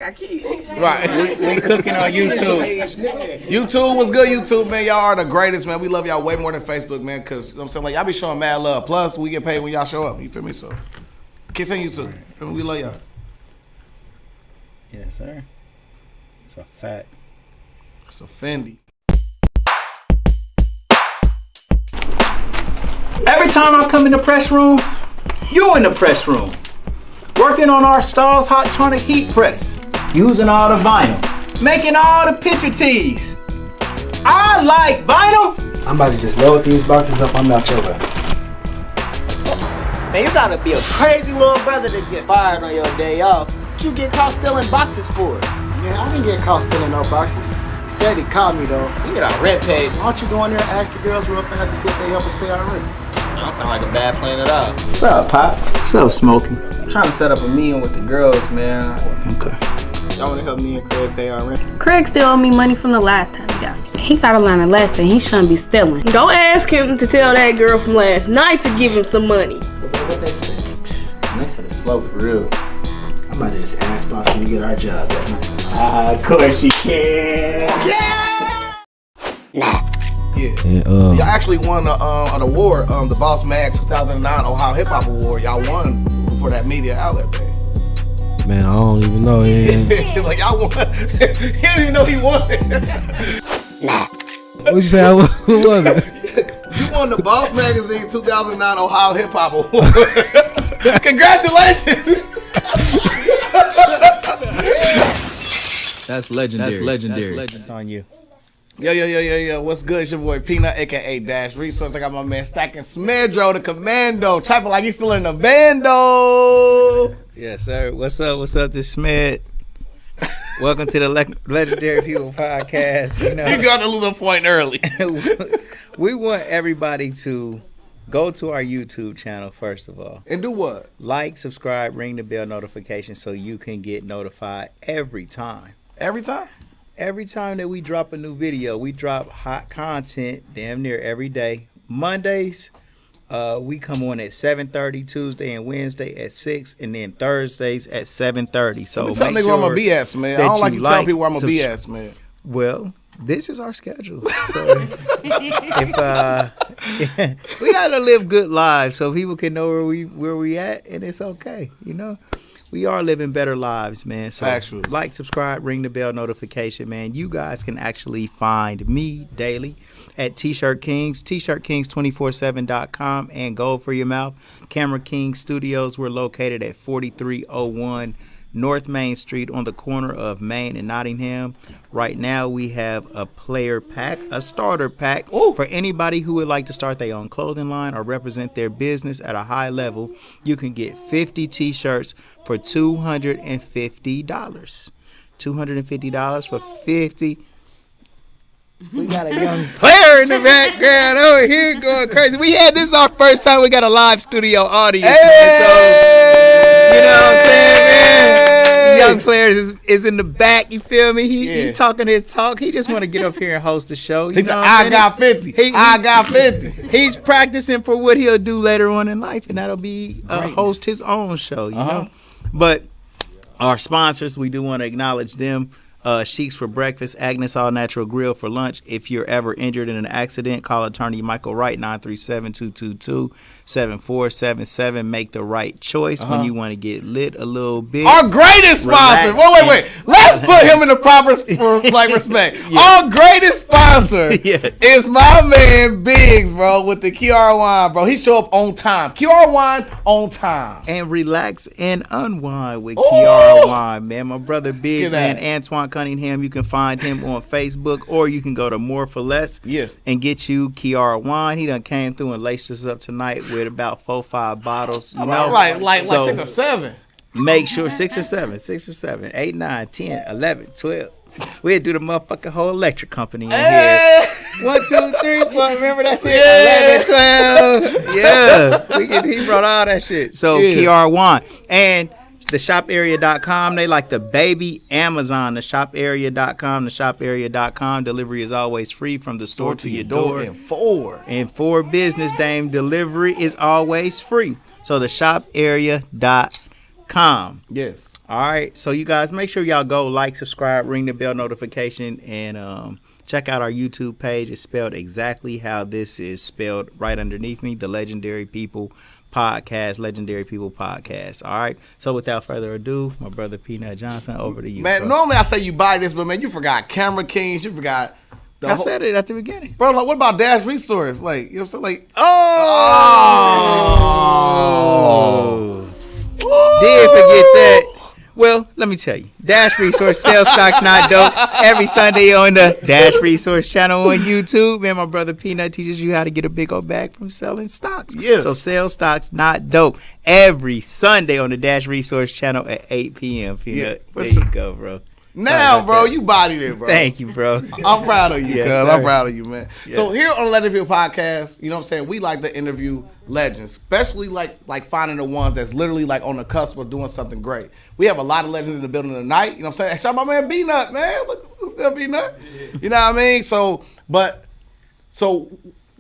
Right. We cooking on YouTube. YouTube was good, YouTube, man. Y'all are the greatest, man. We love y'all way more than Facebook, man, because, you know what I'm saying, like, y'all be showing mad love. Plus, we get paid when y'all show up. You feel me? So, continue to. Feel me? We love y'all. Yes, sir. It's a fact. It's a Fendi. Every time I come in the press room, you in the press room. Working on our Stars Hot-Tronic heat press. Using all the vinyl. Making all the picture tees. I like vinyl. I'm about to just load these boxes up. I'm out your way. Man, you gotta be a crazy little brother to get fired on your day off. What you get caught stealing boxes for? Man, I didn't get caught stealing no boxes. He said he caught me though. You get our rent paid. Why don't you go in there and ask the girls real fast to see if they help us pay our rent? Don't sound like a bad plan at all. What's up, Pop? What's up, Smokey? I'm trying to set up a meeting with the girls, man. Okay. Y'all wanna help me and Craig pay our rent? Craig still owe me money from the last time he got me. He gotta learn a lesson. He shouldn't be stealing. Go ask him to tell that girl from last night to give him some money. What they say? They said it's slow for real. I'm about to just ask boss when we get our job that night. Of course you can. Yeah! Nah. Yeah. Y'all actually won an award, the Boss Mag 2009 Ohio Hip Hop Award. Y'all won for that media outlet thing. Man, I don't even know. Like, y'all won. He didn't even know he won it. Nah. What'd you say? Who was it? You won the Boss Magazine 2009 Ohio Hip Hop Award. Congratulations. That's legendary. That's on you. Yo. What's good? It's your boy Peanut, a.k.a. Dash Resource. I got my man Stacking Smedro, the commando. Trapping like he's still in the bando. Yes, sir. What's up, this Smed? Welcome to the Legendary People Podcast. You got to lose a point early. We want everybody to go to our YouTube channel, first of all. And do what? Like, subscribe, ring the bell notification so you can get notified every time. Every time? Every time that we drop a new video. We drop hot content damn near every day. Mondays, we come on at 7:30, Tuesday and Wednesday at 6, and then Thursdays at 7:30. So tell me where I'm going to be at, man. I don't like you telling people where I'm going to be at, man. Well, this is our schedule. So if we got to live good lives so people can know where we at, and it's okay, We are living better lives, man. So actually, like, subscribe, ring the bell notification, man. You guys can actually find me daily at T-Shirt Kings, t-shirtkings247.com, and Gold for Your Mouth. Camera King Studios, we're located at 4301 North Main Street on the corner of Main and Nottingham. Right now we have a player pack, a starter pack. Ooh. For anybody who would like to start their own clothing line or represent their business at a high level. You can get 50 t-shirts for $250. $250 for 50. We got a young player in the background over here going crazy. We had this our first time we got a live studio audience, man. So, you know what I'm saying, man? The young player is in the back, you feel me? He talking his talk. He just want to get up here and host the show. You know I got 50. I got 50. He's practicing for what he'll do later on in life, and that'll be host his own show, you know? But our sponsors, we do want to acknowledge them. Sheikhs for breakfast, Agnes All Natural Grill for lunch. If you're ever injured in an accident, call attorney Michael Wright, 937-222-7477. Make the right choice when you want to get lit a little bit. Our greatest sponsor. Wait. Let's put him in the proper respect. Our greatest sponsor is my man Biggs, bro, with the Kiara Wine, bro. He show up on time. Kiara Wine on time. And relax and unwind with Kiara Wine, man. My brother Big, man, Antoine Cunningham, you can find him on Facebook, or you can go to More for Less and get you Kiara Wine. He done came through and laced us up tonight with about 4-5 bottles. You know, like 6 or 7. Make sure 6 or 7, 8, 9, 10, 11, 12. We'll do the motherfucking whole electric company in here. 1, 2, 3, 4. Remember that shit? 11, 12. Yeah. He brought all that shit. So Kiara Wine. And the shoparea.com, they like the baby Amazon. The shoparea.com. Delivery is always free from the store to your door. And 4 business name delivery is always free. So the shoparea.com. Yes. All right. So you guys make sure y'all go like, subscribe, ring the bell notification, and check out our YouTube page. It's spelled exactly how this is spelled right underneath me. The Legendary People Podcast. Legendary People Podcast. All right. So without further ado, my brother Peanut Johnson, over to you. Man, bro. normally I say you buy this, but man, you forgot Camera Kings. You forgot. I said it at the beginning. Bro, like, what about Dash Resource? Like, you know what I'm saying? Like, Did forget that. Well, let me tell you. Dash Resource, sales stocks not dope. Every Sunday on the Dash Resource channel on YouTube. Man, my brother Peanut teaches you how to get a big old bag from selling stocks. Yeah. So sales stocks not dope. Every Sunday on the Dash Resource channel at 8 p.m. Peanut. Yeah, there you go, bro. now, bro, you bodied it, bro. Thank you, bro. I'm proud of you, Yes, cuz. sir. I'm proud of you, man. Yes. So here on the Legendary People Podcast, you know what I'm saying? We like to interview legends, especially like finding the ones that's literally like on the cusp of doing something great. We have a lot of legends in the building tonight. You know what I'm saying? Shout out my man B-Nut, man. Look that B-Nut. You know what I mean? So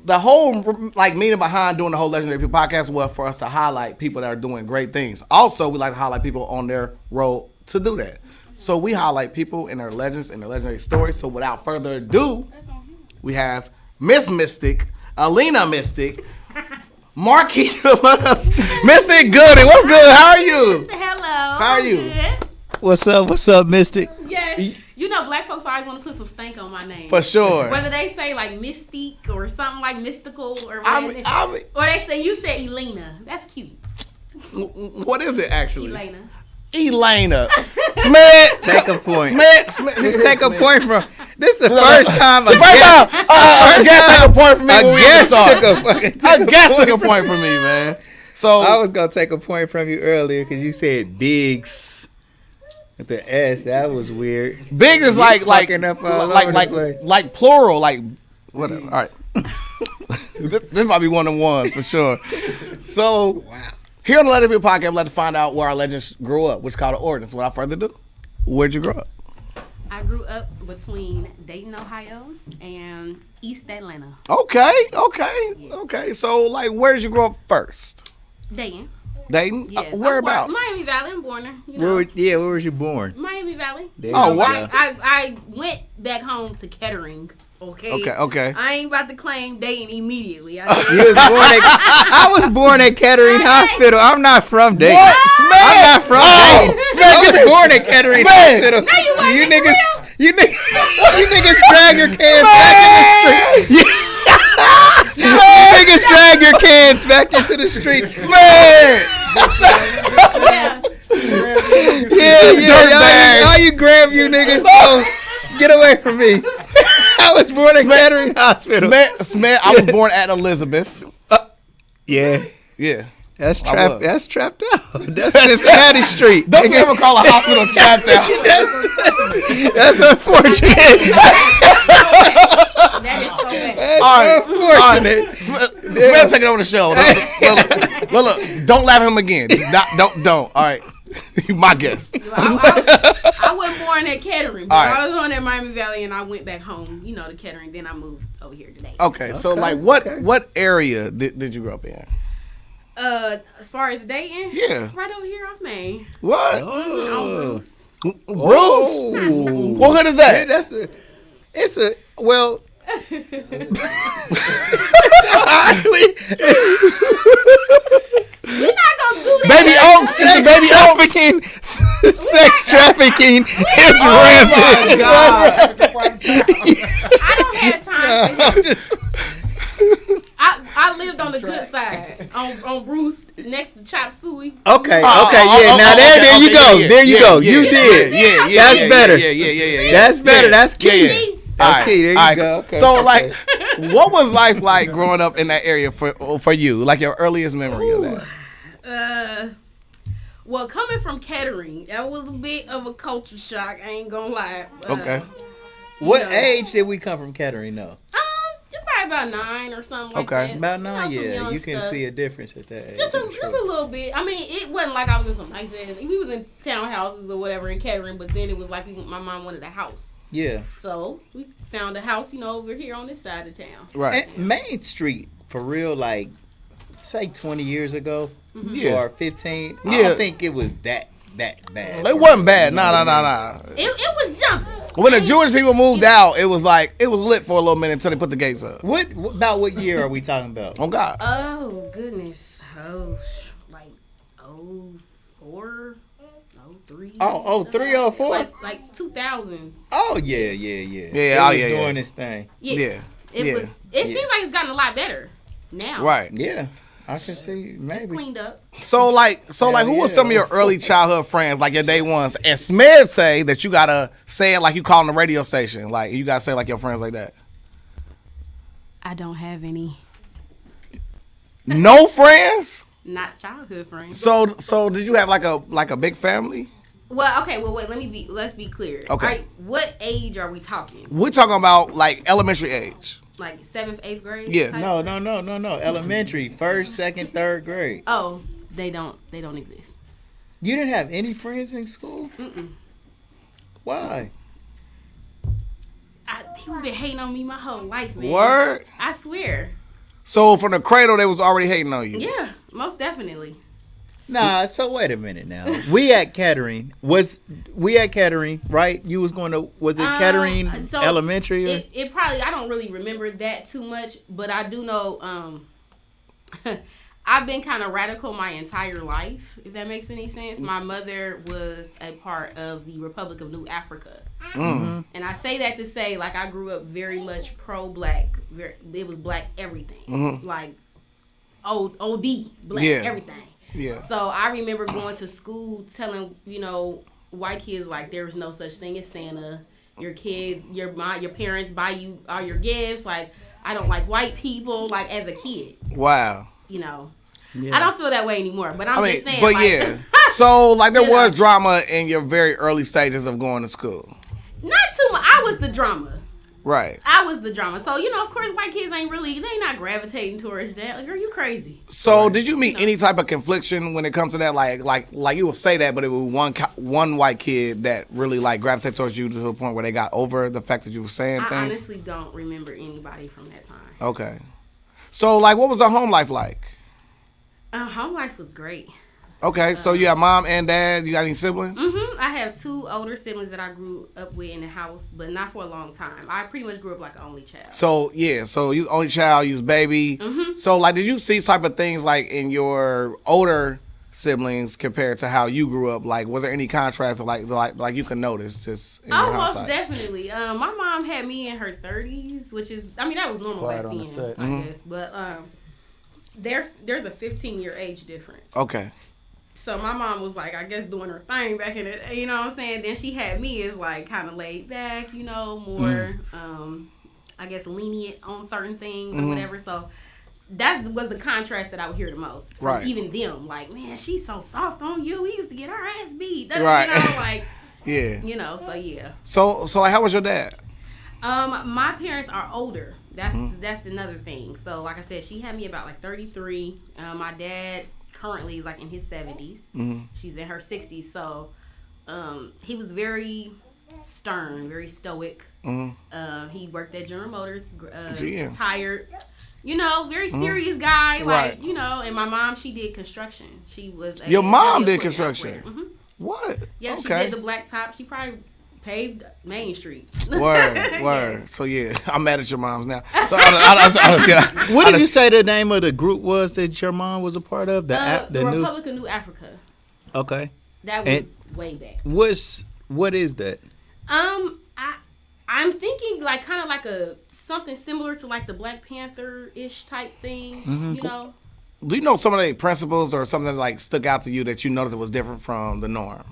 the whole like meaning behind doing the whole Legendary People Podcast was for us to highlight people that are doing great things. Also, we like to highlight people on their road to do that. So we highlight people and their legends and their legendary stories. So without further ado, we have Miss Mystic, Alina Mystic, Marquis with us, Mystic Gooden. What's good? How are you? Hello. How are you? Good. What's up, Mystic? Yes. You know, black folks always want to put some stank on my name. For sure. Whether they say like Mystique or something like mystical or I whatever. mean, Or they say, you said Elena. That's cute. what is it actually? Elena. Smith. Take a point. Smith. Just take a point from. This is the first time a First guest time, a guest took a point from me. a guest took a fucking. A guest took a point from me, man. So I was gonna take a point from you earlier because you said Biggs with the S. That was weird. big is like fucking up all over the place. like plural, like whatever. All right. this might be one of the ones for sure. So here on the Legendary People Podcast, we'd like to find out where our legends grew up, which is called the origins. Without further ado, where'd you grow up? I grew up between Dayton, Ohio, and East Atlanta. Okay. So, like, where did you grow up first? Dayton. Dayton? Yes. Whereabouts? Miami Valley. I'm born there. You know. Where was you born? Miami Valley. There Oh, you wow. go. I went back home to Kettering. Okay. I ain't about to claim Dayton immediately. You was born at, I was born at Kettering Hospital. I'm not from Dayton. What? I'm not from Dayton. I was born at Kettering Hospital. No, you wasn't, You niggas drag your cans back in the street. You niggas drag your cans back into the streets. Man. Yeah. How you grab you niggas? Oh, get away from me. I was born at Kettering Hospital. Smith, I was born at Elizabeth. Yeah. Yeah. That's trapped. That's trapped out. That's Cincinnati Street. Don't ever call a hospital trapped out. That's unfortunate. That is so bad. All right. Smith taking over the show. Look. Don't laugh at him again. Don't. All right. My guess. I wasn't born at Kettering, but All right. I was on at Miami Valley, and I went back home, to Kettering. Then I moved over here today. Okay. So, like, what area did you grow up in? As far as Dayton, Yeah. right over here off Main. What? On Bruce. Bruce? What hood is that? Well. We're not gonna do that. Baby Oaks. Sex trafficking is rampant. Oh my God. I don't have time for him. I lived on the good side, on Bruce, next to Chop Suey. Okay. Now There you go. Yeah, You did. Yeah. That's better. Yeah. That's better. Yeah. That's key. Yeah. That's key. There you go. Okay. So, like, what was life like growing up in that area for you? Like, your earliest memory of that? Well, coming from Kettering, that was a bit of a culture shock. I ain't gonna lie. Okay. What age did we come from Kettering, though? You're probably about 9 or something like Okay. that. About 9, some yeah. young You can stuff. see a difference at that age. Just a little bit. I mean, it wasn't like I was in some nice ass. We was in townhouses or whatever in Kettering, but then it was like my mom wanted a house. Yeah. So we found a house, over here on this side of town. Right. And Main Street, for real, like, say 20 years ago Yeah. or 15. I Yeah. don't think it was that that bad. It wasn't bad. Nah. It was jumping. When the Jewish people moved out, it was lit for a little minute until they put the gates up. What year are we talking about? Oh God. Oh goodness. Like 04, 03. Oh, 03, 04? Like 2000s. Oh yeah. Yeah, It was doing this thing. Yeah. It seems like it's gotten a lot better now. Right. Yeah. I can see maybe. It's cleaned up. So who were some of your early childhood friends, like your day ones? And Smed say that you gotta say it like you call on the radio station, like you gotta say it like your friends like that. I don't have any. No friends? Not childhood friends. So did you have like a big family? Well, okay. Well, wait. Let's be clear. Okay. Right, what age are we talking? We're talking about like elementary age. Like 7th, 8th grade? Yeah. No. Elementary, 1st, 2nd, 3rd grade. Oh, they don't exist. You didn't have any friends in school? Mm-mm. Why? People been hating on me my whole life, man. Word? I swear. So from the cradle, they was already hating on you. Yeah, most definitely. Nah, so wait a minute now. We at Kettering, right? You was going to, was it Kettering Elementary? Or? It probably, I don't really remember that too much, but I do know I've been kind of radical my entire life, if that makes any sense. My mother was a part of the Republic of New Africa. Mm-hmm. And I say that to say, like, I grew up very much pro-black. It was black everything. Mm-hmm. Like, OD, black everything. Yeah. So I remember going to school telling, white kids, like, there's no such thing as Santa. Your kids, your parents buy you all your gifts. Like, I don't like white people, like, as a kid. Wow. Yeah. I don't feel that way anymore, but I'm just saying. But like, yeah. So, like, there was drama in your very early stages of going to school. Not too much. I was the drama. Right. I was the drama. So, of course, white kids they not gravitating towards that. Like, are you crazy? So, did you meet any type of confliction when it comes to that? Like you will say that, but it was one white kid that really, like, gravitated towards you to the point where they got over the fact that you were saying things? I honestly don't remember anybody from that time. Okay. So, like, what was the home life like? Home life was great. Okay, so you have mom and dad. You got any siblings? Mm-hmm. I have 2 older siblings that I grew up with in the house, but not for a long time. I pretty much grew up like an only child. So, yeah. So, you only child, you was baby. Mm-hmm. So, like, did you see type of things, like, in your older siblings compared to how you grew up? Like, was there any contrast, like you can notice just in your most hindsight? Definitely. My mom had me in her 30s, which is, that was normal back then, I guess. But there's a 15-year age difference. Okay. So my mom was like, I guess doing her thing back in it, you know what I'm saying? Then she had me as like kind of laid back, more, I guess lenient on certain things or whatever. So that was the contrast that I would hear the most from even them. Like, man, she's so soft on you. We used to get our ass beat. Right. Yeah. So yeah. So like, how was your dad? My parents are older. That's another thing. So like I said, she had me about like 33. My dad currently is like in his 70s. She's in her 60s. So he was very stern, very stoic. He worked at General Motors, retired. Very serious guy. Like, and my mom, she did construction. She was your mom did construction. What? Yeah, okay. She did the blacktop. She probably paved Main Street. Word. So yeah, I'm mad at your moms now. So, what did you say the name of the group was that your mom was a part of? The Republic of New Africa. Okay. That was way back. What is that? I'm thinking like kind of like something similar to like the Black Panther-ish type thing. Do you know some of the principles or something that like stuck out to you that you noticed it was different from the norm?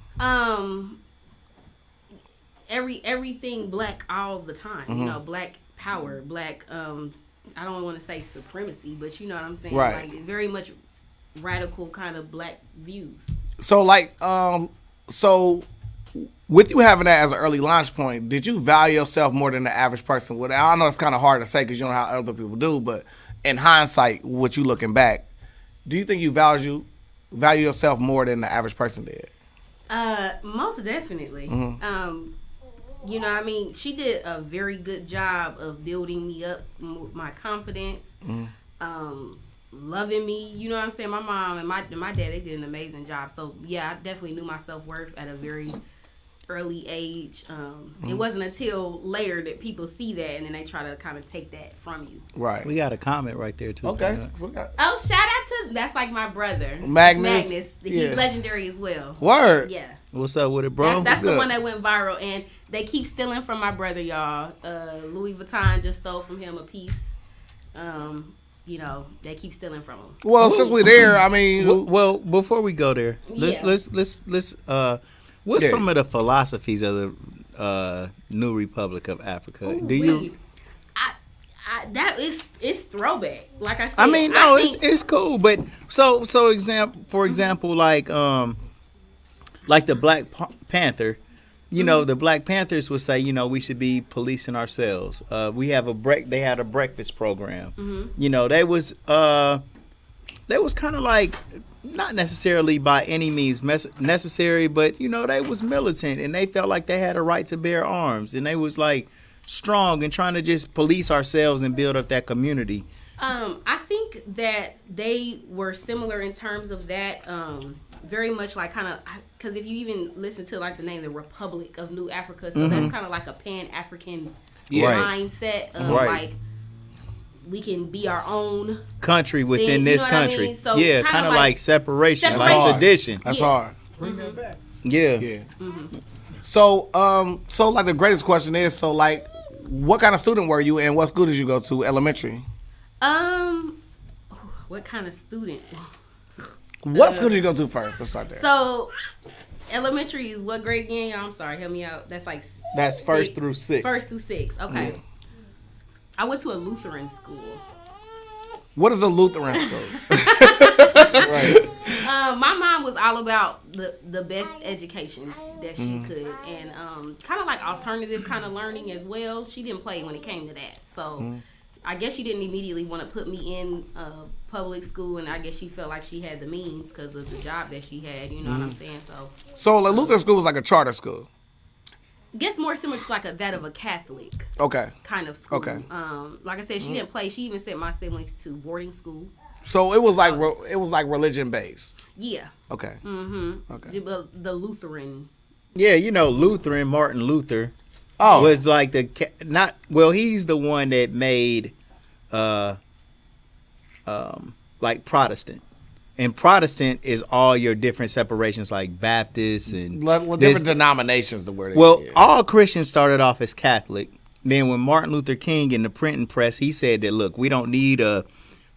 Everything black all the time. Black power, black I don't want to say supremacy, but you know what I'm saying? Right. Like very much radical kind of black views. So like so with you having that as an early launch point, did you value yourself more than the average person would? I know it's kind of hard to say because you don't know how other people do, but in hindsight, what you looking back, do you think you value yourself more than the average person did? Most definitely. She did a very good job of building me up, my confidence, loving me. You know what I'm saying? My mom and my dad, they did an amazing job. So yeah, I definitely knew my self-worth at a very early age. It wasn't until later that people see that and then they try to kind of take that from you. Right. We got a comment right there too. Okay. Oh, shout out to that's like my brother Magnus. He's legendary as well. Word. Yeah. What's up with it, bro? That's the one that went viral, and they keep stealing from my brother, y'all. Louis Vuitton just stole from him a piece. You know, they keep stealing from him. Well, since we're there, I mean, well, before we go there, let's what's some of the philosophies of the New Republic of Africa? It's throwback. Like I said, I mean, no, it's cool, but for example, like the Black Panther. You know, the Black Panthers would say, you know, we should be policing ourselves. We have they had a breakfast program. You know, they was kind of like not necessarily by any means necessary, but you know, they was militant and they felt like they had a right to bear arms and they was like strong and trying to just police ourselves and build up that community. I think that they were similar in terms of that. Very much like kind of, because if you even listen to like the name, the Republic of New Africa, so that's kind of like a Pan-African mindset of like we can be our own country within this country. I mean? So kind of like separation, like sedition. That's hard. Bring that back. Yeah. So like the greatest question is, so like, what kind of student were you and what school did you go to? Elementary. What kind of student? What school did you go to first? Let's start there. So, elementary is what grade again? Y'all, I'm sorry, help me out. That's like that's first through sixth. First through sixth. Okay. Yeah. I went to a Lutheran school. What is a Lutheran school? Right. My mom was all about the best education that she could, and kind of like alternative kind of learning as well. She didn't play when it came to that, so. I guess she didn't immediately want to put me in public school, and I guess she felt like she had the means because of the job that she had. You know what I'm saying? So like Lutheran school was like a charter school. I guess more similar to like that of a Catholic. Kind of school. Okay. Like I said, she didn't play. She even sent my siblings to boarding school. So it was like religion based. Yeah. Okay. Okay. The Lutheran. Yeah, you know Lutheran, Martin Luther. Was like he's the one that made like Protestant. And Protestant is all your different separations like Baptist and different denominations the word. All Christians started off as Catholic. Then when Martin Luther King in the printing press, he said that look, we don't need a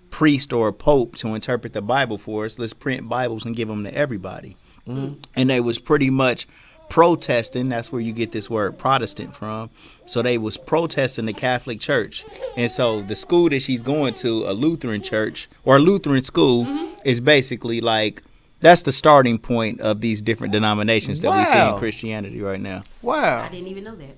priest or a pope to interpret the Bible for us. Let's print Bibles and give them to everybody. And they was pretty much protesting. That's where you get this word Protestant from. So they was protesting the Catholic Church, and so the school that she's going to, a Lutheran church or a Lutheran school, is basically like that's the starting point of these different denominations that we see in Christianity right now. Wow, I didn't even know that.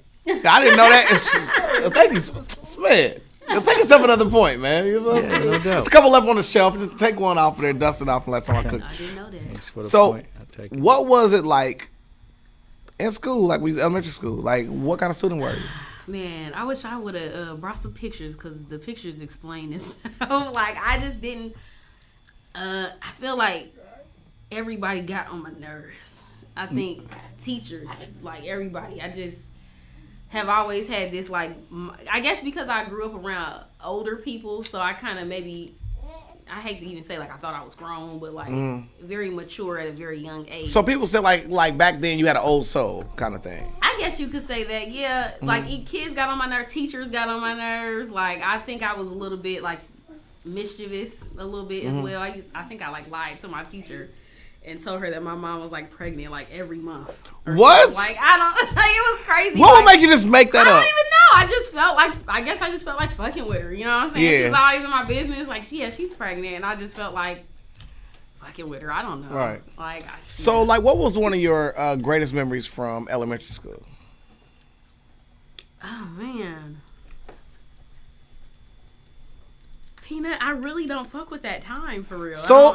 I didn't know that. Thank you, Smith. Take us up another point, man. No doubt. There's a couple left on the shelf. Just take one off of there, dust it off, and let someone cook. I didn't know that. Thanks for the so, point. I'll take it. What was it like in school? Like we was elementary school. Like what kind of student were you? Man, I wish I would have brought some pictures because the pictures explain this. Like I just didn't. I feel like everybody got on my nerves. I think teachers, like everybody. I just have always had this like. I guess because I grew up around older people, so I kind of maybe. I hate to even say like I thought I was grown, but like very mature at a very young age. So people say like back then you had an old soul kind of thing. I guess you could say that, yeah. Like kids got on my nerves, teachers got on my nerves. Like I think I was a little bit like mischievous a little bit as well. I think I like lied to my teacher and told her that my mom was like pregnant like every month. What? Like I don't. Like, it was crazy. What would make you just make that up? I don't even know. I just felt like I just felt like fucking with her. You know what I'm saying? Yeah. She was always in my business. Like she's pregnant, and I just felt like fucking with her. I don't know. Right. Like. So like, what was one of your greatest memories from elementary school? Oh man. Peanut, I really don't fuck with that time for real. So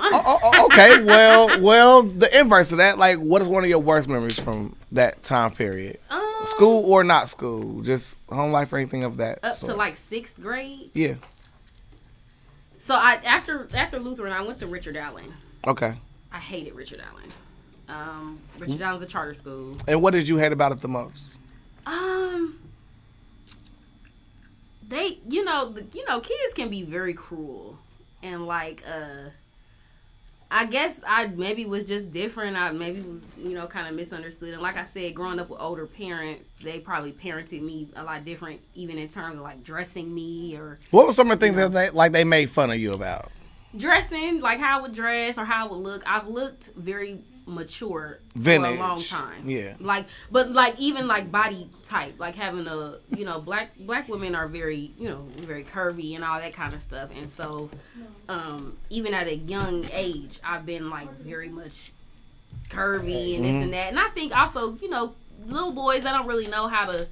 okay, well, the inverse of that, like, what is one of your worst memories from that time period? School or not school, just home life or anything of that up sort. to like 6th grade. Yeah. So after Lutheran, I went to Richard Allen. Okay. I hated Richard Allen. Richard Allen's a charter school. And what did you hate about it the most? They, kids can be very cruel, and like, I guess I maybe was just different. I maybe was, kind of misunderstood. And like I said, growing up with older parents, they probably parented me a lot different, even in terms of like dressing me or. What were some of the things that they made fun of you about? Dressing, like how I would dress or how I would look. I've looked very mature Vintage. for a long time. Yeah. But even body type, like having a, black women are very, very curvy and all that kind of stuff. And so, even at a young age, I've been like very much curvy and this and that. And I think also, little boys, they don't really know how to,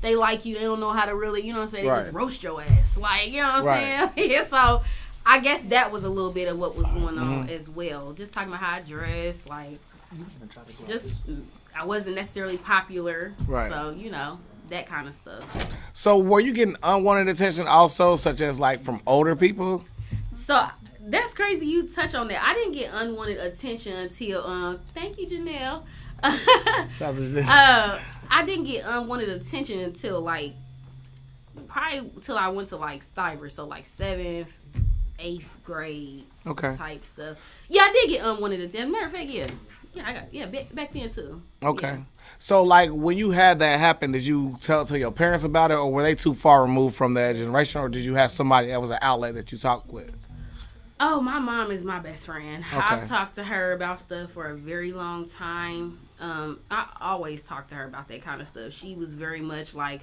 they like you, they don't know how to really, they just roast your ass. Like, you know what I'm saying? Yeah, so I guess that was a little bit of what was going on as well. Just talking about how I dress, like, I wasn't necessarily popular. Right. So, that kind of stuff. So, were you getting unwanted attention also, such as, like, from older people? So, that's crazy you touch on that. I didn't get unwanted attention until, thank you, Janelle. I didn't get unwanted attention until, like, probably until I went to, like, Stivers. So, like, 7th, 8th grade type stuff. Yeah, I did get unwanted attention. Matter of fact, I got back then too. Okay. Yeah. So like when you had that happen, did you tell your parents about it, or were they too far removed from that generation, or did you have somebody that was an outlet that you talked with? Oh, my mom is my best friend. Okay. I've talked to her about stuff for a very long time. I always talk to her about that kind of stuff. She was very much like,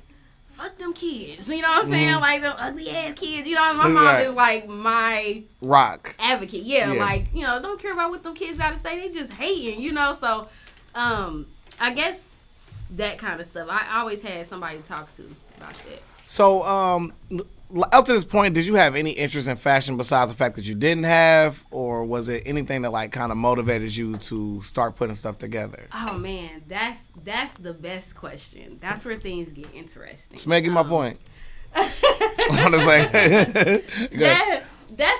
fuck them kids. You know what I'm saying? Like them ugly ass kids. My mom is like my rock advocate. Yeah, like, don't care about what them kids gotta say. They just hating, So, I guess that kind of stuff. I always had somebody to talk to about that. So, up to this point, did you have any interest in fashion besides the fact that you didn't have, or was it anything that like kind of motivated you to start putting stuff together? Oh man, that's the best question. That's where things get interesting. Just making my point. That's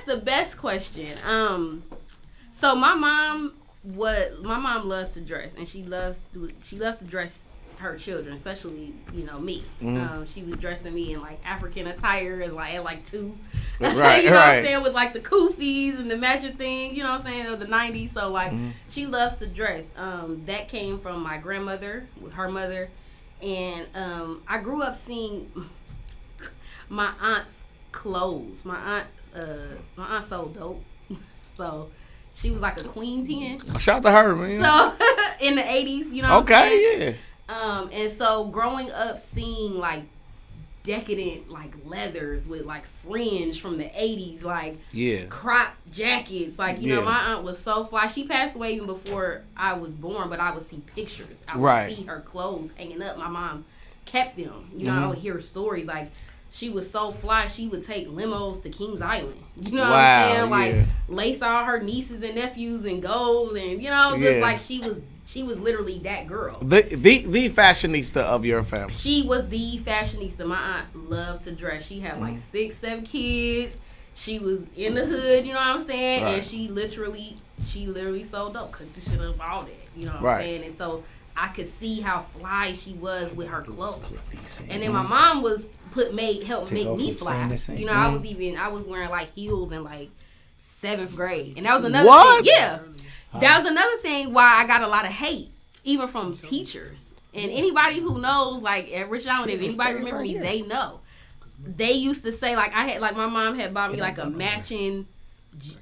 the best question. So my mom loves to dress, and she loves to dress her children, especially me. She was dressing me in like African attire at like 2. Right, what I'm saying, with like the kufis and the matching thing, you know what I'm saying, of the 90s. So like she loves to dress. That came from my grandmother with her mother, and I grew up seeing my aunt's clothes. My aunt sold dope, so she was like a queen pin. Shout out to her, man. So in the 80s, you know what I'm saying? Yeah. And so growing up seeing like decadent like leathers with like fringe from the 80s, like crop jackets, like my aunt was so fly. She passed away even before I was born, but I would see pictures. I would see her clothes hanging up. My mom kept them. I would hear stories like she was so fly. She would take limos to Kings Island. You know what I'm saying? Like lace all her nieces and nephews in gold, and like she was literally that girl. The fashionista of your family. She was the fashionista. My aunt loved to dress. She had like 6, 7 kids. She was in the hood, you know what I'm saying? Right. And she literally sold dope, cooked the shit up, all that. You know what I'm saying? And so I could see how fly she was with her clothes. And then my mom was helped make me fly. I was wearing like heels in like 7th grade. And that was another thing. Yeah. That was another thing why I got a lot of hate, even from teachers. And anybody who knows, like at Rich Allen, if anybody remember me, they know. They used to say, like, my mom had bought me like a matching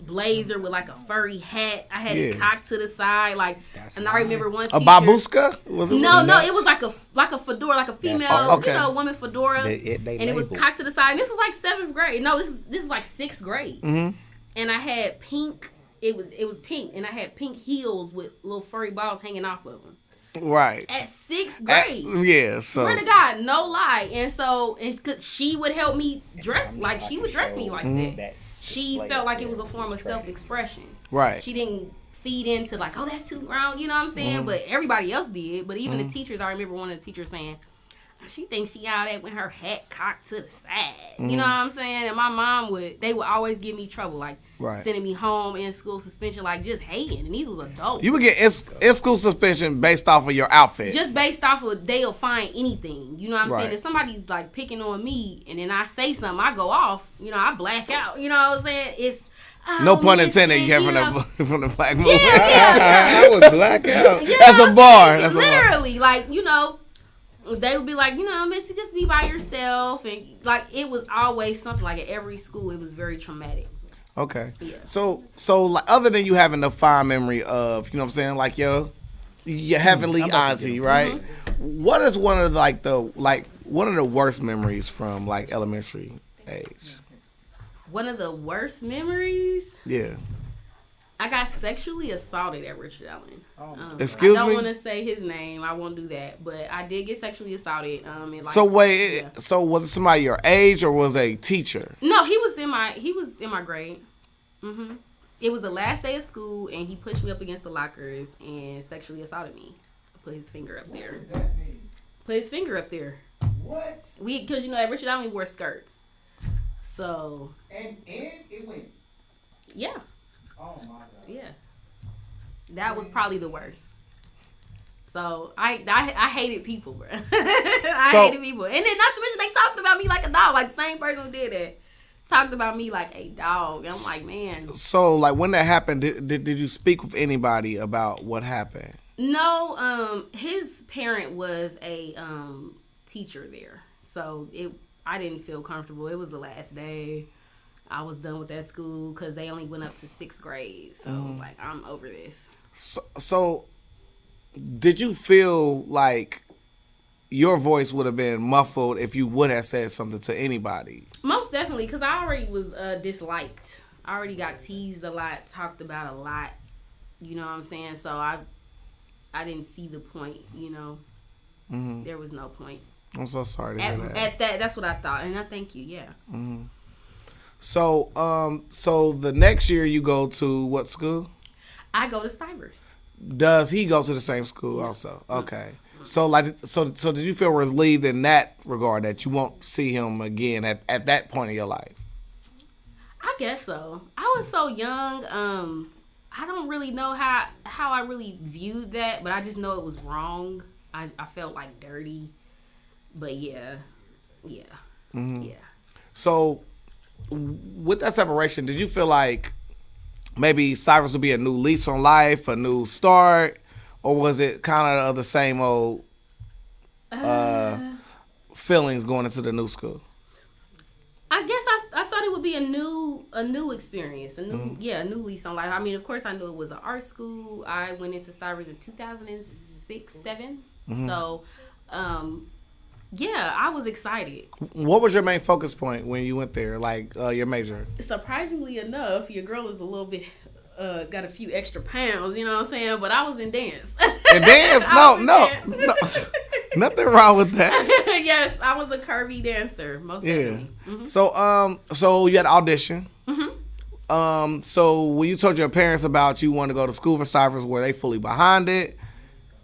blazer with like a furry hat. I had it cocked to the side, like, and I remember one teacher. A babushka? No, it was like a fedora, like a female, woman fedora, and it was cocked to the side. And this was like 7th grade. No, this is like 6th grade. Mm-hmm. And I had pink. It was pink, and I had pink heels with little furry balls hanging off of them. Right. At 6th grade. So. Swear to God, no lie. And so, she would help me dress, like, she would dress me like that. She felt like it was a form of self-expression. Right. She didn't feed into, like, oh, that's too grown, you know what I'm saying? But everybody else did. But even the teachers, I remember one of the teachers saying, she thinks she out there with her hat cocked to the side. You know what I'm saying? And my mom they would always give me trouble, like sending me home in school suspension, like just hating. And these was adults. You would get in school suspension based off of your outfit. Just based off of they'll find anything. You know what I'm saying? If somebody's like picking on me and then I say something, I go off. You know, I black out. You know what I'm saying? It's no pun intended. You have from the black movie. I was black out. That's a bar. That's literally a bar. Like, you know, they would be like, you know, Missy, just be by yourself, and like it was always something. Like at every school, it was very traumatic. Okay. Yeah. So like, other than you having the fond memory of, you know what I'm saying, like your heavenly auntie, right? Mm-hmm. What is one of the worst memories from like elementary age? One of the worst memories? Yeah. I got sexually assaulted at Richard Allen. Excuse me? I don't want to say his name. I won't do that. But I did get sexually assaulted. So was it somebody your age or was it a teacher? No, he was in my grade. Mm-hmm. It was the last day of school, and he pushed me up against the lockers and sexually assaulted me. Put his finger up there. What does that mean? Put his finger up there. What? Because you know at Richard Allen we wore skirts. So. And it went. Yeah. Oh my God. Yeah. That was probably the worst. So I hated people, bro. I hated people. And then not to mention they talked about me like a dog. Like the same person who did that talked about me like a dog. And I'm like, man. So like when that happened, did you speak with anybody about what happened? No, his parent was a teacher there. So I didn't feel comfortable. It was the last day. I was done with that school because they only went up to 6th grade. So, like, I'm over this. So, did you feel like your voice would have been muffled if you would have said something to anybody? Most definitely, because I already was disliked. I already got teased a lot, talked about a lot. You know what I'm saying? So, I didn't see the point, you know. Mm-hmm. There was no point. I'm so sorry to hear that. At that, that's what I thought. And I thank you, yeah. Mm-hmm. So the next year you go to what school? I go to Stivers. Does he go to the same school also? Okay. So did you feel relieved in that regard that you won't see him again at that point in your life? I guess so. I was so young. I don't really know how I really viewed that, but I just know it was wrong. I felt like dirty. But yeah. Mm-hmm. Yeah. So with that separation, did you feel like maybe Cyrus would be a new lease on life, a new start, or was it kind of the same old feelings going into the new school? I guess I thought it would be a new experience, a new lease on life. I mean, of course, I knew it was an art school. I went into Stivers in 2006, 2007. Mm-hmm. So, yeah, I was excited. What was your main focus point when you went there, like your major? Surprisingly enough, your girl is a little bit, got a few extra pounds, you know what I'm saying? But I was in dance. In dance? No. Nothing wrong with that. Yes, I was a curvy dancer, most definitely. Mm-hmm. So you had an audition. Mm-hmm. So when you told your parents about you wanted to go to school for Stivers, were they fully behind it?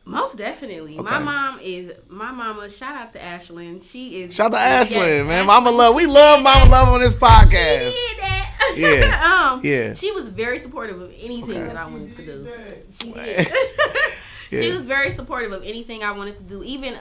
Most definitely. Okay. My mama, shout out to Ashlyn. She is. Shout out to Ashlyn, man. Mama Love. We love Mama Love on this podcast. She did that. Yeah. Yeah. She was very supportive of anything that I wanted to do. She did. Yeah. She was very supportive of anything I wanted to do. Even,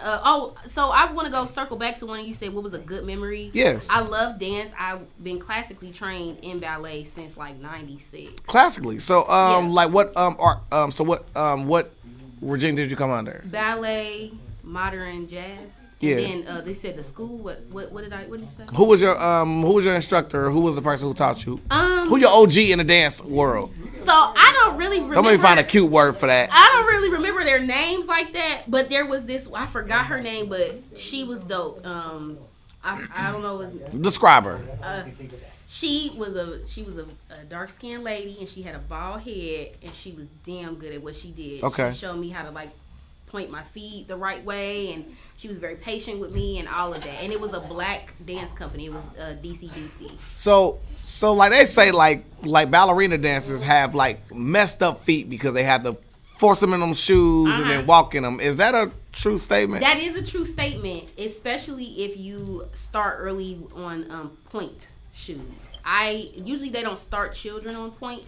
so I want to go circle back to when you said what was a good memory. Yes. I love dance. I've been classically trained in ballet since like 96. Classically. So, like what, what regime did you come under? Ballet, modern jazz. And then they said the school. What did you say? Who was your instructor? Who was the person who taught you? Who your OG in the dance world? So I don't really remember. Let me find a cute word for that. I don't really remember their names like that. But there was this. I forgot her name, but she was dope. I don't know. Describe her. She was a dark skinned lady, and she had a bald head, and she was damn good at what she did. Okay. She showed me how to like point my feet the right way, and she was very patient with me and all of that. And it was a black dance company. It was DCDC. So like they say, like ballerina dancers have like messed up feet because they have to force them in them shoes and then walk in them. Is that a true statement? That is a true statement, especially if you start early on point shoes. Usually they don't start children on point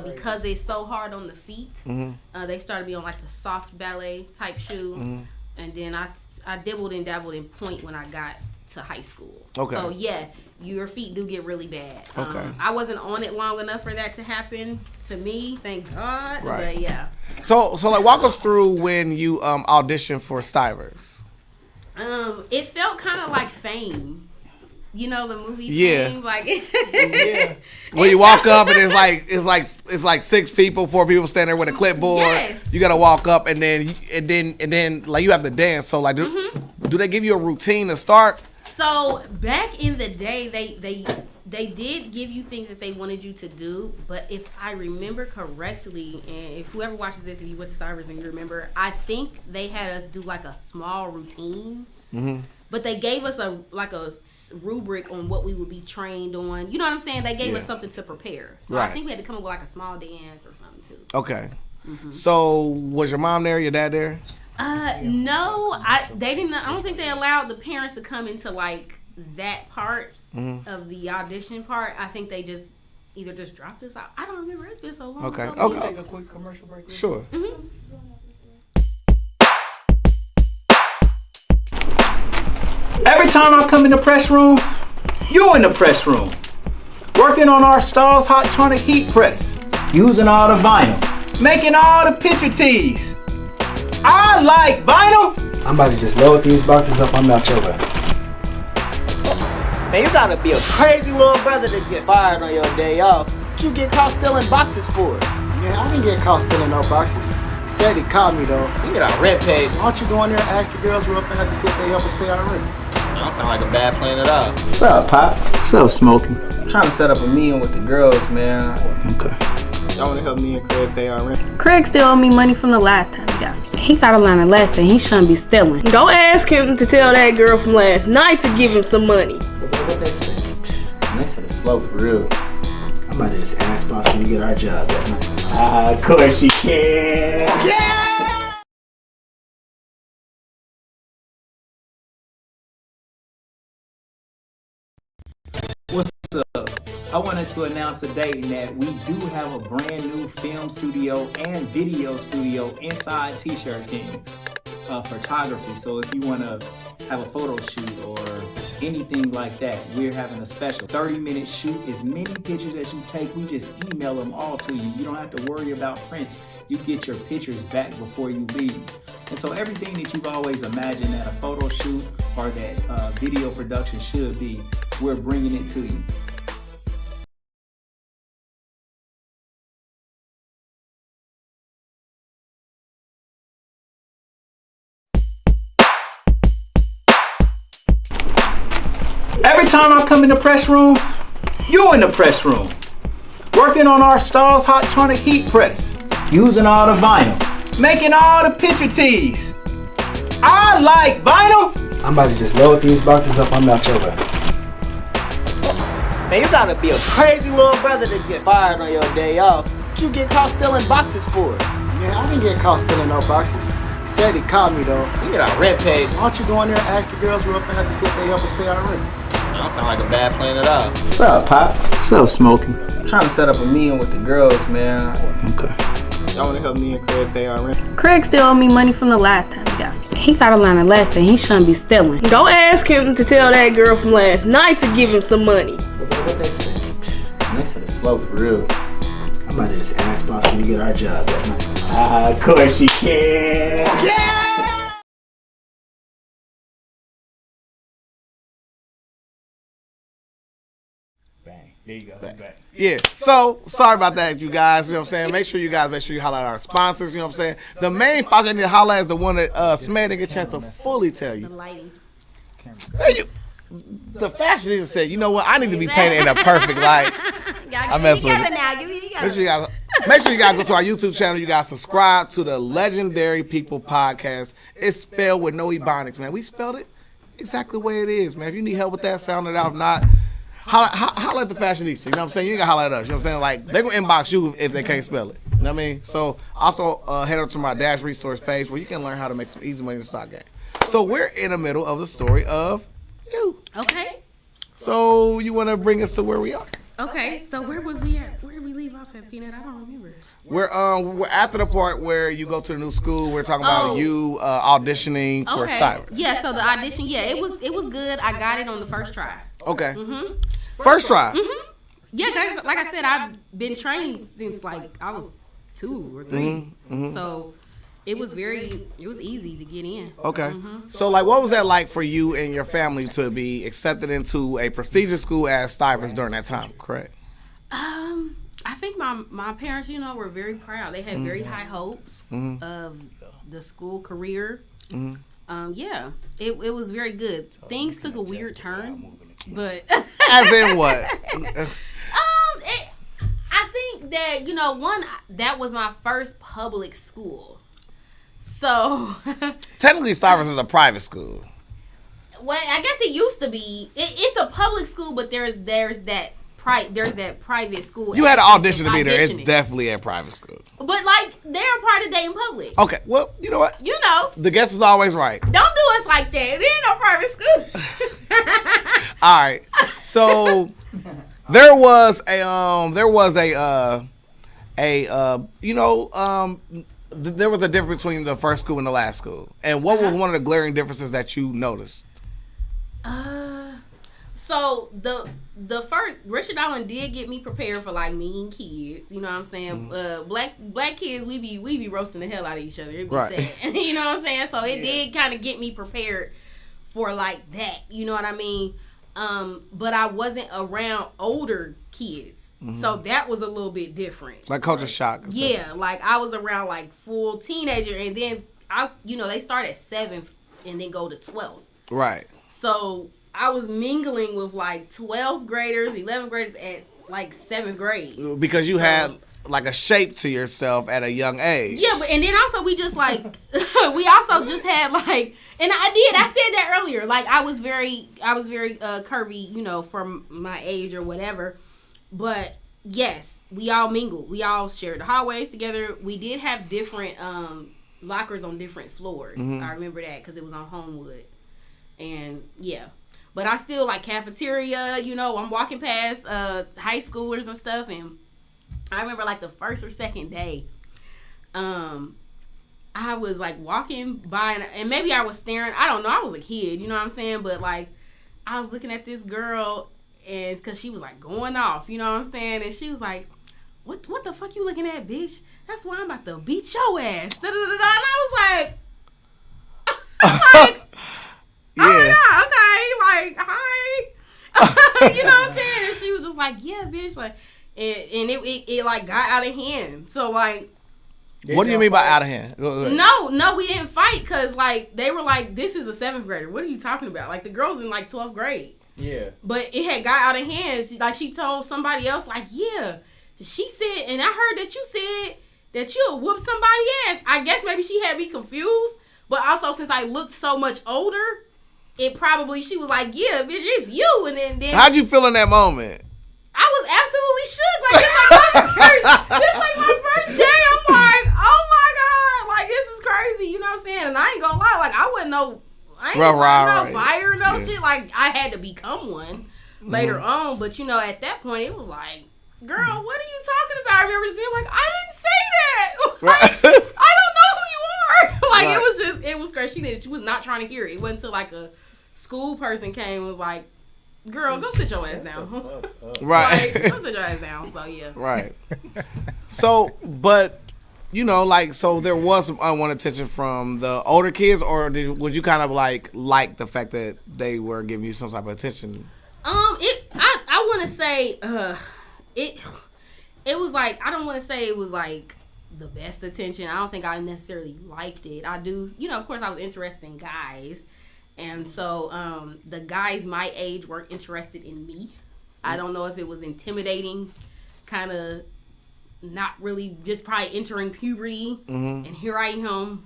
because it's so hard on the feet. They started me on like the soft ballet type shoe, and then I dibbled and dabbled in point when I got to high school. Okay. So yeah, your feet do get really bad. Okay. I wasn't on it long enough for that to happen to me, thank God. Right. But yeah. So like walk us through when you auditioned for Stivers. It felt kind of like Fame. You know the movie Fame, like yeah. When you walk up and it's like 6 people, 4 people standing there with a clipboard. Yes. You gotta walk up and then like you have to dance. So like do they give you a routine to start? So back in the day, they did give you things that they wanted you to do, but if I remember correctly, and if whoever watches this, if you went to Stivers and you remember, I think they had us do like a small routine. But they gave us a rubric on what we would be trained on. You know what I'm saying? They gave us something to prepare. So I think we had to come up with like a small dance or something too. Okay. So was your mom there? Your dad there? No, they didn't. I don't think they allowed the parents to come into like that part of the audition part. I think they just either just dropped us out. I don't remember. It's been so long. Okay. Okay. Can you take a quick commercial break? Sure. Every time I come in the press room, you in the press room. Working on our Stars Hot Tronic heat press. Using all the vinyl. Making all the picture tees. I like vinyl. I'm about to just load these boxes up. I'm out your way. Man, you gotta be a crazy little brother to get fired on your day off. What you get caught stealing boxes for? Yeah, I didn't get caught stealing no boxes. He said he caught me though. You get our rent paid. Why don't you go in there and ask the girls real fast to see if they help us pay our rent? That don't sound like a bad plan at all. What's up, Pops? What's up, Smokey? I'm trying to set up a meeting with the girls, man. Okay. Y'all wanna help me and Craig pay our rent? Craig still owe me money from the last time he got me. He gotta learn a lesson. He shouldn't be stealing. Go ask him to tell that girl from last night to give him some money. What they say? They said it's slow for real. I'm about to just ask boss when we get our job that night. Of course you can. Yeah! What's up? I wanted to announce today that we do have a brand new film studio and video studio inside T-Shirt Kings. Photography. So if you want to have a photo shoot or anything like that, we're having a special 30-minute shoot. As many pictures as you take, we just email them all to you. You don't have to worry about prints. You get your pictures back before you leave. And so everything that you've always imagined that a photo shoot or that video production should be, we're bringing it to you. Every time I come in the press room, you in the press room. Working on our Stars Hot Tronic heat press. Using all the vinyl. Making all the picture tees. I like vinyl. I'm about to just load these boxes up. I'm out your way. Man, you gotta be a crazy little brother to get fired on your day off. What you get caught stealing boxes for? Yeah, I didn't get caught stealing no boxes. He said he caught me though. You get our rent paid. Why don't you go in there and ask the girls real fast to see if they help us pay our rent? That don't sound like a bad plan at all. What's up, Pops? What's up, Smokey? I'm trying to set up a meeting with the girls, man. Okay. Y'all wanna help me and Craig pay our rent? Craig still owe me money from the last time he got me. He gotta learn a lesson. He shouldn't be stealing. Go ask him to tell that girl from last night to give him some money. What they say? They said it's slow for real. I'm about to just ask boss when we get our job that night. Of course you can. Yeah! There you go. Back. Yeah. So sorry about that, you guys. You know what I'm saying? Make sure you highlight our sponsors. You know what I'm saying? The main sponsor I need to highlight is the one that Smed didn't get a chance to fully tell you. The lighting. The fashion designer said, you know what? I need to be painted in a perfect light. Y'all get me together now. Get me together. Make sure you guys go to our YouTube channel. You guys subscribe to the Legendary People podcast. It's spelled with no ebonics, man. We spelled it exactly the way it is, man. If you need help with that, sound it out. If not, Holla at the fashionista. You know what I'm saying? You ain't gotta holla at us. You know what I'm saying? Like, they gonna inbox you if they can't spell it. You know what I mean? So, also head over to my Dash resource page where you can learn how to make some easy money in the stock game. So, we're in the middle of the story of you. Okay. So, you want to bring us to where we are? Okay. So, where was we at? Where did we leave off at, Peanut? I don't remember. We're after the part where you go to the new school. We're talking about you auditioning for stylist. Yeah, so the audition, it was good. I got it on the first try. Okay. First try. Yeah, cause like I said, I've been trained since like I was 2 or 3. So it was easy to get in. Okay. So like, what was that like for you and your family to be accepted into a prestigious school as stylists during that time? Correct. I think my parents, were very proud. They had very high hopes of the school career. Yeah, it was very good. Things took a weird turn, but as in what? I think that that was my first public school. So technically, Stuyvesant is a private school. Well, I guess it used to be. It's a public school, but there's that private school. You had an audition to be there. It's definitely a private school. But like, they're a part of Dayton Public. Okay, well, you know what? The guest is always right. Don't do us like that. There ain't no private school. All right. So there was a difference between the first school and the last school. And what was one of the glaring differences that you noticed? So the first, Richard Allen did get me prepared for like mean kids. You know what I'm saying? Black kids, we be roasting the hell out of each other. It'd be sad. You know what I'm saying? So it did kind of get me prepared for like that. You know what I mean? But I wasn't around older kids. So that was a little bit different. Like culture shock. Yeah, like I was around like full teenager, and then they start at 7th and then go to 12th. Right. So I was mingling with like 12th graders, 11th graders at like 7th grade. Because you had like a shape to yourself at a young age. Yeah, and then also we just like, we also just had like, and I said that earlier. Like I was very curvy, from my age or whatever. But yes, we all mingled. We all shared the hallways together. We did have different lockers on different floors. I remember that because it was on Homewood. And yeah. But I still like cafeteria, I'm walking past high schoolers and stuff, and I remember like the first or second day, I was like walking by, and maybe I was staring, I don't know, I was a kid, you know what I'm saying, but like I was looking at this girl, and because she was like going off, you know what I'm saying, and she was like, what the fuck you looking at, bitch? That's why I'm about to beat your ass. Da, da, da, da. And I was like, yeah. Oh yeah, okay, like hi. You know what I'm saying? And she was just like, yeah, bitch, like, and it like got out of hand. So like, what do you mean by out of hand? No, we didn't fight because like they were like, this is a 7th grader. What are you talking about? Like the girls in like 12th grade. Yeah. But it had got out of hand. She told somebody else like, yeah, she said, and I heard that you said that you'll whoop somebody ass. I guess maybe she had me confused, but also since I looked so much older. She was like, yeah, bitch, it's you. And then how'd you feel in that moment? I was absolutely shook. Like, it's like my first day. I'm like, oh my God. Like, this is crazy. You know what I'm saying? And I ain't gonna lie. Like, I wasn't no fighter, shit. Like, I had to become one later on. But, at that point, it was like, girl, what are you talking about? I remember just being like, I didn't say that. Like, I don't know who you are. Like, it was crazy. She was not trying to hear it. It wasn't until like a school person came and was like, girl, go sit your ass down. Right. Like, go sit your ass down. So, yeah. Right. So, but, so there was some unwanted attention from the older kids, or would you kind of like the fact that they were giving you some type of attention? I want to say, it was like, I don't want to say it was like the best attention. I don't think I necessarily liked it. I do, of course I was interested in guys. And so the guys my age weren't interested in me. I don't know if it was intimidating, kind of not really, just probably entering puberty. And here I am,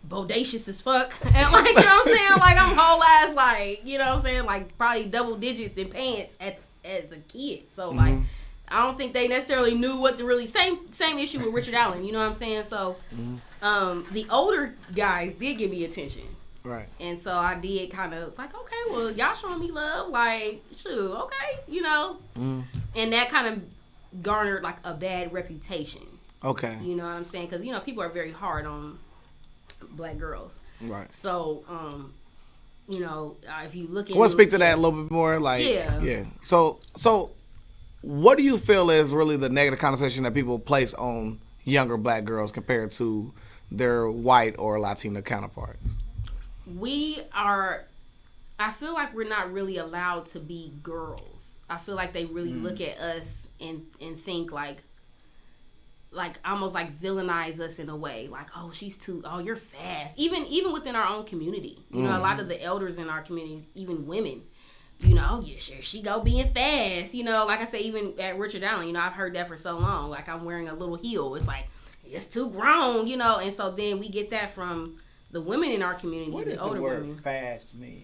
bodacious as fuck. And like, you know what I'm saying? Like I'm whole ass like, like, you know what I'm saying, like probably double digits in pants as a kid. So like, I don't think they necessarily knew what the really same issue with Richard Allen. You know what I'm saying? So, the older guys did give me attention. Right. And so I did kind of like, okay, well, y'all showing me love, like, shoot, okay, you know. And that kind of garnered like a bad reputation. Okay. You know what I'm saying? Because, you know, people are very hard on black girls. Right. So, you know, if you look at... I want to speak to that a little bit more. Like, yeah. So, what do you feel is really the negative connotation that people place on younger black girls compared to their white or Latina counterparts? I feel like we're not really allowed to be girls. I feel like they really look at us and think like almost like villainize us in a way. Like, oh, you're fast. Even within our own community. You know, a lot of the elders in our community, even women, you know, oh, yeah, sure, she go being fast. You know, like I say, even at Richard Allen, you know, I've heard that for so long. Like, I'm wearing a little heel. It's like, it's too grown, you know. And so then we get that from the women in our community. What does the word fast mean?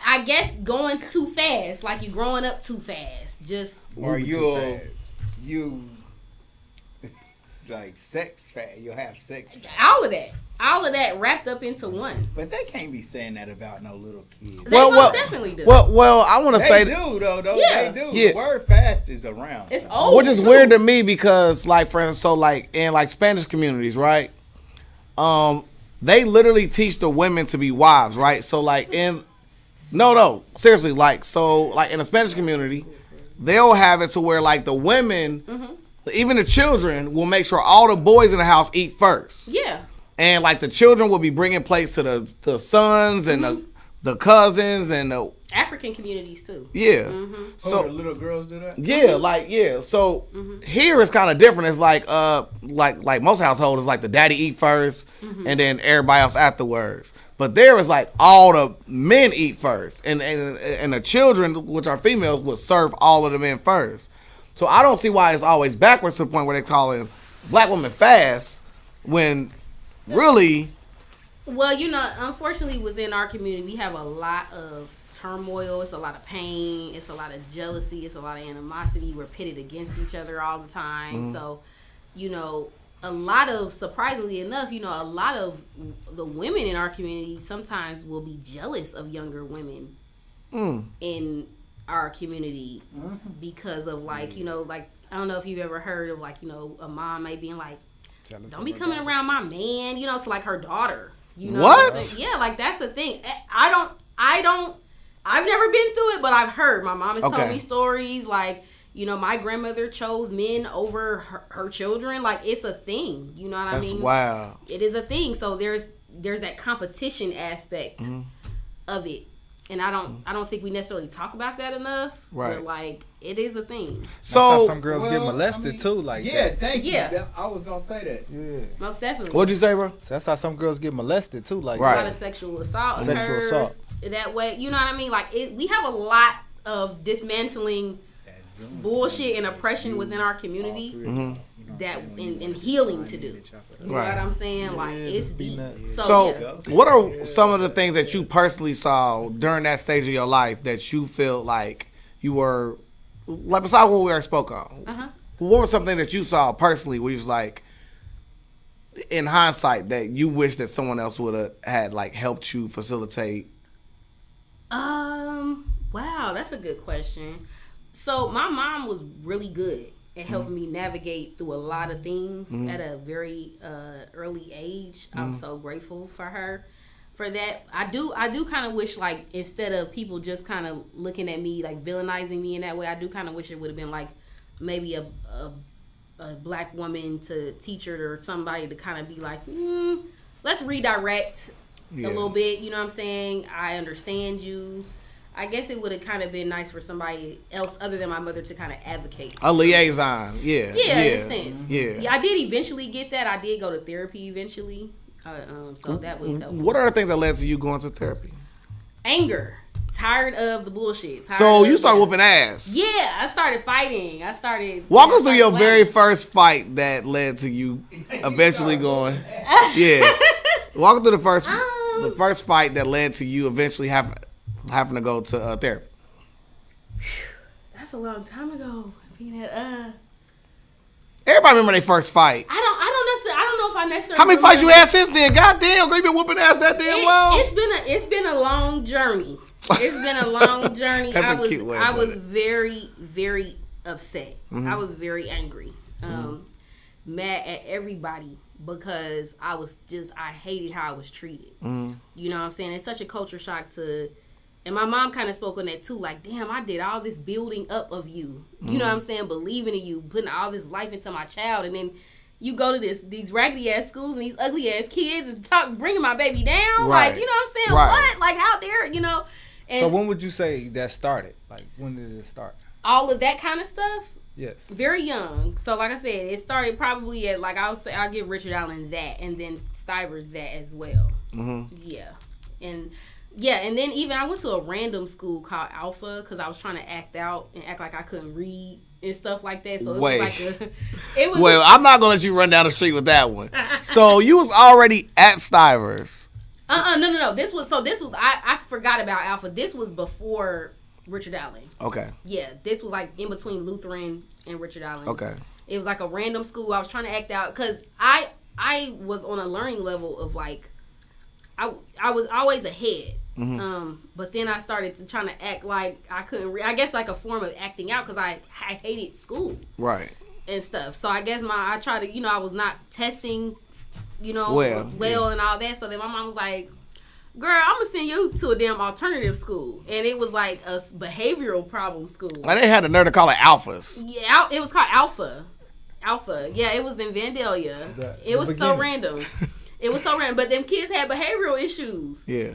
I guess going too fast, like you growing up too fast. Just or you like sex fast. You'll have sex fast. All of that wrapped up into one. But they can't be saying that about no little kid. They most definitely do. Well, I want to say they do though. Yeah. They do. Yeah. The word fast is around. It's old. Which is weird to me because, like, for instance, so like in like Spanish communities, right? They literally teach the women to be wives, right? So like no, seriously, like so like in the Spanish community, they'll have it to where like the women, even the children, will make sure all the boys in the house eat first. Yeah. And like the children will be bringing plates to the sons and the cousins and the African communities too. Yeah. So the little girls do that? Yeah, So here it's kind of different. It's like most households, it's like the daddy eat first and then everybody else afterwards. But there is like all the men eat first, and the children, which are females, would serve all of the men first. So I don't see why it's always backwards to the point where they're calling black women fast when really. Well, you know, unfortunately within our community, we have a lot of turmoil. It's a lot of pain. It's a lot of jealousy. It's a lot of animosity. We're pitted against each other all the time. So, you know, surprisingly enough, you know, a lot of the women in our community sometimes will be jealous of younger women in our community because of like, you know, like, I don't know if you've ever heard of like, you know, a mom may being like, don't be coming around my man, you know, to like her daughter. You know what? Yeah, like that's the thing. I've never been through it, but I've heard. My mom has told me stories like, you know, my grandmother chose men over her children. Like, it's a thing. You know what I mean? Wow. It is a thing. So there's that competition aspect of it. And I don't think we necessarily talk about that enough. Right. But like, it is a thing. So some girls get molested too, like that. Thank you. I was gonna say that. Yeah. Most definitely. What'd you say, bro? So that's how some girls get molested too, like a lot of sexual assault occurs that way. You know what I mean? Like we have a lot of dismantling bullshit and oppression within our community that in healing to do. You know what I'm saying? Like it's deep. So what are some of the things that you personally saw during that stage of your life that you feel like you were, like besides what we already spoke on, what was something that you saw personally where you was like, in hindsight, that you wish that someone else would have had like helped you facilitate? Wow, that's a good question. So my mom was really good at helping me navigate through a lot of things at a very early age. I'm so grateful for her for that. I do kind of wish, like, instead of people just kind of looking at me like villainizing me in that way, I do kind of wish it would have been like maybe a black woman to teach her or somebody to kind of be like, let's redirect a little bit. You know what I'm saying? I understand you. I guess it would have kind of been nice for somebody else other than my mother to kind of advocate. A liaison, yeah, in a sense. Yeah, I did eventually get that. I did go to therapy eventually, so that was helpful. What are the things that led to you going to therapy? Anger. Tired of the bullshit. So you started whooping ass. Yeah, I started fighting. Walk us through your very first fight that led to you eventually going. Yeah. Walk through the first fight that led to you eventually having to go to therapy? That's a long time ago. Everybody remember their first fight. I don't know if I necessarily. How many fights you had since then? Goddamn, girl, you been whooping ass that damn well. It's been a long journey. It's been a long journey. That's a cute way. I was very, very upset. Mm-hmm. I was very angry. Mad at everybody because I hated how I was treated. Mm-hmm. You know what I'm saying? It's such a culture shock and my mom kind of spoke on that too. Like, damn, I did all this building up of you. You know what I'm saying? Believing in you, putting all this life into my child, and then you go to these raggedy ass schools and these ugly ass kids and bringing my baby down. Right. Like, you know what I'm saying? Right. What? Like, how dare, you know? And So when would you say that started? Like, when did it start? all of that kind of stuff. Yes. Very young. So like I said, it started probably at I'll give Richard Allen that, and then Stivers that as well. Mm-hmm. Yeah, and then even I went to a random school called Alpha because I was trying to act out and act like I couldn't read and stuff like that. So it was like Well, I'm not gonna let you run down the street with that one. So you was already at Stivers. No. This was I forgot about Alpha. This was before Richard Allen. Okay. Yeah, this was like in between Lutheran and Richard Allen. Okay. It was like a random school. I was trying to act out because I was on a learning level of like I was always ahead. Mm-hmm. But then I started to trying to act like I couldn't read. I guess like a form of acting out because I hated school. Right. And stuff. So I guess I tried to, I was not testing, well and all that. So then my mom was like, girl, I'm going to send you to a damn alternative school. And it was like a behavioral problem school. And they had the nerve to call it Alphas. Yeah, it was called Alpha. Yeah, it was in Vandalia. It was so random. It was so random. But them kids had behavioral issues. Yeah.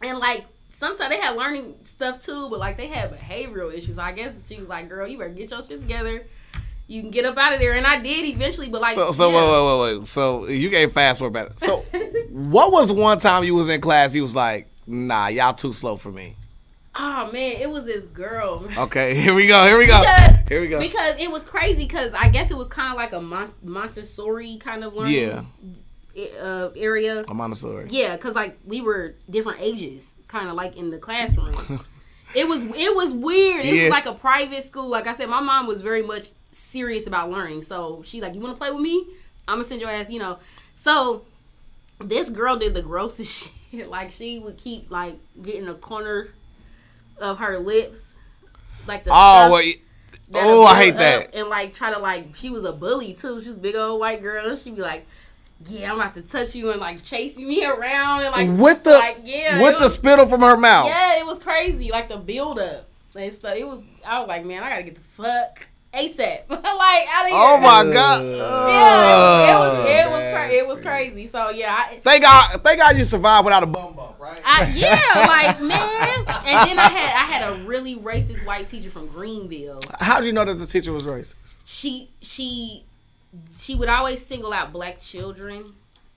And like, sometimes they had learning stuff too, but like they had behavioral issues. I guess she was like, girl, you better get your shit together. You can get up out of there. And I did eventually, but like. So wait. So you gave fast forward back. So what was one time you was in class, you was like, nah, y'all too slow for me? Oh man, it was this girl. Okay, here we go. Because it was crazy because I guess it was kind of like a Montessori kind of learning area. A Montessori. Yeah, because like we were different ages, kind of like in the classroom. It was weird. It was like a private school. Like I said, my mom was very much serious about learning. So she like, you want to play with me? I'm gonna send your ass, So this girl did the grossest shit. Like she would keep like getting a corner of her lips, like the I hate that. And like try to like, she was a bully too. She was a big old white girl. She'd be like, yeah, I'm about to touch you, and like chasing me around and like with the spittle from her mouth. Yeah, it was crazy. Like the build up and stuff. I was like, man, I gotta get the fuck ASAP. Like out of here. Oh my god. Yeah, it was crazy. So yeah, thank God you survived without a bump, right? Like man. And then I had a really racist white teacher from Greenville. How did you know that the teacher was racist? She would always single out black children.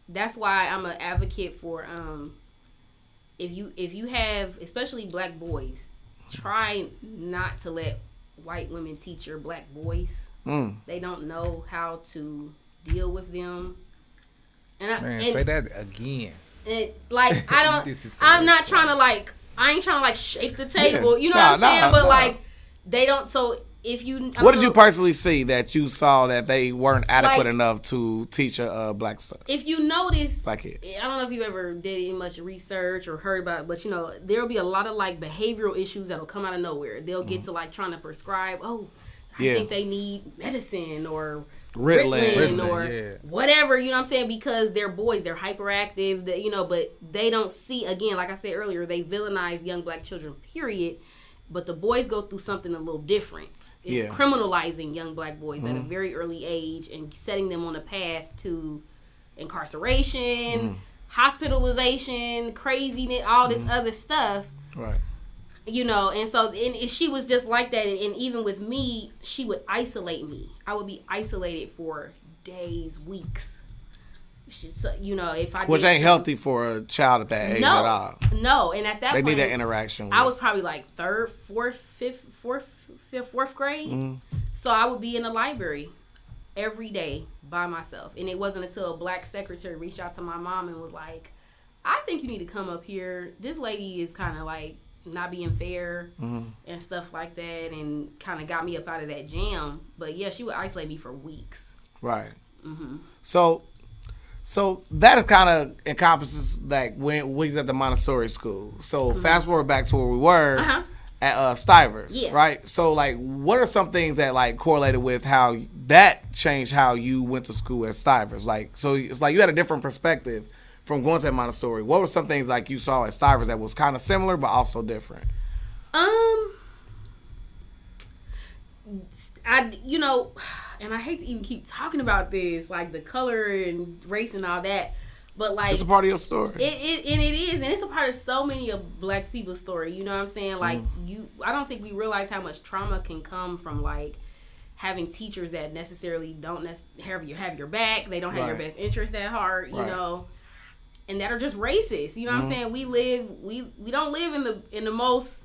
That's why I'm an advocate for if you have, especially black boys, try not to let white women teach your black boys. They don't know how to deal with them. And say that again. Like I'm not trying to like, I ain't trying to like shake the table. You know what I'm saying? But like they don't. So if you, what did you personally see that you saw that they weren't adequate enough to teach a black son? If you notice, black kid. I don't know if you ever did any much research or heard about it, but there'll be a lot of like behavioral issues that'll come out of nowhere. They'll get to like trying to prescribe, I think they need medicine or Ritalin or whatever, you know what I'm saying? Because they're boys, they're hyperactive, but they don't see, again, like I said earlier, they villainize young black children, period. But the boys go through something a little different. It's criminalizing young black boys at a very early age and setting them on a path to incarceration, hospitalization, craziness, all this other stuff. Right. And so she was just like that. And even with me, she would isolate me. I would be isolated for days, weeks. If I which ain't healthy for a child at that age at all. No, and at that point, they need that interaction. I was probably like fourth grade. So I would be in the library every day by myself. And it wasn't until a black secretary reached out to my mom and was like, I think you need to come up here. This lady is kind of like not being fair and stuff like that, and kind of got me up out of that jam. But yeah, she would isolate me for weeks. Right. So that kind of encompasses like when we was at the Montessori school. So fast forward back to where we were at Stivers, right? So like, what are some things that like correlated with how that changed how you went to school at Stivers? Like, so it's like you had a different perspective from going to Montessori. What were some things like you saw at Stivers that was kind of similar but also different? And I hate to even keep talking about this, like the color and race and all that, but like it's a part of your story. It is, and it's a part of so many of Black people's story. You know what I'm saying? Like I don't think we realize how much trauma can come from like having teachers that necessarily don't have your back. They don't have your best interest at heart. You know, and that are just racist. You know what I'm saying? We don't live in the most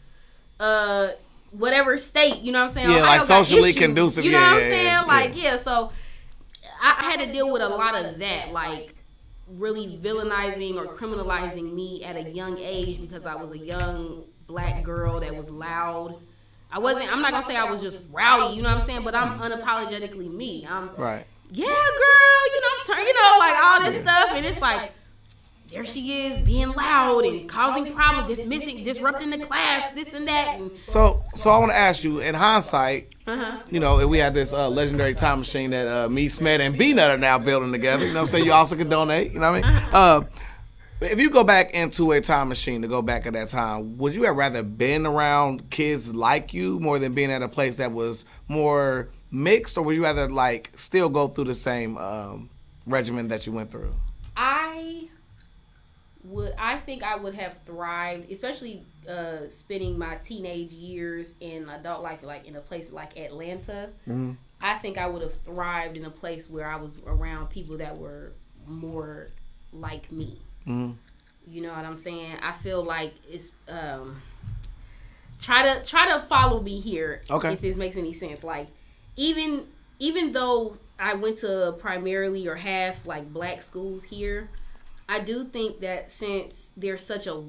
whatever state, you know what I'm saying? Yeah, Ohio like socially issues, conducive. You know what I'm saying? Like, so I had to deal with a lot of that, like really villainizing or criminalizing me at a young age because I was a young Black girl that was loud. I'm not gonna say I was just rowdy, you know what I'm saying? But I'm unapologetically me. I'm yeah, girl, like all this stuff, and it's like, there she is being loud and causing problems, disrupting the class, this and that. And so I want to ask you, in hindsight, if we had this legendary time machine that me, Smet, and B-Nut are now building together, you know what I'm saying? You also can donate, you know what I mean? If you go back into a time machine to go back at that time, would you have rather been around kids like you more than being at a place that was more mixed, or would you rather like still go through the same regimen that you went through? I think I would have thrived, especially spending my teenage years in adult life, like in a place like Atlanta. I think I would have thrived in a place where I was around people that were more like me. You know what I'm saying? I feel like it's try to follow me here. If this makes any sense. Like even though I went to primarily or half like Black schools here, I do think that since there's such a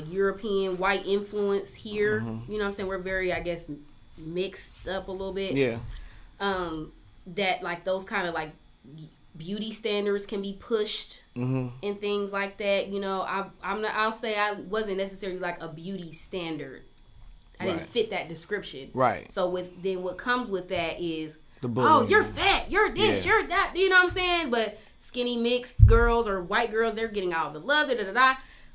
European white influence here, you know what I'm saying, we're very, I guess, mixed up a little bit. Yeah. That like those kind of like beauty standards can be pushed and things like that. You know, I'll say I wasn't necessarily like a beauty standard. I didn't fit that description. Right. So what comes with that is, you're fat, you're this, you're that. You know what I'm saying? But skinny mixed girls or white girls, they're getting all the love,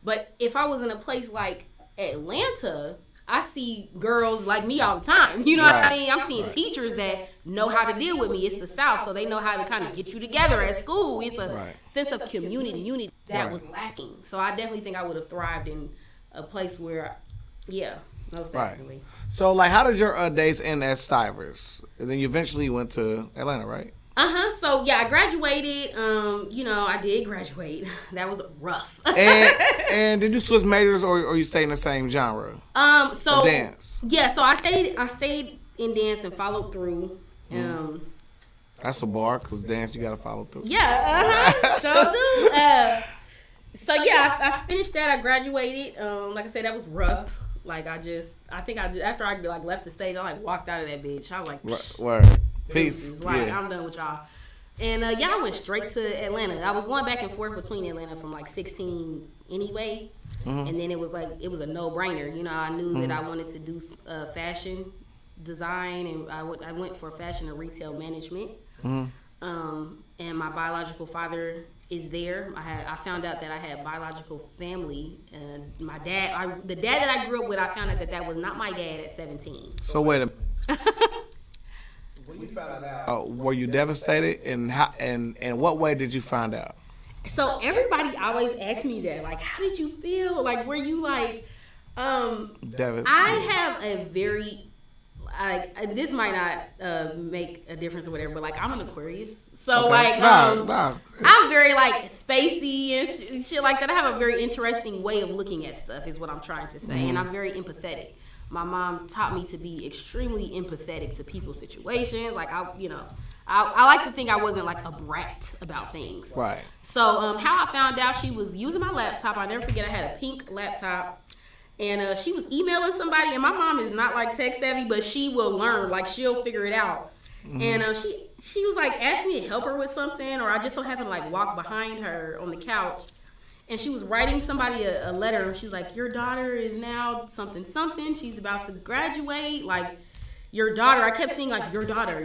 But if I was in a place like Atlanta, I see girls like me all the time. You know what I mean? I'm seeing teachers that know how to deal with me. It's the South, so they know how to kind of get you together at school. It's a sense of community, unity that was lacking. So I definitely think I would have thrived in a place where, most definitely. So, like, how did your days end at Stivers? And then you eventually went to Atlanta, right? So I graduated. I did graduate. That was rough. and did you switch majors or you stayed in the same genre? So dance. Yeah. So I stayed in dance and followed through. That's a bar, because dance you gotta follow through. Yeah. Sure do. I finished that. I graduated. Like I said, that was rough. Like after I like left the stage, I like walked out of that bitch. I was like, word. Peace. Like, I'm done with y'all. And I went straight to Atlanta. I was going back and forth between Atlanta from like 16 anyway. And then it was a no-brainer. You know, I knew that I wanted to do fashion design, and I went for fashion and retail management. And my biological father is there. I found out that I had biological family. And my dad, the dad that I grew up with, I found out that was not my dad at 17. So wait a minute. When you found out, were you devastated, and how, and in what way did you find out? So everybody always asks me that, like, how did you feel? Like, were you like, devastated? I have a very, this might not make a difference or whatever, but like, I'm an Aquarius. So I'm very like spacey and shit like that. I have a very interesting way of looking at stuff, is what I'm trying to say, and I'm very empathetic. My mom taught me to be extremely empathetic to people's situations. Like I like to think I wasn't like a brat about things. Right. So how I found out, she was using my laptop. I'll never forget. I had a pink laptop, And she was emailing somebody, and my mom is not like tech savvy, but she will learn. Like, she'll figure it out. And she was like, asked me to help her with something, or I just so happened to like walk behind her on the couch. And she was writing somebody a letter, and she's like, your daughter is now something. She's about to graduate. Like, your daughter. I kept seeing like, your daughter.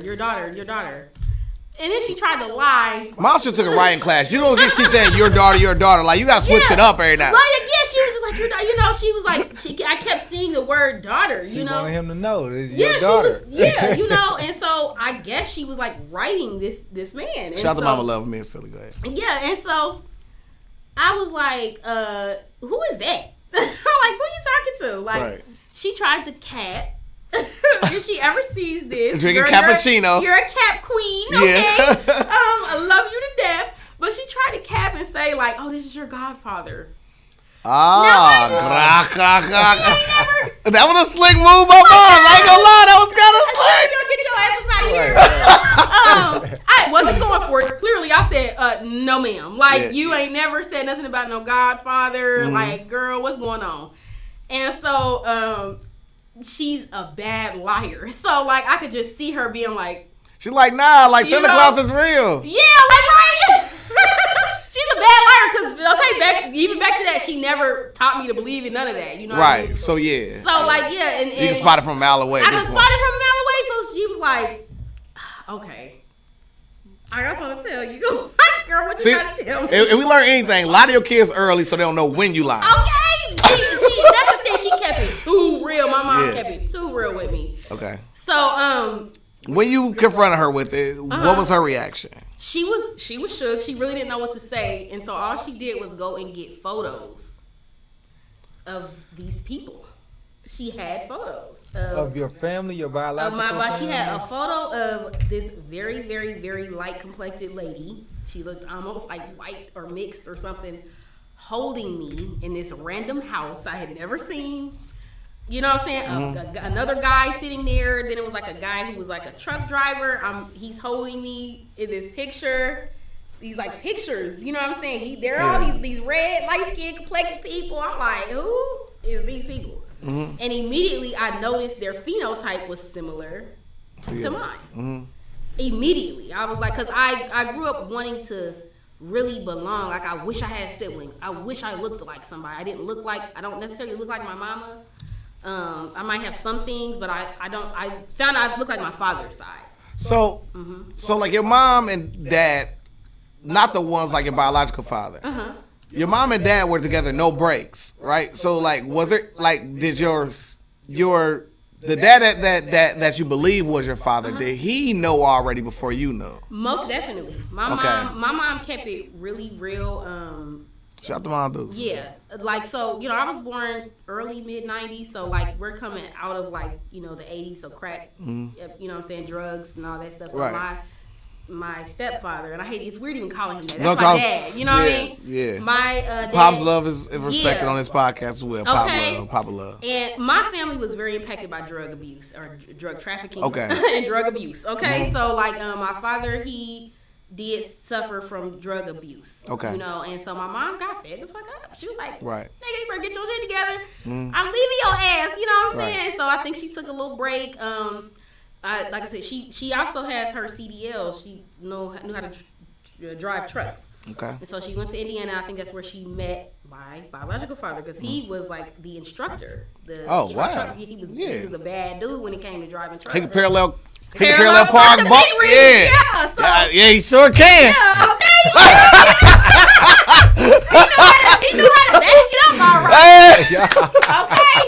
And then she tried to lie. Mom should took a writing class. You don't keep saying your daughter. Like, you got to switch it up every night. Like, yeah, she was just like, your daughter. You know, she was like, I kept seeing the word daughter, She you know. wanted him to know it's your daughter. You know. And so I guess she was like writing this man. And Shout out to Mama Love Me and Silly. Go ahead. Yeah, and so I was like, who is that? I'm like, who are you talking to? Like, Right. She tried to cap. If she ever sees this, Drinking cappuccino. You're a cap queen, okay? Yeah. I love you to death. But she tried to cap and say like, "Oh, this is your godfather." That was a slick move by Mom. I ain't gonna lie, that was kind of slick. Get your ass out of here. I wasn't going for it. Clearly, I said, "No, ma'am. Like, you ain't never said nothing about no godfather. Like, girl, what's going on?" And so, she's a bad liar. So, like, I could just see her being like, she's like, nah, like Santa Claus is real. Yeah, like, right? She's a bad liar because, even back to that, she never taught me to believe in none of that. You know what I mean? So, yeah. So, like, yeah. And you can spot it from a mile away. I can spot it from a mile away. So, she was like, okay. I got something to tell you. Girl, what you got to tell me? If we learn anything, lie to your kids early so they don't know when you lie. Okay. That's the thing. She kept it too real. My mom kept it too real with me. Okay. So, when you confronted her with it, what was her reaction? She was shook. She really didn't know what to say. And so all she did was go and get photos of these people. She had photos of your family, your biological family? She had a photo of this very, very, very light complected lady. She looked almost like white or mixed or something, holding me in this random house I had never seen. You know what I'm saying? Another guy sitting there. Then it was like a guy who was like a truck driver. He's holding me in this picture. These like pictures. You know what I'm saying? There are all these red, light-skinned, complected people. I'm like, who is these people? And immediately I noticed their phenotype was similar to mine. Immediately. I was like, because I grew up wanting to really belong. Like, I wish I had siblings. I wish I looked like somebody. I don't necessarily look like my mama. I might have some things, but I found I look like my father's side. So like your mom and dad, not the ones like your biological father. Your mom and dad were together, no breaks, right? So like, was it like, did the dad that you believe was your father, did he know already before you know? Most definitely. My mom kept it really real. Shout out to Mom dudes. Yeah, like, so, you know, I was born early mid-90s, so like we're coming out of like, you know, the 80s, so crack, you know what I'm saying, drugs and all that stuff. So my stepfather, and I hate, it's weird even calling him that. That's my dad. You know what I mean? Yeah. My dad, Pop's love is respected on this podcast as well. Papa love. And my family was very impacted by drug abuse or drug trafficking. And drug abuse. Okay, so like my father, he did suffer from drug abuse. Okay. You know, and so my mom got fed the fuck up. She was like, nigga, you better get your shit together. I'm leaving your ass. You know what I'm saying? So I think she took a little break. Like I said, she also has her CDL. She knew how to drive trucks. Okay. And so she went to Indiana. I think that's where she met my biological father, because he was like the instructor. Wow. He was a bad dude when it came to driving trucks. Take a parallel park bump. Yeah, he sure can. Yeah, okay. He knew how to back it up all right. Okay.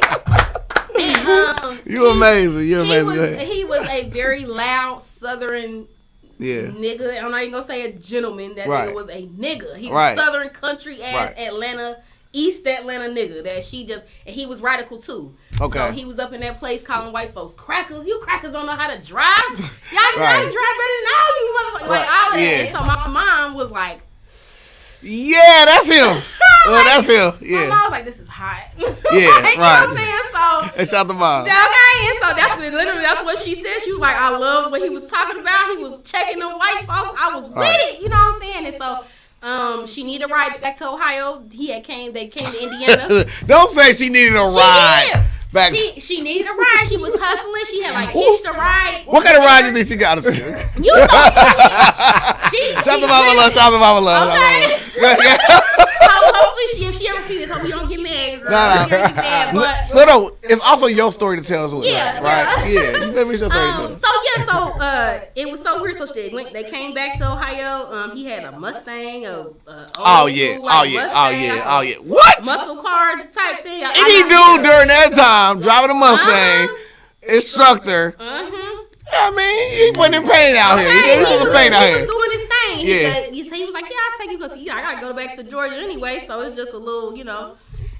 And, You're amazing. He was a very loud Southern nigga. I'm not even gonna say a gentleman. That nigga was a nigga. He was Southern country ass Atlanta, East Atlanta nigga. And he was radical too. Okay. So he was up in that place calling white folks crackers. You crackers don't know how to drive. Y'all know how to drive better than all you motherfuckers. Like all that. And so my mom was like, yeah, that's him. That's him. Yeah. My mom was like, this is hot. Yeah, You know what I'm saying? So it's out the mom. Okay, and so that's what she said. She was like, I love what he was talking about. He was checking the white folks. I was with it. You know what I'm saying? And so She needed a ride back to Ohio. They came to Indiana. Don't say she needed a ride. Back. She needed a ride. She was hustling. She had like hitched a ride. What kind of ride do you think she got? You know, shout to Mama Love. Shout to Mama Love. Okay. Hopefully, if she ever sees this, hope you don't get mad. Girl. No. It's also your story to tell us. Yeah, right. Yeah. You feel me? It was so weird. So they came back to Ohio. He had a Mustang. What? Muscle car type thing. Any dude during that time driving a Mustang, instructor. I mean, he putting in pain out here. He was doing his thing. He was like, yeah, I'll take you because I gotta go back to Georgia anyway. So it's just a little,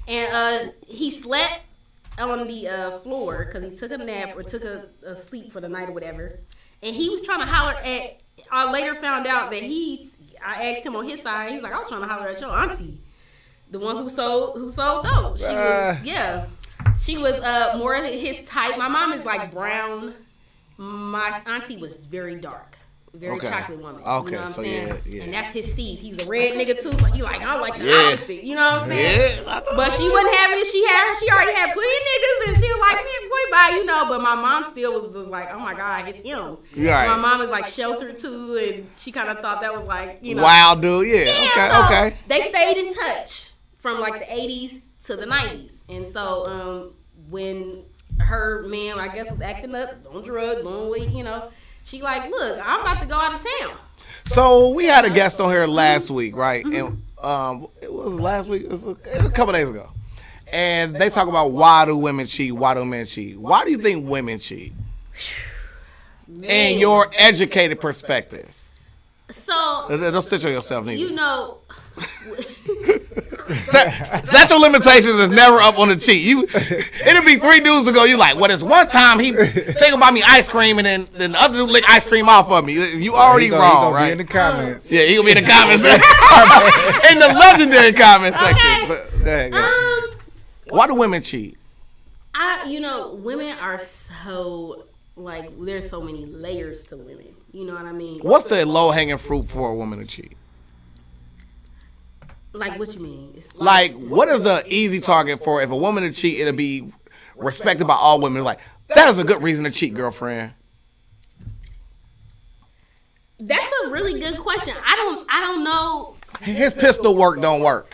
And he slept on the floor because he took a nap or took a sleep for the night or whatever. And he was trying to holler at. I later found out that I asked him on his side. He's like, I was trying to holler at your auntie, the one who sold dope. She was more his type. My mom is like brown. My auntie was very dark, very chocolate woman. Okay, you know what so I'm saying? yeah. And that's his Steve. He's a red nigga too, so he like, I like the opposite. You know what I'm saying? Yeah. But she wasn't having it. She already had plenty of niggas, and she was like, boy, bye, But my mom still was just like, oh my God, it's him. Right. My mom is like sheltered too, and she kind of thought that was like, wild dude. Yeah. Okay. They stayed in touch from like the 80s to the 90s, and so when her man, I guess, was acting up on drugs, doing what, she like, look, I'm about to go out of town. So we had a guest on here last week, right? And it was last week. It was a couple days ago, and they talk about why do women cheat? Why do men cheat? Why do you think women cheat? In your educated perspective. So don't stitch on yourself, neither. Statute limitations is never up on the cheat. It'll be 3 dudes ago. You like, well, it's one time he think about me ice cream and then the other dude lick ice cream off of me. You already wrong, right? Be in the comments. Yeah, he gonna be in the comments. In the legendary comment section. Okay. Why do women cheat? Women are so like there's so many layers to women. You know what I mean? What's the low hanging fruit for a woman to cheat? Like what you mean? It's like what is the easy target for if a woman to cheat? It'll be respected by all women. Like that is a good reason to cheat, girlfriend. That's a really good question. I don't know. His pistol work don't work.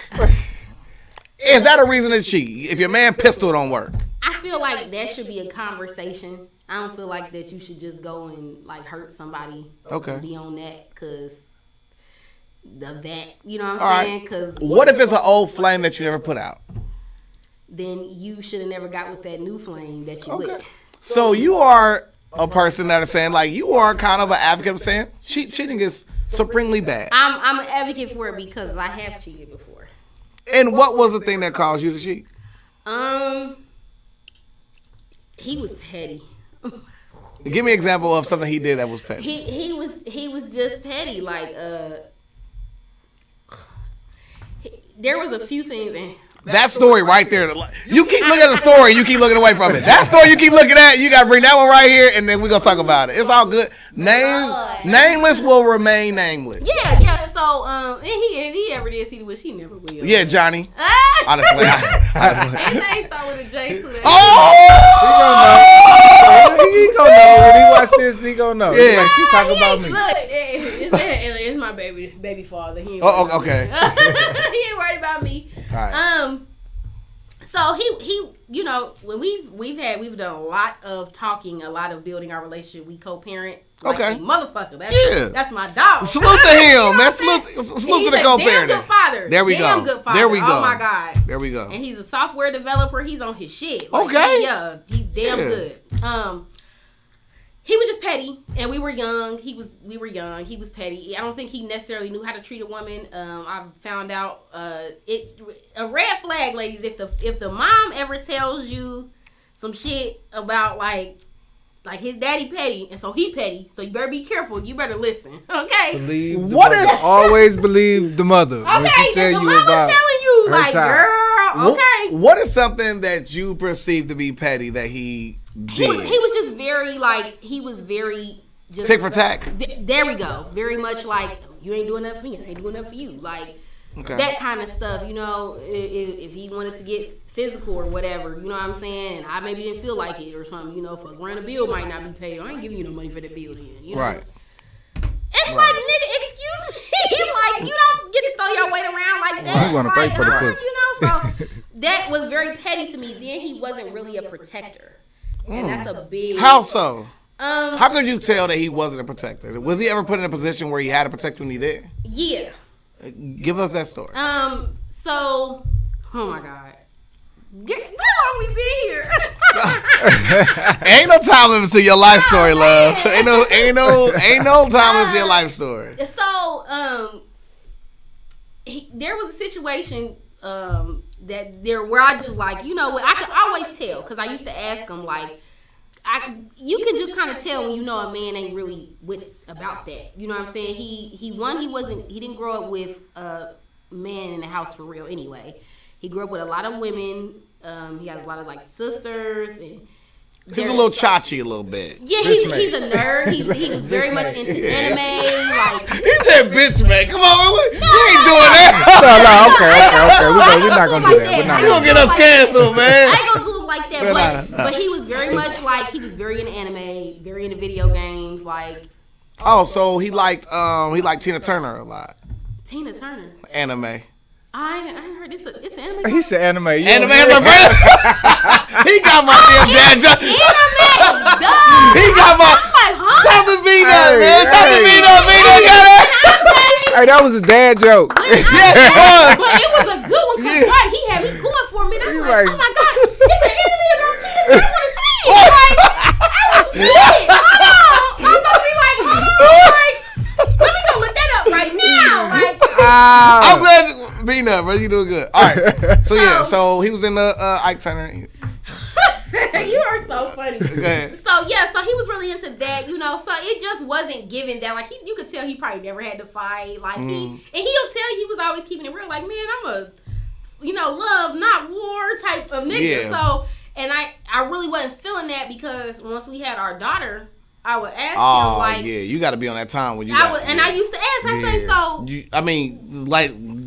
Is that a reason to cheat? If your man pistol don't work? I feel like that should be a conversation. I don't feel like that you should just go and like hurt somebody. Okay. And be on that because of that. You know what I'm saying? Because what if it's an old flame that you never put out? Then you should have never got with that new flame that you with. So you are a person that is saying like you are kind of an advocate of saying cheating is supremely bad. I'm an advocate for it because I have cheated before. And what was the thing that caused you to cheat? He was petty. Give me an example of something he did that was petty. He was just petty. Like there was a few things. That story right there. You keep looking at the story, you keep looking away from it. That story you keep looking at, you gotta bring that one right here, and then we're gonna talk about it. It's all good. Nameless will remain nameless. Yeah. So and he ever did see what she never will. Yeah, Johnny. Honestly. And they start with a J too. He gonna know. When he watch this, he gonna know. Yeah. Like, she talking about me. Look, it's my baby father. He ain't okay. he ain't worried about me. All right. So he when we've done a lot of talking, a lot of building our relationship. We co-parent. Like okay. Motherfucker. That's my dog. Salute to him. Man, salute to the co-parent. Damn good father. There we go. Good father. There we go. Oh my God. There we go. And he's a software developer. He's on his shit. Like, okay. He's damn good. He was just petty, and we were young. We were young. He was petty. I don't think he necessarily knew how to treat a woman. I found out it's a red flag, ladies. If the mom ever tells you some shit about like his daddy petty, and so he petty, so you better be careful. You better listen, okay? Always believe the mother when she tell the you mama about telling you her like, child. girl, okay. What is something that you perceive to be petty that he did? He was just very like he was very just tick for tack. There we go. Very much like You ain't doing nothing for me, I ain't doing nothing for you. Like, Okay. that kind of stuff, you know, if he wanted to get physical or whatever, you know what I'm saying? I maybe didn't feel like it or something, you know, for a grand a bill might not be paid. I ain't giving you no money for the bill then, you know? Right. It's like, nigga, excuse me. Like, you don't get to throw your weight around like that. You want to pay for the pussy. You know, so that was very petty to me. Then he wasn't really a protector. And that's a big... How so? How could you tell that he wasn't a protector? Was he ever put in a position where he had to protect when he did? Yeah. Give us that story. So, oh my God. How long we been here? Ain't no time limit to your life story, love. Ain't no time limit to your life story. So, there was a situation where I just like, you know what, I could always tell because I used to ask him like, you can just kind of tell when you know a man ain't really about that. You know what I'm saying? He didn't grow up with a man in the house for real anyway. He grew up with a lot of women. He has a lot of like sisters and he's a little chachi a little bit. Yeah, he's a nerd. He was very much into anime. Like he said, "Bitch, man, come on, we ain't doing that." Okay. We're not gonna do that. We're gonna get us canceled, man. I ain't gonna do it like that. But he was very much like he was very into anime, very into video games. Like so he liked Tina Turner a lot. Tina Turner. Anime. I heard it's an anime. He said anime. Anime as a brother. He got my damn dad joke. Anime, duh. He got my. I'm like, huh? Shout to Vina, man. Shout to Vina. Got it. Hey, that was a dad joke. Yes, it was. But it was a good one because he had me going for a minute. I was like, oh my God, it's an anime about Tina. I want to see it. Like, I was lit. Hold on. I'm gonna be like, hold on. Like, let me go look that up right now. Like, I'm glad. Vina, bro, you doing good. All right. So he was in the Ike Turner. You are so funny. Okay. So he was really into that, you know. So it just wasn't given that. Like you could tell he probably never had to fight. Like he'll tell you he was always keeping it real. Like, man, I'm a, love not war type of nigga. Yeah. So and I really wasn't feeling that because once we had our daughter, I would ask him like, yeah, you got to be on that time when you. I used to ask. I say so.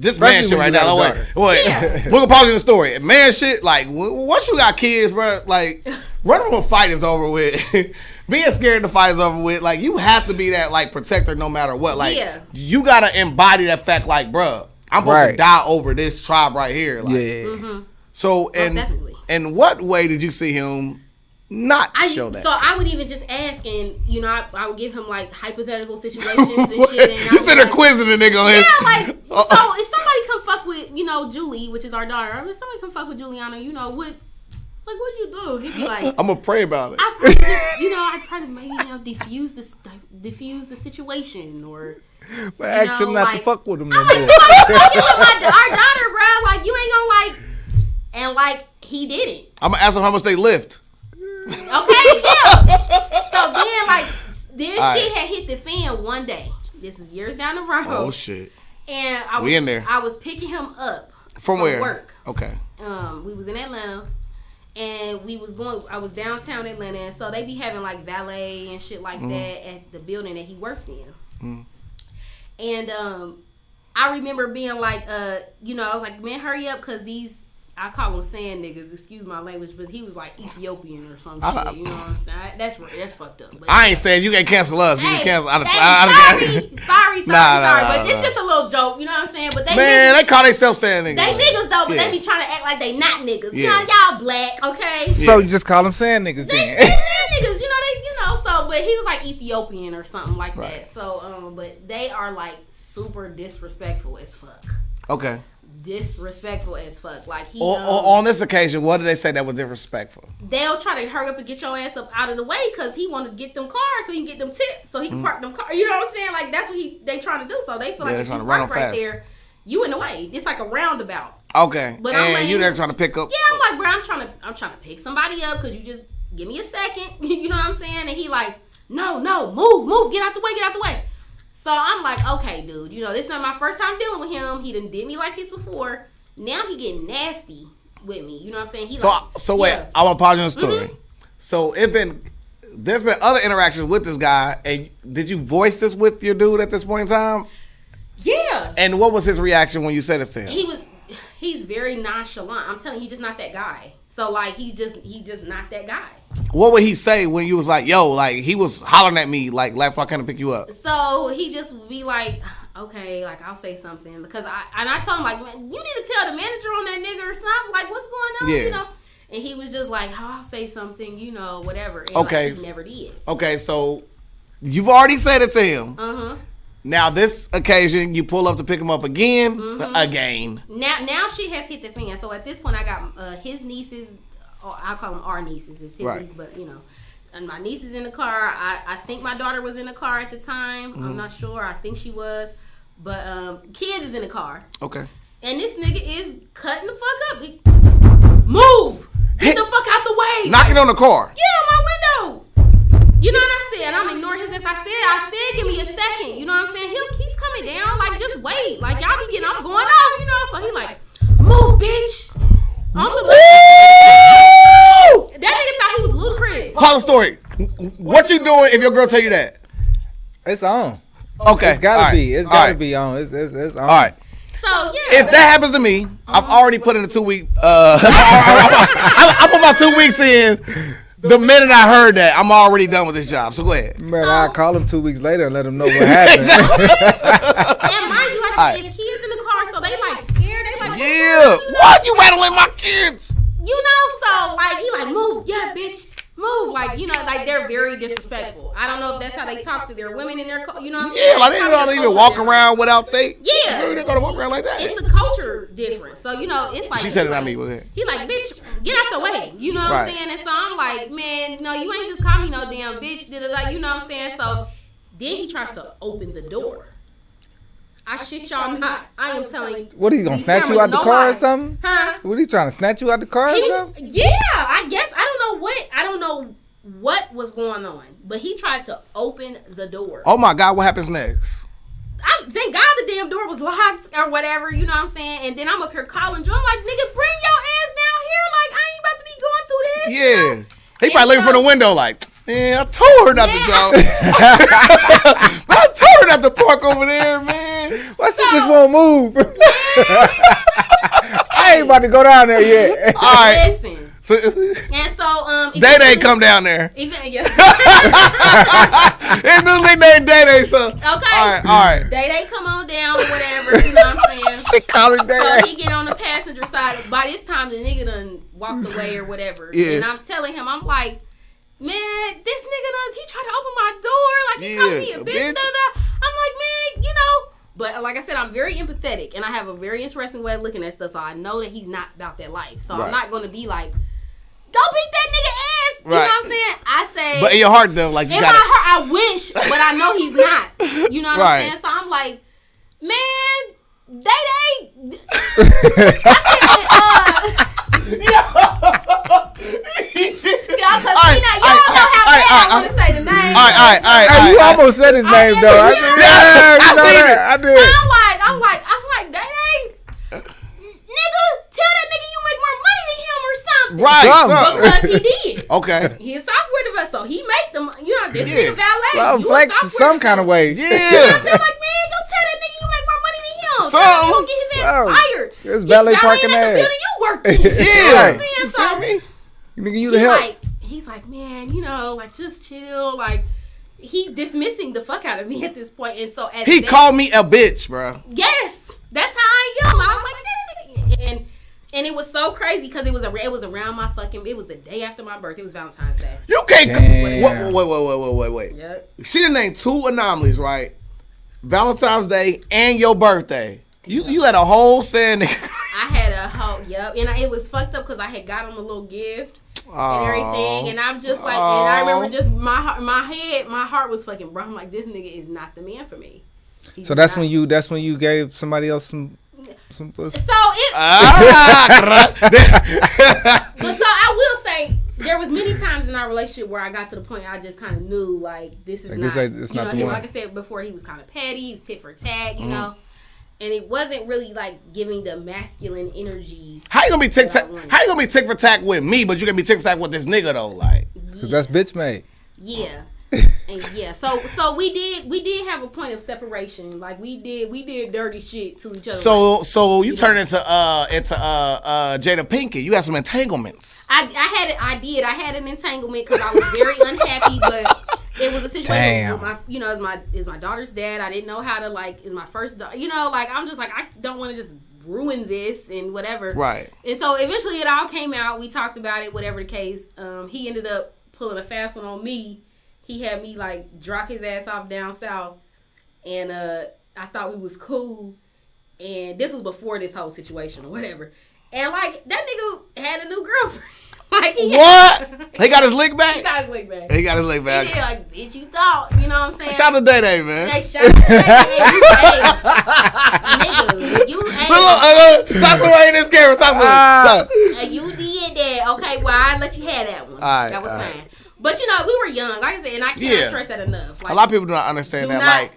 This man shit right now. Wait. We're gonna pause in the story. Man shit, like once you got kids, bro, like running from a fight is over with. Being scared to fight is over with. Like you have to be that like protector no matter what. Like you gotta embody that fact. Like, bro, I'm supposed to die over this tribe right here. Like, So in what way did you see him? Show that. So I would even just ask, and I would give him like hypothetical situations and shit. And you sit there quizzing the nigga on his. Yeah, like so if somebody come fuck with Julie, which is our daughter. I mean, if somebody come fuck with Juliana, what'd you do? He'd be like, I'm gonna pray about it. I probably just, I try to maybe diffuse the situation or. But ask him not to fuck with him no more. Fucking with our daughter, bro. Like you ain't gonna and like he did it. I'm gonna ask him how much they lift. Okay, yeah. So then shit had hit the fan one day. This is years down the road. Oh shit. And I was picking him up from where? Work. Okay. We was in Atlanta, and I was downtown Atlanta, and so they be having like valet and shit like that at the building that he worked in. And I remember being like, I was like, man, hurry up, cause I call them sand niggas, excuse my language, but he was like Ethiopian or some shit. You know what I'm saying? That's fucked up. But I ain't saying you can't cancel us. You can cancel. Sorry. But it's just a little joke. You know what I'm saying? But they call themselves sand niggas. They niggas though, but they be trying to act like they not niggas. Yeah. Y'all black, okay? So you just call them sand niggas then. They sand niggas. So but he was like Ethiopian or something like that. So but they are like super disrespectful as fuck. Okay. Disrespectful as fuck. Like he on this occasion, what did they say that was disrespectful? They'll try to hurry up and get your ass up out of the way because he want to get them cars so he can get them tips so he can park them cars. You know what I'm saying? Like that's what they trying to do. So they feel like if you park right there, you in the way. It's like a roundabout. Okay. But and you there trying to pick up? Yeah, I'm like, bro, I'm trying to pick somebody up because you just give me a second. You know what I'm saying? And he like, no, move, get out the way. So I'm like, okay, dude, this is not my first time dealing with him. He done did me like this before. Now he getting nasty with me. You know what I'm saying? Wait, I want to pause on the story. So there's been other interactions with this guy. And did you voice this with your dude at this point in time? Yeah. And what was his reaction when you said it to him? He's very nonchalant. I'm telling you, he's just not that guy. So like he just not that guy. What would he say when you was like, yo, like he was hollering at me like last time I kind of pick you up? So he just would be like, okay, like I'll say something because I told him like, man, you need to tell the manager on that nigga or something. Like what's going on? Yeah. You know. And he was just like, oh, I'll say something, you know, whatever. And okay. Like, he never did. Okay, so you've already said it to him. Uh-huh. Now this occasion, you pull up to pick him up again. Mm-hmm. Again. Now she has hit the fan. So at this point, I got his nieces, or I'll call them our nieces. It's his niece, but you know. And my niece is in the car. I think my daughter was in the car at the time. I'm not sure. I think she was. But kids is in the car. Okay. And this nigga is cutting the fuck up. Move! Get the fuck out the way! Knocking on the car. Yeah, on my window. You know what I said? I'm ignoring his ass. I said, give me a second. You know what I'm saying? He's coming down. Like, just wait. Like, y'all be getting, I'm going off, you know? So he like, move, bitch. That nigga thought he was Ludacris. Follow story. What you doing if your girl tell you that? It's on. Okay. It's gotta be. It's gotta be on. It's on. All right. So, yeah. If that happens to me, I've already put in a 2 week. I put my 2 weeks in. The minute I heard that, I'm already done with this job. So go ahead. Man, I'll call him 2 weeks later and let him know what happened. And mind you, like, there's kids in the car, so they like scared. They like, yeah. What? You rattling my kids? You know, so like he like move, yeah, bitch, move, like you know, like they're very disrespectful. I don't know if that's how they talk to their women in their, you know what I'm saying? Yeah, like they don't even walk around without they. Yeah, they're gonna walk around like that. It's a culture difference, so you know, it's like she said it on me with it. He like, bitch, get out the way, you know what I'm saying? And so I'm like, man, no, you ain't just call me no damn bitch, you know what I'm saying? So then he tries to open the door. I shit y'all not. I am telling you. What, are you gonna snatch you out the car or something? Huh? What, are you trying to snatch you out the car or something? Yeah, I guess. I don't know what was going on, but he tried to open the door. Oh my God, what happens next? Thank God the damn door was locked or whatever, you know what I'm saying? And then I'm up here calling Joe. I'm like, nigga, bring your ass down here. Like, I ain't about to be going through this. Yeah. You know? He probably looking from the window like, man, I told her not to go. I told her not to park over there, man. Why she just won't move? I ain't about to go down there yet. All right. Listen. And so, Day come down there. Yeah. His new nickname Day, so. Okay. All right. Day come on down or whatever, you know what I'm saying? So he get on the passenger side. By this time, the nigga done walked away or whatever. Yeah. And I'm telling him, I'm like, man, this nigga he tried to open my door. Like, he called me a bitch. Da-da-da. I'm like, man, you know. But like I said, I'm very empathetic. And I have a very interesting way of looking at stuff. So I know that he's not about that life. So I'm not going to be like, go beat that nigga ass. You know what I'm saying? I say. But in your heart, though, like, you in got my heart, I wish. But I know he's not. You know what I'm saying? So I'm like, man, Day. Y'all know how bad I want to say the name. Hey, you almost said his name, though. I did. I'm like, Day. Nigga, tell that nigga you make more money than him or something. Right. Because he did. Okay. He's a software developer, so he make them, you know, this nigga valet. Well, flex some kind of way. Yeah. You know what I'm saying? Like, man, go tell that nigga you make more money than him. So you gonna get his ass fired. It's valet parking ass. You work in. Yeah. You know what I'm saying? You feel me? Nigga, you the help. He's like, man, you know, like, just chill. Like, he's dismissing the fuck out of me at this point. And so he called me a bitch, bro. Yes, that's how I am. I was like, and it was so crazy because it was around my fucking. It was the day after my birthday. It was Valentine's Day. You can't. Wait. Yep. She done named 2 anomalies, right? Valentine's Day and your birthday. You had a whole saying. I had a whole and it was fucked up because I had got him a little gift. And everything, and I'm just like, and I remember just my heart was fucking, bro. I'm like, this nigga is not the man for me. So that's when you gave somebody else some pussy. So it. But so I will say there was many times in our relationship where I got to the point I just kind of knew like this is not. It's not the one. Like I said before, he was kind of petty. He was tit for tat, you know. And it wasn't really like giving the masculine energy. How you gonna be tick for tack with me, but you gonna be tick for tack with this nigga though? Like, because that's bitch made. Yeah. And yeah, so we did have a point of separation. Like we did dirty shit to each other. So you turned into Jada Pinkett. You had some entanglements. I had an entanglement because I was very unhappy, but it was a situation where is my daughter's dad. I didn't know how to is my first daughter. I'm just like, I don't want to just ruin this and whatever. Right. And so eventually it all came out. We talked about it, whatever the case. He ended up pulling a fast one on me. He had me drop his ass off down south, and I thought we was cool. And this was before this whole situation or whatever. And that nigga had a new girlfriend. What? He got his lick back? He got his lick back. He got his lick back. Yeah, bitch, you thought. You know what I'm saying? Shout out to Day, man. Hey, shout out to Day. Nigga, you talk to right in this camera. Talk to you did that. Okay, well, I let you have that one. Right, that was fine. But we were young, like I said, and I can't stress that enough. A lot of people do not understand that.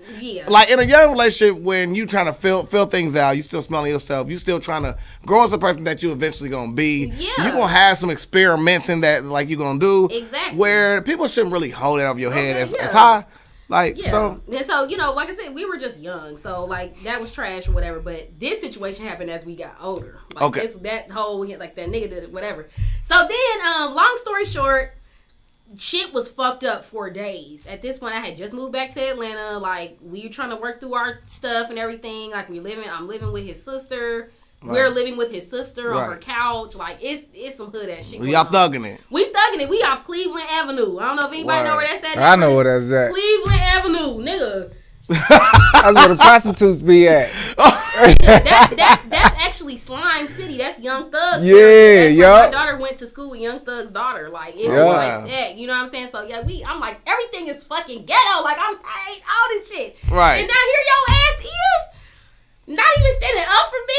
In a young relationship, when you trying to fill things out, you still smelling yourself. You still trying to grow as a person that you eventually gonna be. Yeah. You gonna have some experiments in that, you're gonna do. Exactly. Where people shouldn't really hold it over your head as high. So. And so like I said, we were just young, so that was trash or whatever. But this situation happened as we got older. That whole that nigga did it, whatever. So then, long story short. Shit was fucked up for days. At this point, I had just moved back to Atlanta. We were trying to work through our stuff and everything. I'm living with his sister. Right. We're living with his sister on her couch. It's some hood ass shit. Y'all thugging it. We thugging it. We off Cleveland Avenue. I don't know if anybody know where that's at. I know where that's at. Cleveland Avenue, nigga. That's where the prostitutes be at. That's actually Slime City. That's Young Thug's. Yeah, my daughter went to school with Young Thug's daughter. It was like that. You know what I'm saying? So I'm like, everything is fucking ghetto. I hate all this shit. Right. And now here your ass is not even standing up for me.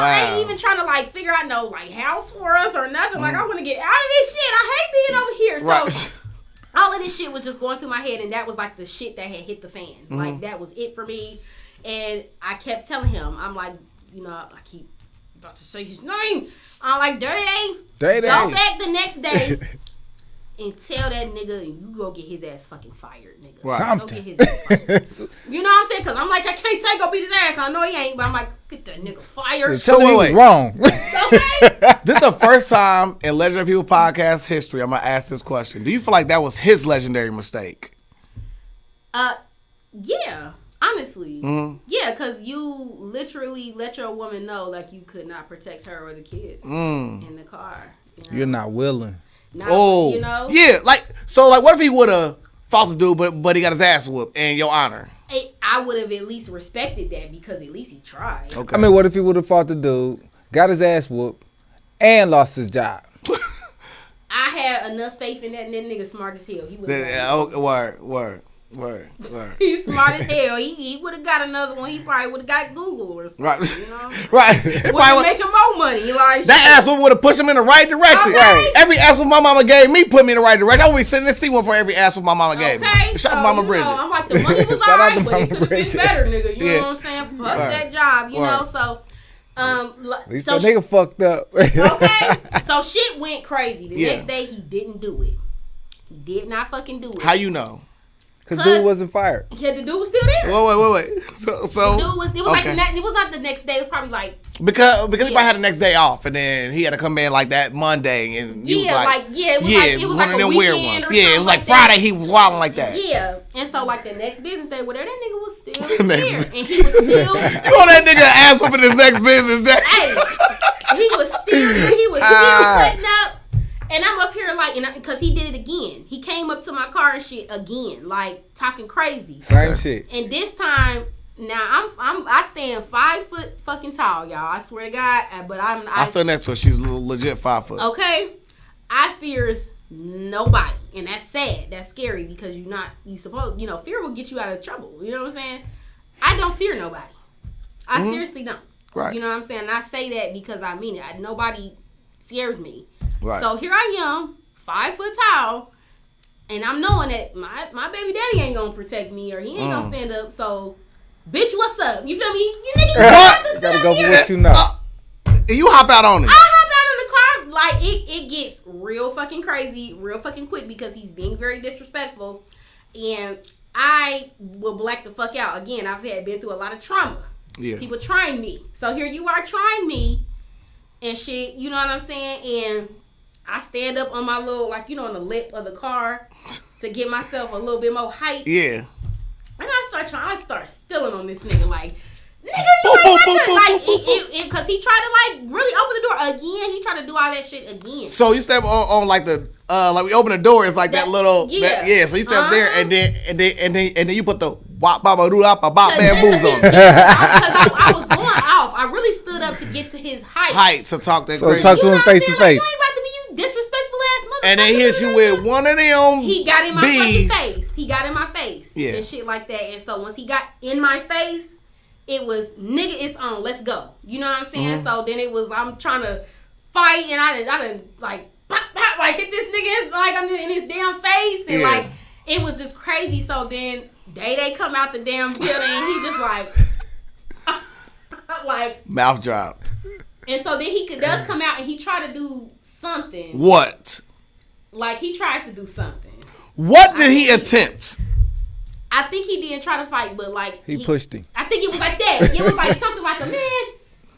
Ain't even trying to figure out no house for us or nothing. I want to get out of this shit. I hate being over here. Right. So all of this shit was just going through my head, and that was the shit that had hit the fan. That was it for me. And I kept telling him, I'm like, I keep about to say his name. I'm like, Day. Go back the next day and tell that nigga, and you go get his ass fucking fired, nigga. Right. Go get his ass fired. You know what I'm saying? Because I'm like, I can't say go beat his ass, because I know he ain't, but I'm like, get that nigga fired. So wait. Wrong. Okay? This is the first time in Legendary People podcast history I'm going to ask this question. Do you feel like that was his legendary mistake? Yeah. Honestly. Yeah, because you literally let your woman know you could not protect her or the kids in the car. You're not willing. Yeah, so what if he would have fought the dude, but he got his ass whooped in your honor? I would have at least respected that because at least he tried. Okay. I mean, what if he would have fought the dude, got his ass whooped, and lost his job? I had enough faith in that nigga smart as hell. He would Word. He's smart as hell. He would have got another one. He probably would have got Google or something. Right. You know? Right. Would have making more money. That ass would have pushed him in the right direction. Okay. Right. Every ass what my mama gave me put me in the right direction. I would be sitting there see one for every ass what my mama gave me. Shout out to Mama Bridget. I'm like, the money was alright, but it could have been better, nigga. You know what I'm saying? Fuck that job, you know? So at least that nigga fucked up. Okay. So shit went crazy. The next day he didn't do it. He did not fucking do it. How you know? Because dude wasn't fired. Yeah, the dude was still there. Wait. So the dude was. It was it was not the next day. It was probably because he probably had the next day off, and then he had to come in that Monday, and it was one of them weird ones. It was Friday. He was wilding like that. Yeah, and so the next business day, that nigga was still there, and he was still. You want that nigga ass whooping his next business day? Hey, he was still there. He was still cutting up. And I'm up here because he did it again. He came up to my car and shit again, talking crazy. Same shit. And this time, now I stand 5 foot fucking tall, y'all. I swear to God. But I stood next to her. She's legit 5 foot. Okay, I fears nobody, and that's sad. That's scary because you suppose fear will get you out of trouble. You know what I'm saying? I don't fear nobody. I seriously don't. Right. You know what I'm saying? And I say that because I mean it. Nobody scares me. Right. So here I am, 5 foot tall, and I'm knowing that my baby daddy ain't gonna protect me or he ain't gonna stand up. So, bitch, what's up? You feel me? You niggas gotta go for what you know. You hop out on it. I hop out in the car. It gets real fucking crazy, real fucking quick because he's being very disrespectful. And I will black the fuck out. Again, I've been through a lot of trauma. Yeah. People trying me. So here you are trying me and shit, you know what I'm saying? And I stand up on my little, like, you know, on the lip of the car to get myself a little bit more height. Yeah. And I start stealing on this nigga, like, nigga, you like, because he tried to, like, really open the door again. He tried to do all that shit again. So you step on like the, like we open the door, it's like that little, yeah. So you step there and then you put the wop bop doo bop bamboos on. Because I was going off. I really stood up to get to his height. To talk that So crazy. talk to him face to face. You ain't about to be you disrespectful ass motherfucker. And they hit you with one of them. He got in my bees. fucking face. He got in my face. Yeah. And shit like that. And so once he got in my face, it was, nigga, it's on. Let's go. You know what I'm saying? Mm-hmm. So then it was, I'm trying to fight, and I didn't like, pop, pop, like, hit this nigga, like, I'm in his damn face. And, like, it was just crazy. So then Day come out the damn building, and he just, like, mouth dropped. And so then he does come out, and he tried to do something. What? Like, he tries to do something. What did he attempt? I think he didn't try to fight, but like he pushed him. I think it was like that. It was like something like a man.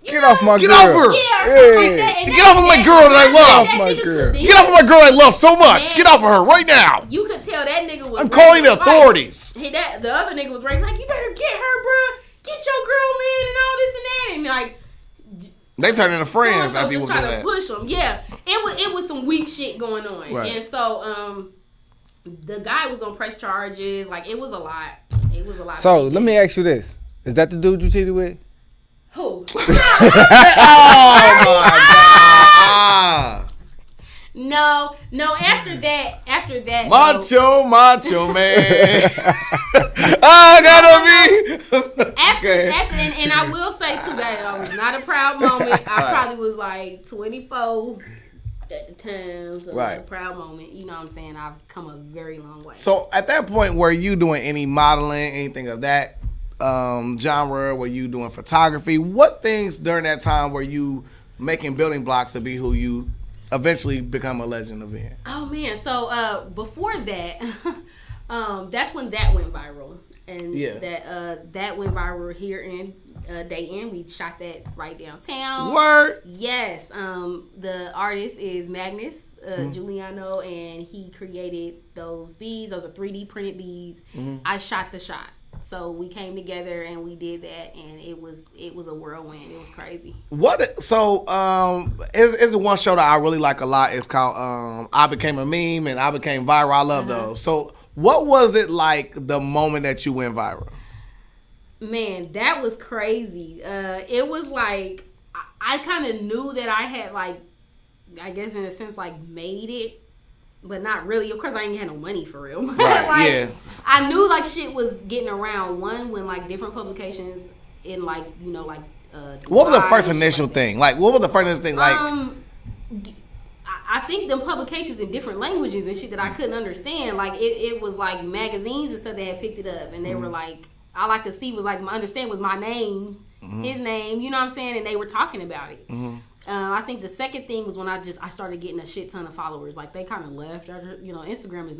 Get off my girl. Get off her. Yeah, like that. And get off of my girl that I love. Get off my girl. Get off of my girl I love so much. Man, get off of her right now. You could tell that nigga was. I'm calling the authorities. The other nigga was ready, like, you better get her, bro. Get your girl, man, and all this and that, and like. They turned into friends after he was was trying to push him. Yeah, it was some weak shit going on, right. And so the guy was gonna press charges. Like, it was a lot. It was a lot. So let me ask you this: is that the dude you cheated with? Who? Oh my god! No. After that. Macho man. I gotta be. After, and I will say too that it was not a proud moment. I probably was like 24 at the time. So right. It was a proud moment. You know what I'm saying? I've come a very long way. So at that point, were you doing any modeling, anything of that genre? Were you doing photography? What things during that time were you making building blocks to be who you eventually become a legend of being? Oh man, so before that, that's when that went viral, and that went viral here in Dayton. We shot that right downtown. Word. Yes. The artist is Agnes Giuliano, and he created those beads. Those are 3D printed beads. I shot the shot. So we came together and we did that, and it was a whirlwind. It was crazy. What? So it's one show that I really like a lot. It's called I Became a Meme and I Became Viral. I love those. So what was it like the moment that you went viral? Man, that was crazy. It was like I kind of knew that I had, like, I guess in a sense, like, made it. But not really. Of course, I ain't had no money for real. Right, like, yeah. I knew, like, shit was getting around. One, when, like, different publications in, like, you know, like, what was the first initial thing? Like, what was the first initial thing? Like, I think them publications in different languages and shit that I couldn't understand. Like, it was, like, magazines and stuff that had picked it up. And they were, like, all I could see was, like, understand was my name, his name, you know what I'm saying? And they were talking about it. I think the second thing was when I started getting a shit ton of followers. Like, they kind of left. You know, Instagram is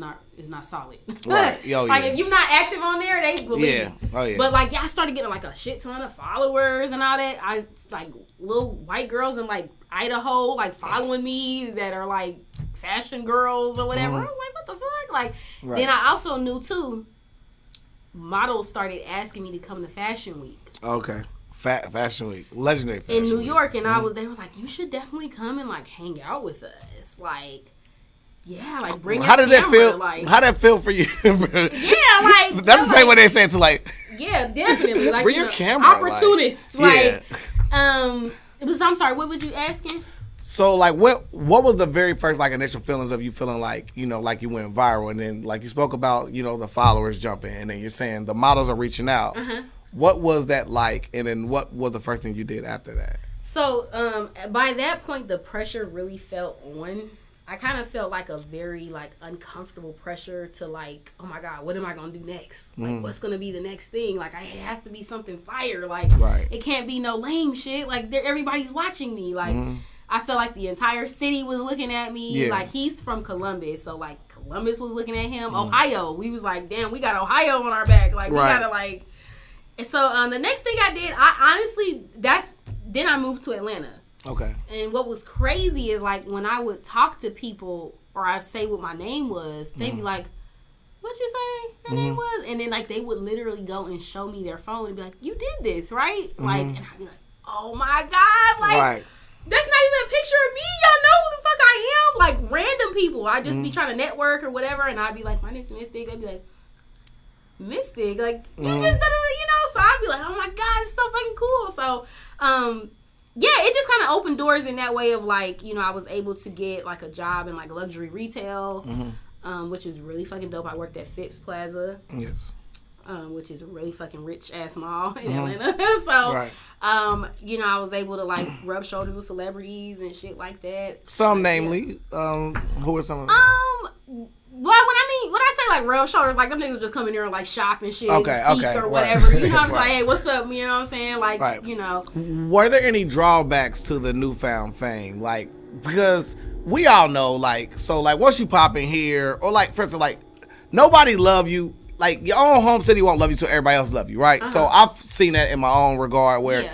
not solid. Right. Yo, like, yeah. if you're not active on there, they believe you. Oh, yeah. But, like, I started getting, like, a shit ton of followers and all that. Like, little white girls in, like, Idaho, like, following me that are, like, fashion girls or whatever. I was like, what the fuck? Like, then I also knew, too, models started asking me to come to Fashion Week. Okay. Fashion Week, legendary Fashion in New Week. York, and they were like, you should definitely come and, like, hang out with us. Like, yeah, like, bring How your did camera. that feel? Like, How did that feel for you? Yeah, like, that's the same way they say to, like, yeah, definitely. Like, bring your camera. Opportunists. Like, it was. I'm sorry. What was you asking? So, like, what was the very first, like, initial feelings of you feeling like, you know, like you went viral, and then, like, you spoke about, you know, the followers jumping, and then you're saying the models are reaching out. What was that like, and then what was the first thing you did after that? So, by that point, the pressure really felt on. I kind of felt like a very, like, uncomfortable pressure to, like, oh my God, what am I going to do next? Like, what's going to be the next thing? Like, it has to be something fire. Like, it can't be no lame shit. Like, everybody's watching me. Like, I felt like the entire city was looking at me. Yeah. Like, he's from Columbus, so like Columbus was looking at him. Ohio, we was like, damn, we got Ohio on our back. Like, we gotta like. And so the next thing I did, then I moved to Atlanta. Okay. And what was crazy is like when I would talk to people or I'd say what my name was, they'd be like, what you say your name was? And then like they would literally go and show me their phone and be like, you did this, right? Like, and I'd be like, oh my God, like that's not even a picture of me. Y'all know who the fuck I am. Like random people. I'd just be trying to network or whatever, and I'd be like, my name's Mystic. They'd be like, Mystic, like you just did it, you know. So I'd be like, oh my God, it's so fucking cool. So yeah, it just kind of opened doors in that way of like, you know, I was able to get like a job in like luxury retail, which is really fucking dope. I worked at Phipps Plaza, which is a really fucking rich ass mall in Atlanta. So, you know, I was able to like rub shoulders with celebrities and shit like that. Some, namely, who are some of them? Well, when I say like rub shoulders, like them niggas just come in there and like shop and shit, or whatever. Right. You know what I'm saying? Hey, what's up? You know what I'm saying? Like, you know. Were there any drawbacks to the newfound fame? Like, because we all know, like, so like once you pop in here, or like for instance, like nobody love you. Like your own home city won't love you till everybody else love you, right? So I've seen that in my own regard where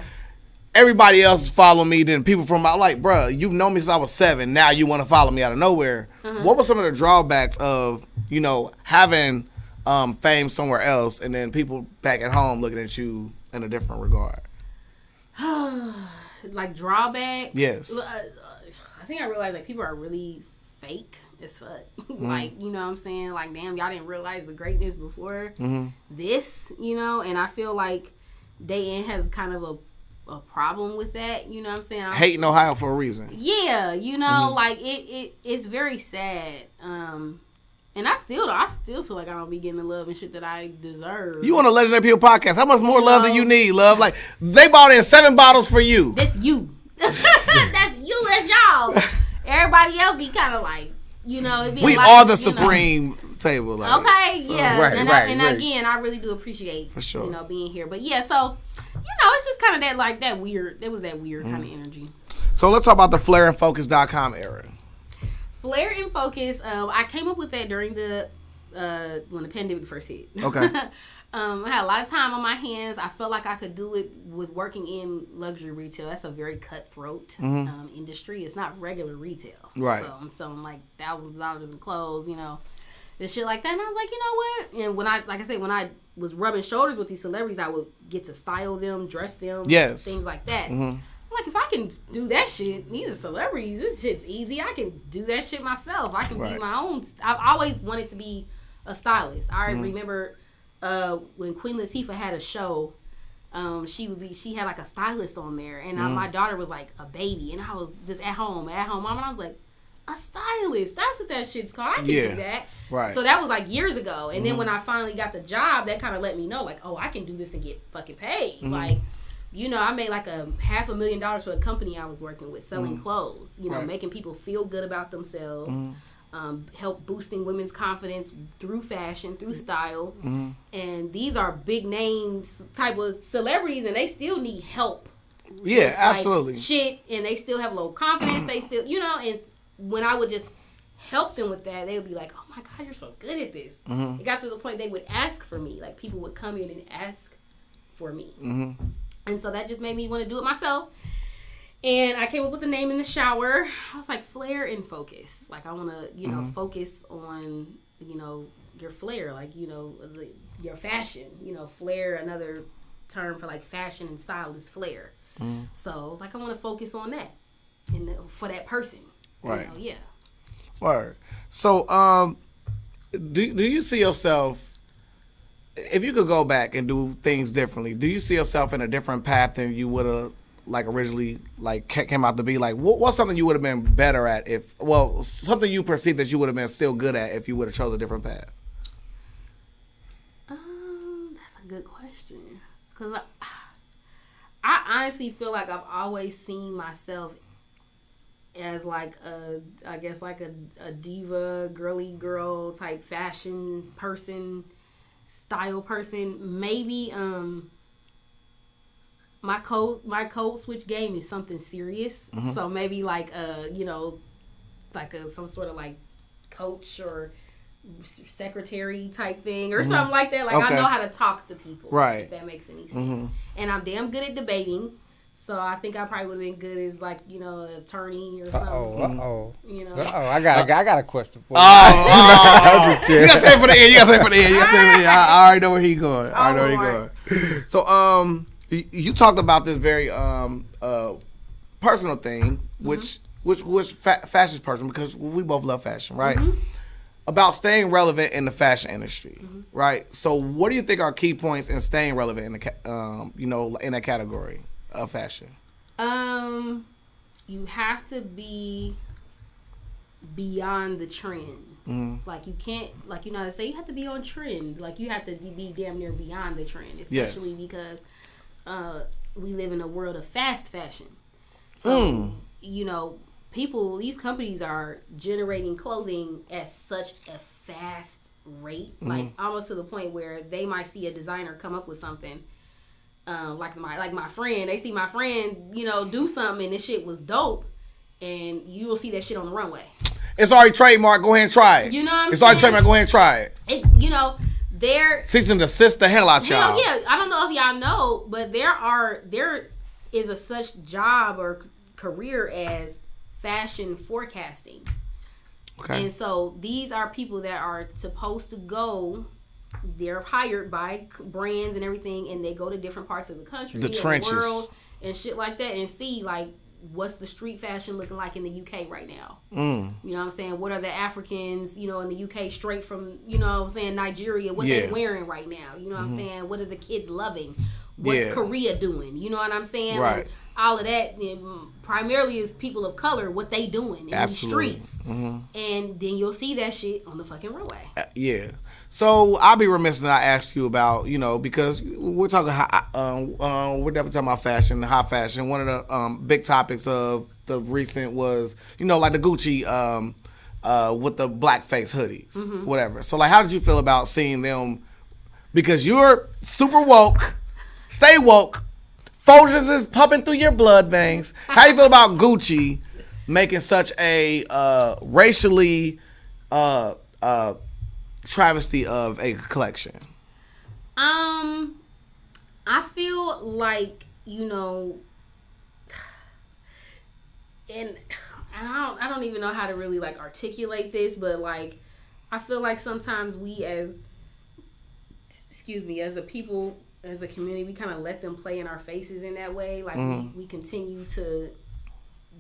everybody else follow me, then people from my like, bruh, you've known me since I was 7. Now you want to follow me out of nowhere. What were some of the drawbacks of, you know, having fame somewhere else and then people back at home looking at you in a different regard? Like drawbacks? Yes. I think I realized like people are really fake as fuck. Like, you know what I'm saying? Like, damn, y'all didn't realize the greatness before this, you know? And I feel like Day-In has kind of a problem with that, you know what I'm saying? Hating Ohio for a reason. Yeah, you know, like it's very sad. And I still feel like I don't be getting the love and shit that I deserve. You on a Legendary People podcast. How much more love do you need, love? Like, they bought in 7 bottles for you. That's you. That's you. That's y'all. Everybody else be kind of like, you know. It be We like, are the supreme table. Like, okay, so, yeah. And again, I really do appreciate, for sure, you know, being here. But yeah, so, you know, it's just kind of that weird, there was that weird kind of energy. So let's talk about the flareandfocus.com era. Flare and Focus, I came up with that during the when the pandemic first hit. Okay. I had a lot of time on my hands. I felt like I could do it with working in luxury retail. That's a very cutthroat industry. It's not regular retail. Right. So I'm selling like thousands of dollars in clothes, you know, and shit like that. And I was like, you know what? And when I was rubbing shoulders with these celebrities, I would get to style them, dress them, things like that. Like, if I can do that shit, these are celebrities, this shit's easy. I can do that shit myself. I can be my own. I've always wanted to be a stylist. I remember when Queen Latifah had a show, she had like a stylist on there, and my daughter was like a baby, and I was just at home, mom, and I was like, a stylist, that's what that shit's called. I can do that. Right. So that was like years ago, and then when I finally got the job, that kind of let me know, like, oh, I can do this and get fucking paid. Like, you know, I made like $500,000 for the company I was working with, selling clothes, you know, making people feel good about themselves, help boosting women's confidence through fashion, through style. And these are big names type of celebrities, and they still need help. Yeah, with, absolutely. Like, shit, and they still have low confidence. They still, you know, and when I would just help them with that, they would be like, oh my God, you're so good at this. It got to the point they would ask for me. Like, people would come in and ask for me. And so that just made me want to do it myself. And I came up with the name in the shower. I was like, Flare and Focus. Like, I want to, you know, focus on, you know, your flair. Like, you know, your fashion. You know, flair, another term for, like, fashion and style is flair. So I was like, I want to focus on that for that person. Right. You know, yeah. Word. So, do you see yourself, if you could go back and do things differently, do you see yourself in a different path than you would have like originally like came out to be? Like, what's something you would have been better at something you perceive that you would have been still good at if you would have chose a different path? That's a good question. Because I honestly feel like I've always seen myself as like a diva, girly girl type fashion person, style person. Maybe my code switch game is something serious. So maybe like some sort of like coach or secretary type thing or something like that. Like I know how to talk to people. Right. If that makes any sense. And I'm damn good at debating. So I think I probably would have been good as like, an attorney or something. I got a question for you. I'm just kidding. You gotta say it for the end. I already know where he going. So you talked about this very personal thing, which fashion person, because we both love fashion, right? About staying relevant in the fashion industry, right? So what do you think are key points in staying relevant in the in that category of fashion? You have to be beyond the trend. Like you can't, like how to say, you have to be on trend. Like you have to be damn near beyond the trend, especially because we live in a world of fast fashion. So people, these companies are generating clothing at such a fast rate, like almost to the point where they might see a designer come up with something. Like my friend, they see my friend, do something and this shit was dope, and you will see that shit on the runway. It's already trademarked. Go ahead and try it. You know what I'm saying? It's already trademarked. Go ahead and try it. They're cease and desist the hell out y'all. Yeah, I don't know if y'all know, but there is a such job or career as fashion forecasting. Okay. And so these are people that are supposed to go. They're hired by brands and everything, and they go to different parts of the country, the trenches, the world, and shit like that, and see like what's the street fashion looking like in the UK right now. You know what I'm saying? What are the Africans, in the UK straight from, Nigeria, what they're wearing right now? You know what I'm saying? What are the kids loving? What's Korea doing? You know what I'm saying? Right. Like, all of that primarily is people of color, what they doing in the streets. And then you'll see that shit on the fucking runway. Yeah. So I'll be remiss if I ask you about, because we're talking, we're definitely talking about fashion, high fashion. One of the big topics of the recent was, like the Gucci with the blackface hoodies, whatever. So like, how did you feel about seeing them? Because you're super woke, stay woke, Folgers is pumping through your blood veins. How do you feel about Gucci making such a racially travesty of a collection? I feel like, and I don't even know how to really like articulate this, but like I feel like sometimes we as a people, as a community, we kind of let them play in our faces in that way. Like we continue to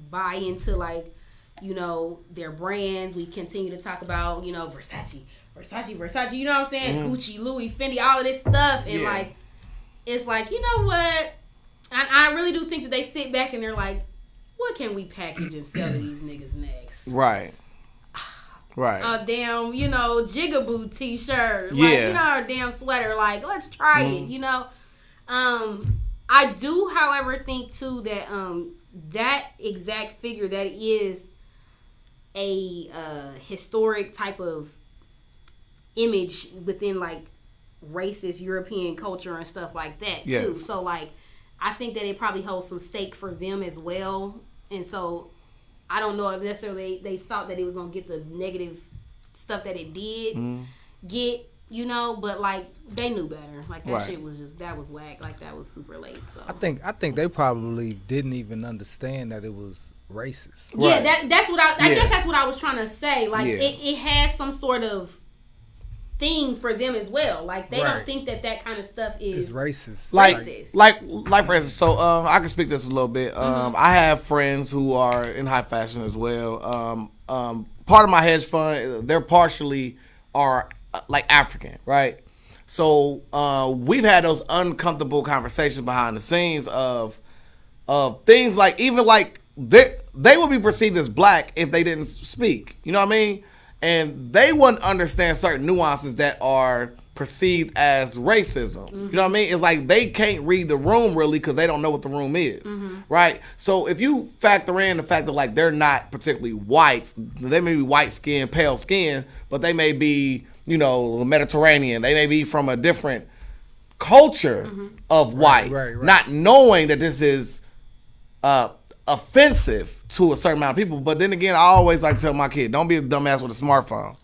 buy into like, their brands. We continue to talk about, Versace, you know what I'm saying? Gucci, Louis, Fendi, all of this stuff. And like, it's like, you know what? I really do think that they sit back and they're like, what can we package and sell to these niggas next? Right. A damn, Jigaboo t-shirt. Like, a damn sweater. Like, let's try it, I do, however, think too that that exact figure that is a historic type of image within like racist European culture and stuff like that too. So like I think that it probably holds some stake for them as well. And so I don't know if necessarily they thought that it was gonna get the negative stuff that it did get, but like they knew better. Like that shit was that was whack. Like that was super late. So I think they probably didn't even understand that it was racist. Yeah, that's what I guess that's what I was trying to say. Like it has some sort of thing for them as well. Like they don't think that kind of stuff is racist. Like for instance, so I can speak this a little bit. I have friends who are in high fashion as well. Part of my hedge fund, they're partially are like African, right? So we've had those uncomfortable conversations behind the scenes of things like even like they would be perceived as black if they didn't speak. You know what I mean? And they wouldn't understand certain nuances that are perceived as racism. You know what I mean? It's like they can't read the room really because they don't know what the room is, right? So if you factor in the fact that like they're not particularly white, they may be white skin, pale skin, but they may be, Mediterranean. They may be from a different culture of white, right. not knowing that this is offensive to a certain amount of people. But then again, I always like to tell my kid, don't be a dumbass with a smartphone.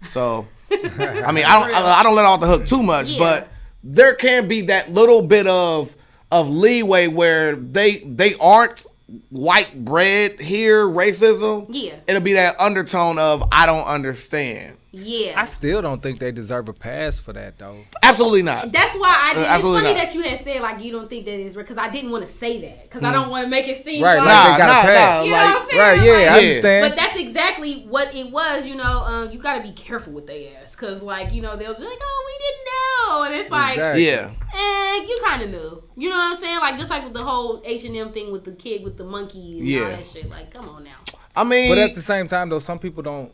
So, I mean, I don't let off the hook too much, but there can be that little bit of leeway where they aren't white bread here, racism. Yeah. It'll be that undertone of I don't understand. Yeah. I still don't think they deserve a pass for that, though. Absolutely not. That's why it's funny not. that you had said, like, you don't think that is because I didn't want to say that. Because I don't want to make it seem right, like they got a pass. You know what I'm saying? Right, yeah, I understand. But that's exactly what it was, you know. You got to be careful with their ass. Because, like, you know, they'll just like, oh, we didn't know. And it's like, you kind of knew. You know what I'm saying? Like, just like with the whole H&M thing with the kid with the monkey and all that shit. Like, come on now. I mean. But at the same time, though, some people don't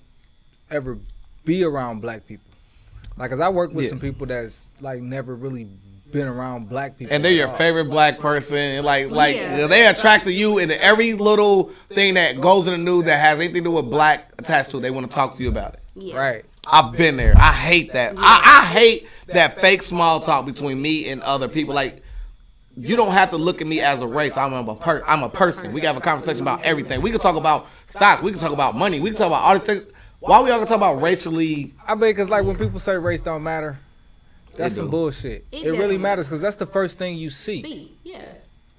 ever be around black people. Like, cause I work with some people that's like never really been around black people, and they're your favorite black person. And like they attract to you, and every little thing that goes in the news that has anything to do with black attached to it, they want to talk to you about it. Yeah. Right. I've been there. I hate that. I hate that fake small talk between me and other people. Like, you don't have to look at me as a race. I'm a person. We can have a conversation about everything. We can talk about stocks. We can talk about money. We can talk about all the things. Why we all gonna talk about racially? I mean, because like when people say race don't matter, that's some bullshit. It really matters because that's the first thing you see.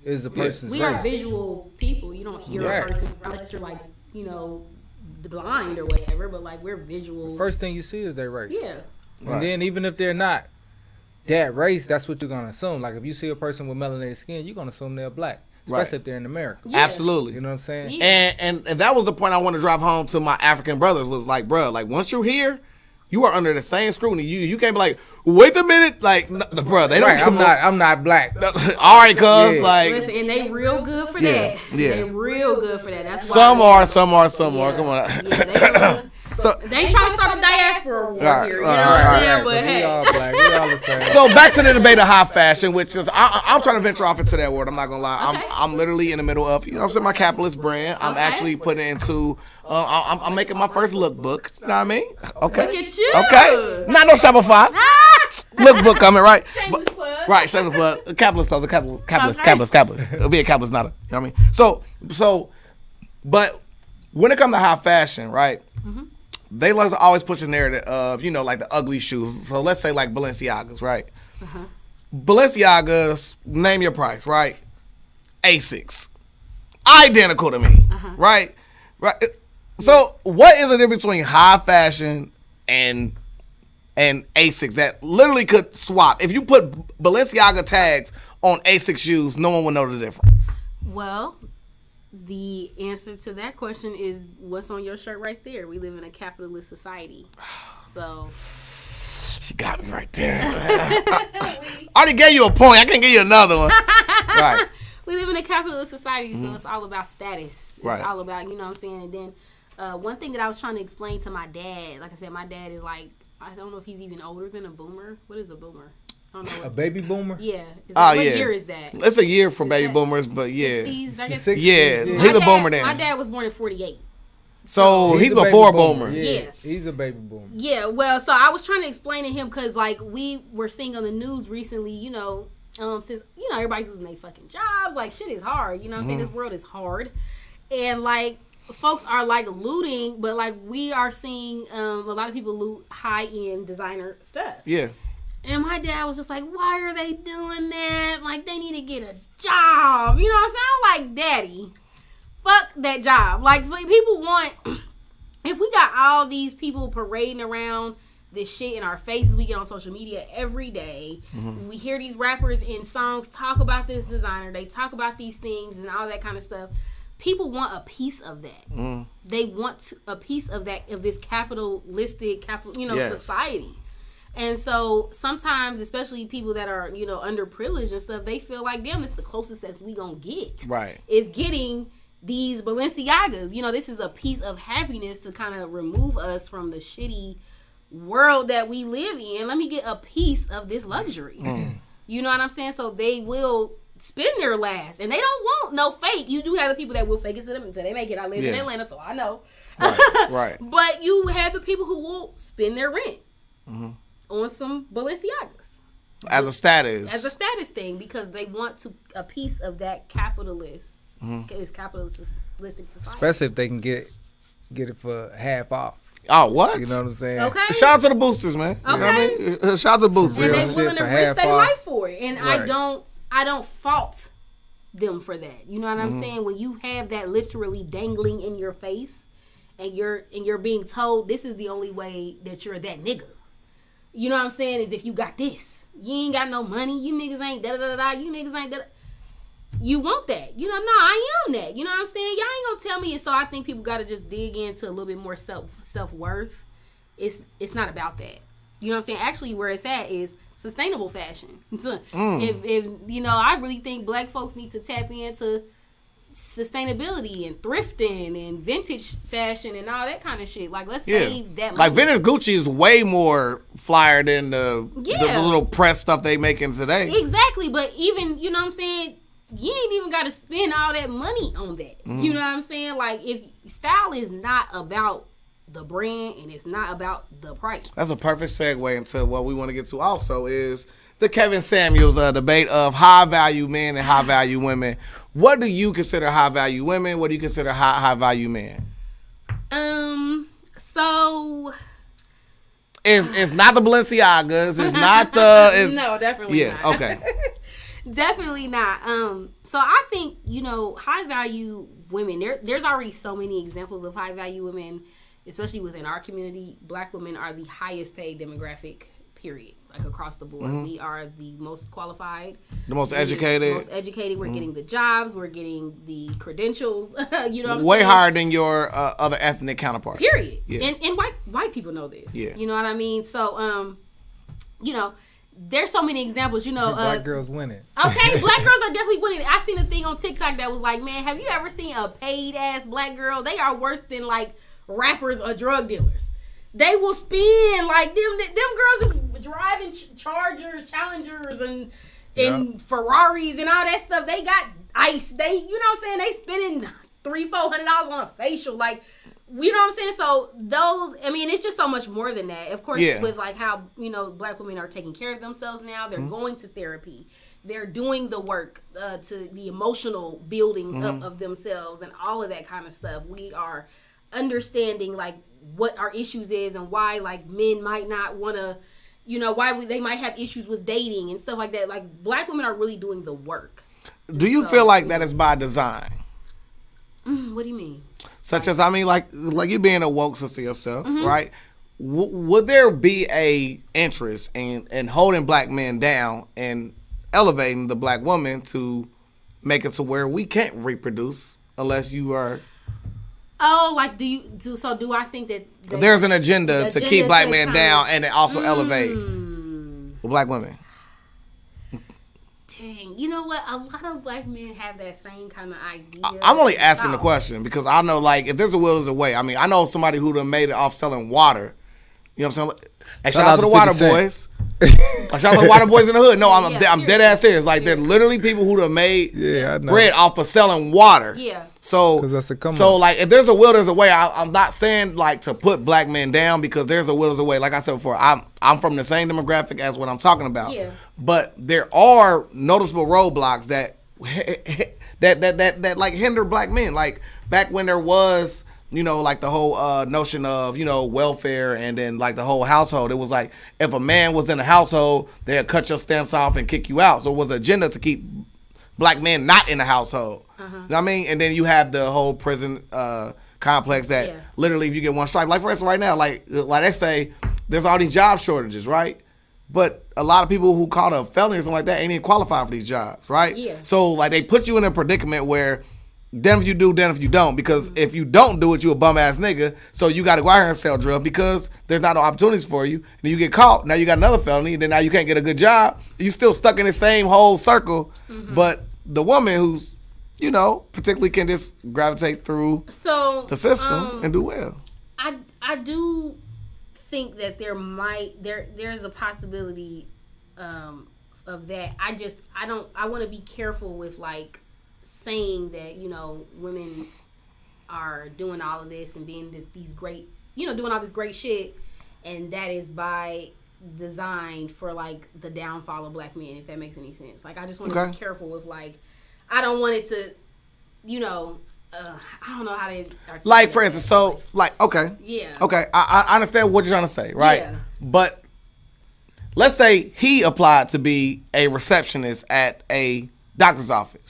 Is the person's race. We are visual people. You don't hear a person unless you're like, you know, blind or whatever. But like we're visual. The first thing you see is their race. Yeah. And then even if they're not that race, that's what you're gonna assume. Like if you see a person with melanated skin, you're gonna assume they're black. Especially if they're in America. Yeah. Absolutely. You know what I'm saying? Yeah. And that was the point I wanted to drive home to my African brothers was like, bro, like once you're here, you are under the same scrutiny. You can't be like, wait a minute, like, bro, they don't. I'm not black. All right, cuz like. Listen, and they real good for that. Yeah. They real good for that. That's why. Some are. Come on. Yeah, so they ain't trying to start a diaspora war here. You know what I'm saying? But hey. We all black. We all the same. So back to the debate of high fashion, which is I'm trying to venture off into that word. I'm not gonna lie. Okay. I'm literally in the middle of, you know what I'm saying, my capitalist brand. I'm actually putting it into I'm making my first lookbook. You know what I mean? Okay. Look at you. Okay. Not no Shopify. Lookbook coming, right? Shameless plug. Right, shameless plug. Capitalist though, capitalist. It'll be a capitalist, not a, you know what I mean? So but when it comes to high fashion, right? Mm-hmm. They like to always push a narrative of, you know, like the ugly shoes. So let's say like Balenciagas, right? Uh-huh. Balenciagas, name your price, right? Asics. Identical to me, right? Right. So what is the difference between high fashion and Asics that literally could swap? If you put Balenciaga tags on Asics shoes, no one would know the difference. Well, the answer to that question is what's on your shirt right there. We live in a capitalist society. So she got me right there. I already gave you a point. I can't give you another one. Right. We live in a capitalist society, so it's all about status. It's all about, you know what I'm saying? And then one thing that I was trying to explain to my dad, like I said, my dad is like, I don't know if he's even older than a boomer. What is a boomer? I don't know. A baby boomer? Yeah. What year is that? It's a year for baby boomers, but yeah. 60s, I guess. Yeah, he's a boomer then. My dad was born in 48. So he's before boomer. Yeah, he's a baby boomer. Yeah, well, so I was trying to explain to him because, like, we were seeing on the news recently, you know, since, you know, everybody's losing their fucking jobs. Like, shit is hard. You know what I'm saying? This world is hard. And, like, folks are, like, looting, but, like, we are seeing a lot of people loot high-end designer stuff. Yeah. And my dad was just like, why are they doing that? Like, they need to get a job. You know what I'm saying? I'm like, Daddy, fuck that job. Like, people want, if we got all these people parading around this shit in our faces, we get on social media every day. Mm-hmm. We hear these rappers in songs talk about this designer. They talk about these things and all that kind of stuff. People want a piece of that. Mm. They want a piece of that, of this capitalistic, society. And so sometimes, especially people that are, you know, underprivileged and stuff, they feel like, damn, this is the closest that we gonna get. Right. Is getting these Balenciagas. You know, this is a piece of happiness to kind of remove us from the shitty world that we live in. Let me get a piece of this luxury. Mm. You know what I'm saying? So they will spend their last. And they don't want no fake. You do have the people that will fake it to them until they make it. I live in Atlanta, so I know. Right. But you have the people who will spend their rent. Mm-hmm. On some Balenciagas. as a status. As a status thing, because they want to a piece of that capitalistic society. Especially if they can get it for half off. Oh, what? You know what I'm saying? Okay. Shout out to the boosters, man. Okay. You know what I mean? Shout out to the boosters. And they're willing to risk their life for it. And right. I don't fault them for that. You know what I'm saying? When you have that literally dangling in your face and you're being told this is the only way that you're that nigga. You know what I'm saying? Is if you got this. You ain't got no money. You niggas ain't da-da-da-da. You niggas ain't da-da. You want that. You know, no, I am that. You know what I'm saying? Y'all ain't gonna tell me. And so I think people got to just dig into a little bit more self-worth. It's not about that. You know what I'm saying? Actually, where it's at is sustainable fashion. If you know, I really think black folks need to tap into sustainability and thrifting and vintage fashion and all that kind of shit. Like, let's save that money. Like, vintage Gucci is way more flyer than the little press stuff they making today. Exactly, but even, you know what I'm saying, you ain't even got to spend all that money on that. You know what I'm saying? Like, if style is not about the brand and it's not about the price. That's a perfect segue into what we want to get to also is the Kevin Samuels debate of high value men and high value women. What do you consider high value women? What do you consider high value men? So it's not the Balenciagas. It's not the. No, definitely not. Okay. Definitely not. So I think, you know, high value women. There's already so many examples of high value women, especially within our community. Black women are the highest paid demographic. Period. Like across the board, we are the most qualified, the most educated. We're getting the jobs. We're getting the credentials. You know, what I'm way saying? higher than your other ethnic counterparts. Period. Yeah. And white people know this. Yeah. You know what I mean? So, you know, there's so many examples. You know, black girls winning. Okay, black girls are definitely winning. I seen a thing on TikTok that was like, man, have you ever seen a paid ass black girl? They are worse than like rappers or drug dealers. They will spend like them girls who driving Challengers and Ferraris and all that stuff. They got ice. They, you know what I'm saying? They spending $300-$400 on a facial. Like, you know what I'm saying? So those, I mean, it's just so much more than that. Of course, with like how, you know, black women are taking care of themselves now. They're going to therapy. They're doing the work to the emotional building up of themselves and all of that kind of stuff. We are understanding like what our issues is and why like men might not want to, you know, why they might have issues with dating and stuff like that. Like, black women are really doing the work. Do you feel like that is by design? What do you mean? Such as, I mean, like you being a woke sister yourself, right? Would there be a interest in holding black men down and elevating the black woman to make it to where we can't reproduce unless you are? Oh, like do I think that there's an agenda to keep black men down and then also elevate the black women? Dang, you know what? A lot of black men have that same kind of idea. I'm only asking the question because I know, like, if there's a will, there's a way. I mean, I know somebody who done made it off selling water. You know what I'm saying? Hey, shout out to the water boys. Shout out to the water boys in the hood. No, I'm dead ass serious. Like, they're literally people who done made bread off of selling water. Yeah. So like, if there's a will, there's a way. I'm not saying like to put black men down because there's a will, there's a way. Like I said before, I'm from the same demographic as what I'm talking about. Yeah. But there are noticeable roadblocks that like hinder black men. Like back when there was, you know, like the whole notion of, you know, welfare and then like the whole household. It was like if a man was in a household, they'd cut your stamps off and kick you out. So it was an agenda to keep black men not in the household. You know what I mean? And then you have the whole prison complex that literally if you get one strike, like for instance right now, like they say there's all these job shortages, right? But a lot of people who caught a felony or something like that ain't even qualified for these jobs, right? Yeah. So like they put you in a predicament where then if you do, then if you don't. Because if you don't do it, you a bum ass nigga. So you got to go out here and sell drugs because there's not no opportunities for you. And you get caught. Now you got another felony. And then now you can't get a good job. You still stuck in the same whole circle. But the woman who's, you know, particularly can just gravitate through the system and do well. I do think that there's a possibility of that. I want to be careful with like saying that, you know, women are doing all of this and being these great, you know, doing all this great shit, and that is by designed for like the downfall of black men, if that makes any sense. Like I just want to be careful with like I don't want it to, I don't know how to like for instance. So like okay, I understand what you're trying to say, right? Yeah. But let's say he applied to be a receptionist at a doctor's office,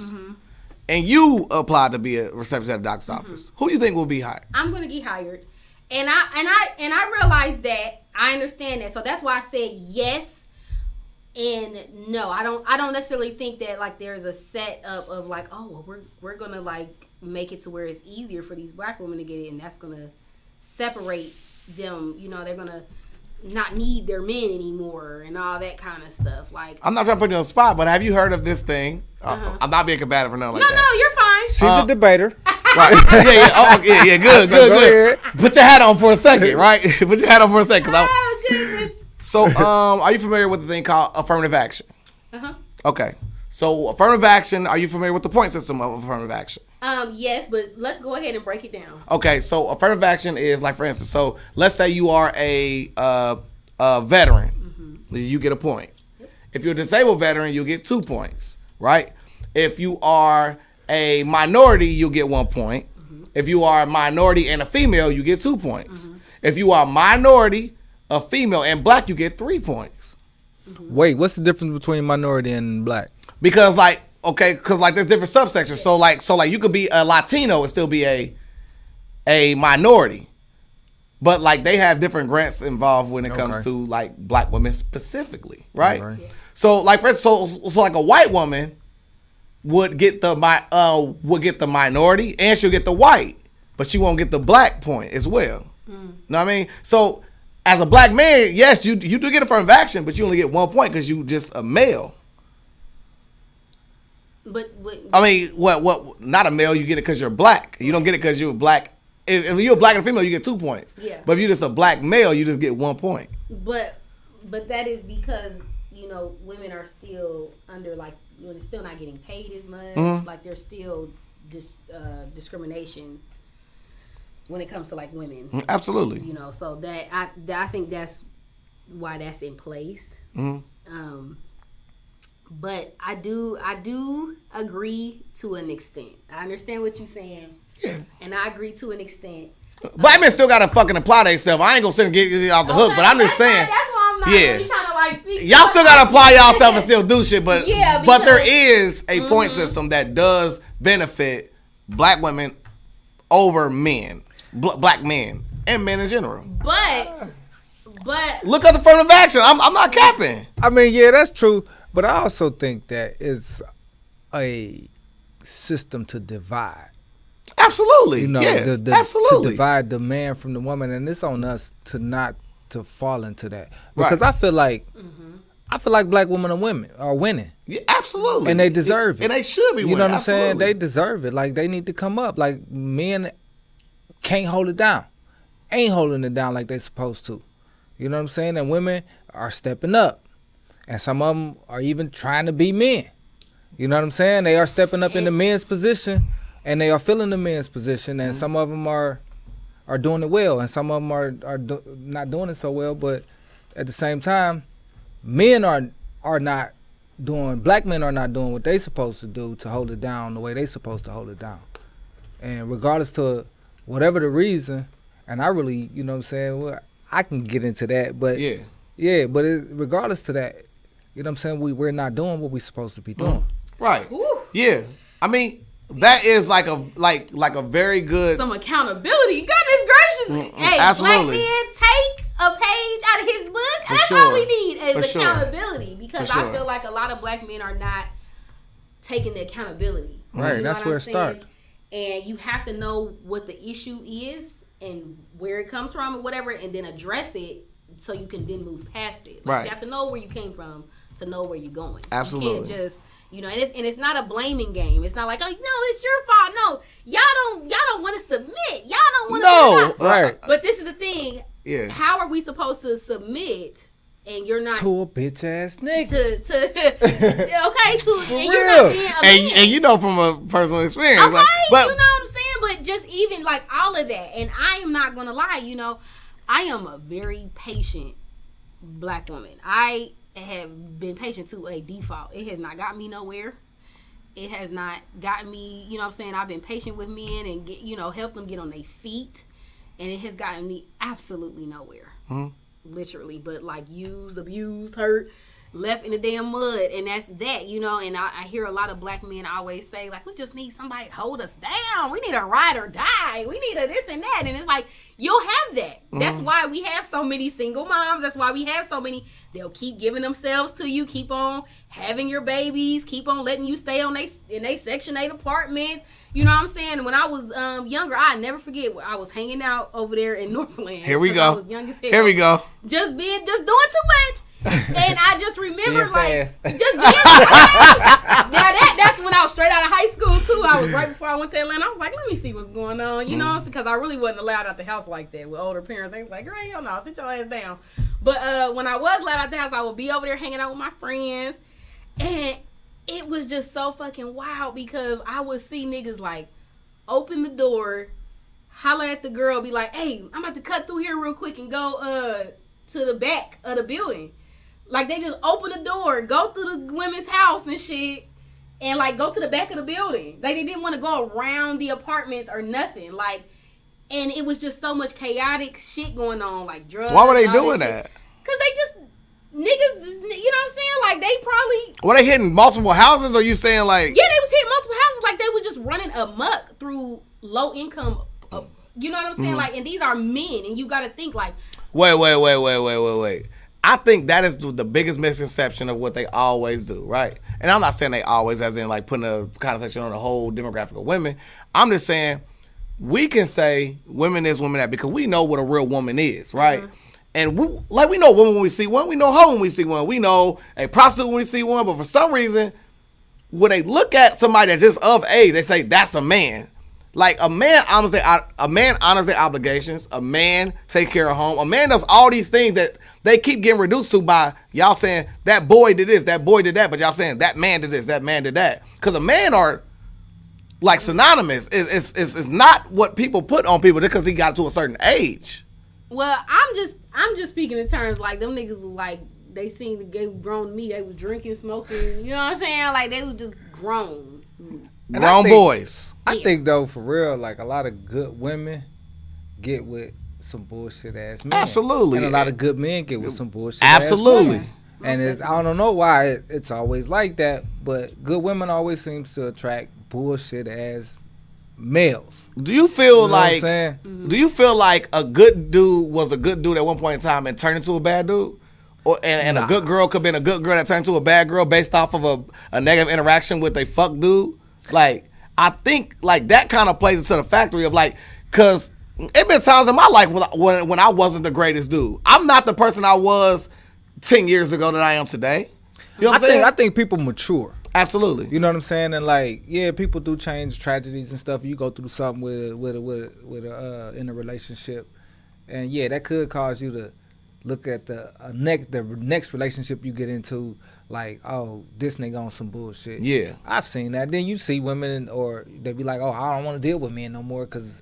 and you applied to be a receptionist at a doctor's office. Who do you think will be hired? I'm going to get hired, and I realize that. I understand that, so that's why I said yes and no. I don't necessarily think that like there's a setup of like, oh well, we're gonna like make it to where it's easier for these black women to get it, and that's gonna separate them. They're gonna not need their men anymore and all that kind of stuff. Like I'm not trying to put you on the spot, but have you heard of this thing? I'm not being combative or nothing like that. No, you're fine. She's a debater. Right. Yeah. Good. Put your hat on for a second, right? Put your hat on for a second. Oh, goodness. So, are you familiar with the thing called affirmative action? Okay. So, affirmative action, are you familiar with the point system of affirmative action? Yes, but let's go ahead and break it down. Okay, so affirmative action is like, for instance, so let's say you are a veteran. You get a point. If you're a disabled veteran, you'll get 2 points, right? If you are a minority, you'll get 1 point. If you are a minority and a female, you get 2 points. If you are a minority, a female, and black, you get 3 points. Wait, what's the difference between minority and black? Because like, there's different subsections. So like you could be a Latino and still be a minority. But like they have different grants involved when it comes to like black women specifically, right? So like for instance, so like a white woman would get the minority and she'll get the white, but she won't get the black point as well. Know what I mean? So as a black man, yes, you do get affirmative action, but you only get 1 point because you just a male. But I mean, what? Not a male, you get it because you're black. You don't get it because you're black. If you're black and female, you get 2 points. Yeah. But if you're just a black male, you just get 1 point. But that is because women are still under like they're still not getting paid as much. Like there's still discrimination when it comes to like women. Absolutely. So that I think that's why that's in place. But I do agree to an extent. I understand what you're saying. Yeah. And I agree to an extent. Black men still gotta fucking apply themselves. I ain't gonna sit and get you off the hook, but I'm just saying. That's why I'm not really trying to like speak. Y'all still gotta apply y'allself and still do shit, but because there is a point system that does benefit black women over men, black men, and men in general. But look at the affirmative action. I'm not capping. I mean, yeah, that's true, but I also think that it's a system to divide. Absolutely. Absolutely. To divide the man from the woman, and it's on us to not to fall into that. Because I feel like black women are winning. Yeah, absolutely. And they deserve it. And they should be winning. You know what I'm saying? Absolutely. They deserve it. Like they need to come up. Like men can't hold it down. Ain't holding it down like they supposed to. You know what I'm saying? And women are stepping up. And some of them are even trying to be men. You know what I'm saying? They are stepping up in the men's position. And they are filling the men's position, and some of them are doing it well, and some of them are not doing it so well. But at the same time, men are not doing. Black men are not doing what they supposed to do to hold it down the way they supposed to hold it down. And regardless to whatever the reason, and I really, you know what I'm saying, well, I can get into that, but but regardless to that, you know what I'm saying, we're not doing what we're supposed to be doing. Right. Ooh. Yeah. I mean. That is like a very good some accountability. Goodness gracious! Hey, absolutely. Black men, take a page out of his book. That's all we need is accountability. Because I feel like a lot of black men are not taking the accountability. Right, you know that's where it starts. And you have to know what the issue is and where it comes from or whatever, and then address it so you can then move past it. Like, you have to know where you came from to know where you're going. Absolutely. You can't just. And it's not a blaming game. It's not like, oh no, it's your fault. No, y'all don't want to submit. Y'all don't want to. Right. But this is the thing. Yeah. How are we supposed to submit? And you're not to a bitch ass nigga. You're not being a man. And you know from a personal experience. Okay, but, you know what I'm saying. But just even like all of that, and I am not gonna lie. I am a very patient black woman. I have been patient to a default. It has not got me nowhere. It has not gotten me, you know what I'm saying? I've been patient with men and helped them get on their feet. And it has gotten me absolutely nowhere. Literally. But like used, abused, hurt, left in the damn mud. And that's that, and I hear a lot of black men always say, like, we just need somebody to hold us down. We need a ride or die. We need a this and that. And it's like, you'll have that. That's why we have so many single moms. That's why we have so many. They'll keep giving themselves to you. Keep on having your babies. Keep on letting you stay in they Section 8 apartments. You know what I'm saying? When I was younger, I never forget. I was hanging out over there in Northland. Here we go. I was young as hell. Here we go. Just doing too much. And I just remember just being fast. Now that's when I was straight out of high school too. I was right before I went to Atlanta. I was like, let me see what's going on, because I really wasn't allowed out the house like that with older parents. They was like, girl, hell no, sit your ass down. But when I was allowed out the house, I would be over there hanging out with my friends, and it was just so fucking wild because I would see niggas like open the door, holler at the girl, be like, hey, I'm about to cut through here real quick and go to the back of the building. Like, they just open the door, go through the women's house and shit, and, like, go to the back of the building. Like, they didn't want to go around the apartments or nothing. Like, and it was just so much chaotic shit going on, like drugs. Why were they doing that? Because they just, niggas, you know what I'm saying? Like, they probably... Were they hitting multiple houses, or are you saying, like... Yeah, they was hitting multiple houses. Like, they were just running amok through low income, you know what I'm saying? Like, and these are men, and you got to think, like... Wait. I think that is the biggest misconception of what they always do, right? And I'm not saying they always, as in like putting a connotation on the whole demographic of women. I'm just saying we can say women this, women that, because we know what a real woman is, right? And we know a woman when we see one, we know a hoe when we see one, we know a prostitute when we see one, but for some reason, when they look at somebody that's just of age, they say that's a man. Like a man honors their obligations. A man take care of home. A man does all these things that they keep getting reduced to by y'all saying that boy did this, that boy did that, but y'all saying that man did this, that man did that. Because a man are like synonymous. It's not what people put on people just because he got to a certain age. Well, I'm just speaking in terms like them niggas was like they seen the gay grown me. They was drinking, smoking. You know what I'm saying? Like they was just grown. Grown boys. I think though, for real, like a lot of good women get with some bullshit ass men. Absolutely. And a lot of good men get with some bullshit Absolutely. ass women. And I don't know why it's always like that, but good women always seems to attract bullshit ass males. Do you feel like Do you feel like a good dude was a good dude at one point in time and turned into a bad dude? Or and a good girl could have been a good girl that turned into a bad girl based off of a negative interaction with a fuck dude? Like, I think like that kind of plays into the factory of like, cause it been times in my life when I wasn't the greatest dude. I'm not the person I was 10 years ago that I am today. You know what I'm saying? I think people mature. Absolutely. You know what I'm saying? And like, yeah, people do change, tragedies and stuff. You go through something with in a relationship, and yeah, that could cause you to look at the next relationship you get into. Like, oh, this nigga on some bullshit. Yeah. I've seen that. Then you see women, or they be like, oh, I don't want to deal with men no more because,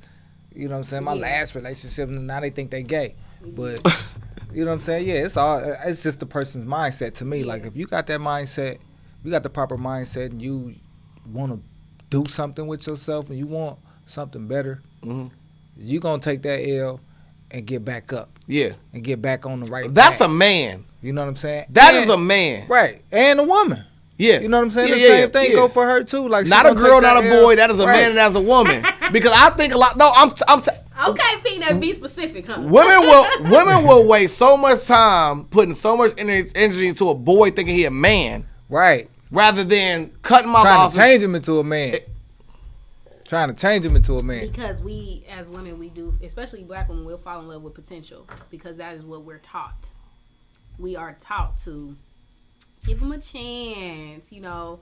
you know what I'm saying, my last relationship, and now they think they gay. But, you know what I'm saying? Yeah, it's just the person's mindset to me. Like, if you got that mindset, you got the proper mindset, and you want to do something with yourself, and you want something better, you going to take that L and get back up. Yeah. And get back on the right That's path. a man. You know what I'm saying? That is a man. Right. And a woman. Yeah. You know what I'm saying? The same thing go for her too. Like, not a girl, not a boy. That is a man and that's a woman. Because I think a lot. No, okay, Peanut, be specific, huh? Women will waste so much time putting so much energy into a boy thinking he a man. Right. Rather than cutting my trying losses. to change him into a man. Trying to change him into a man. Because we, as women, we do, especially black women, we'll fall in love with potential. Because that is what we're taught. We are taught to give them a chance, you know,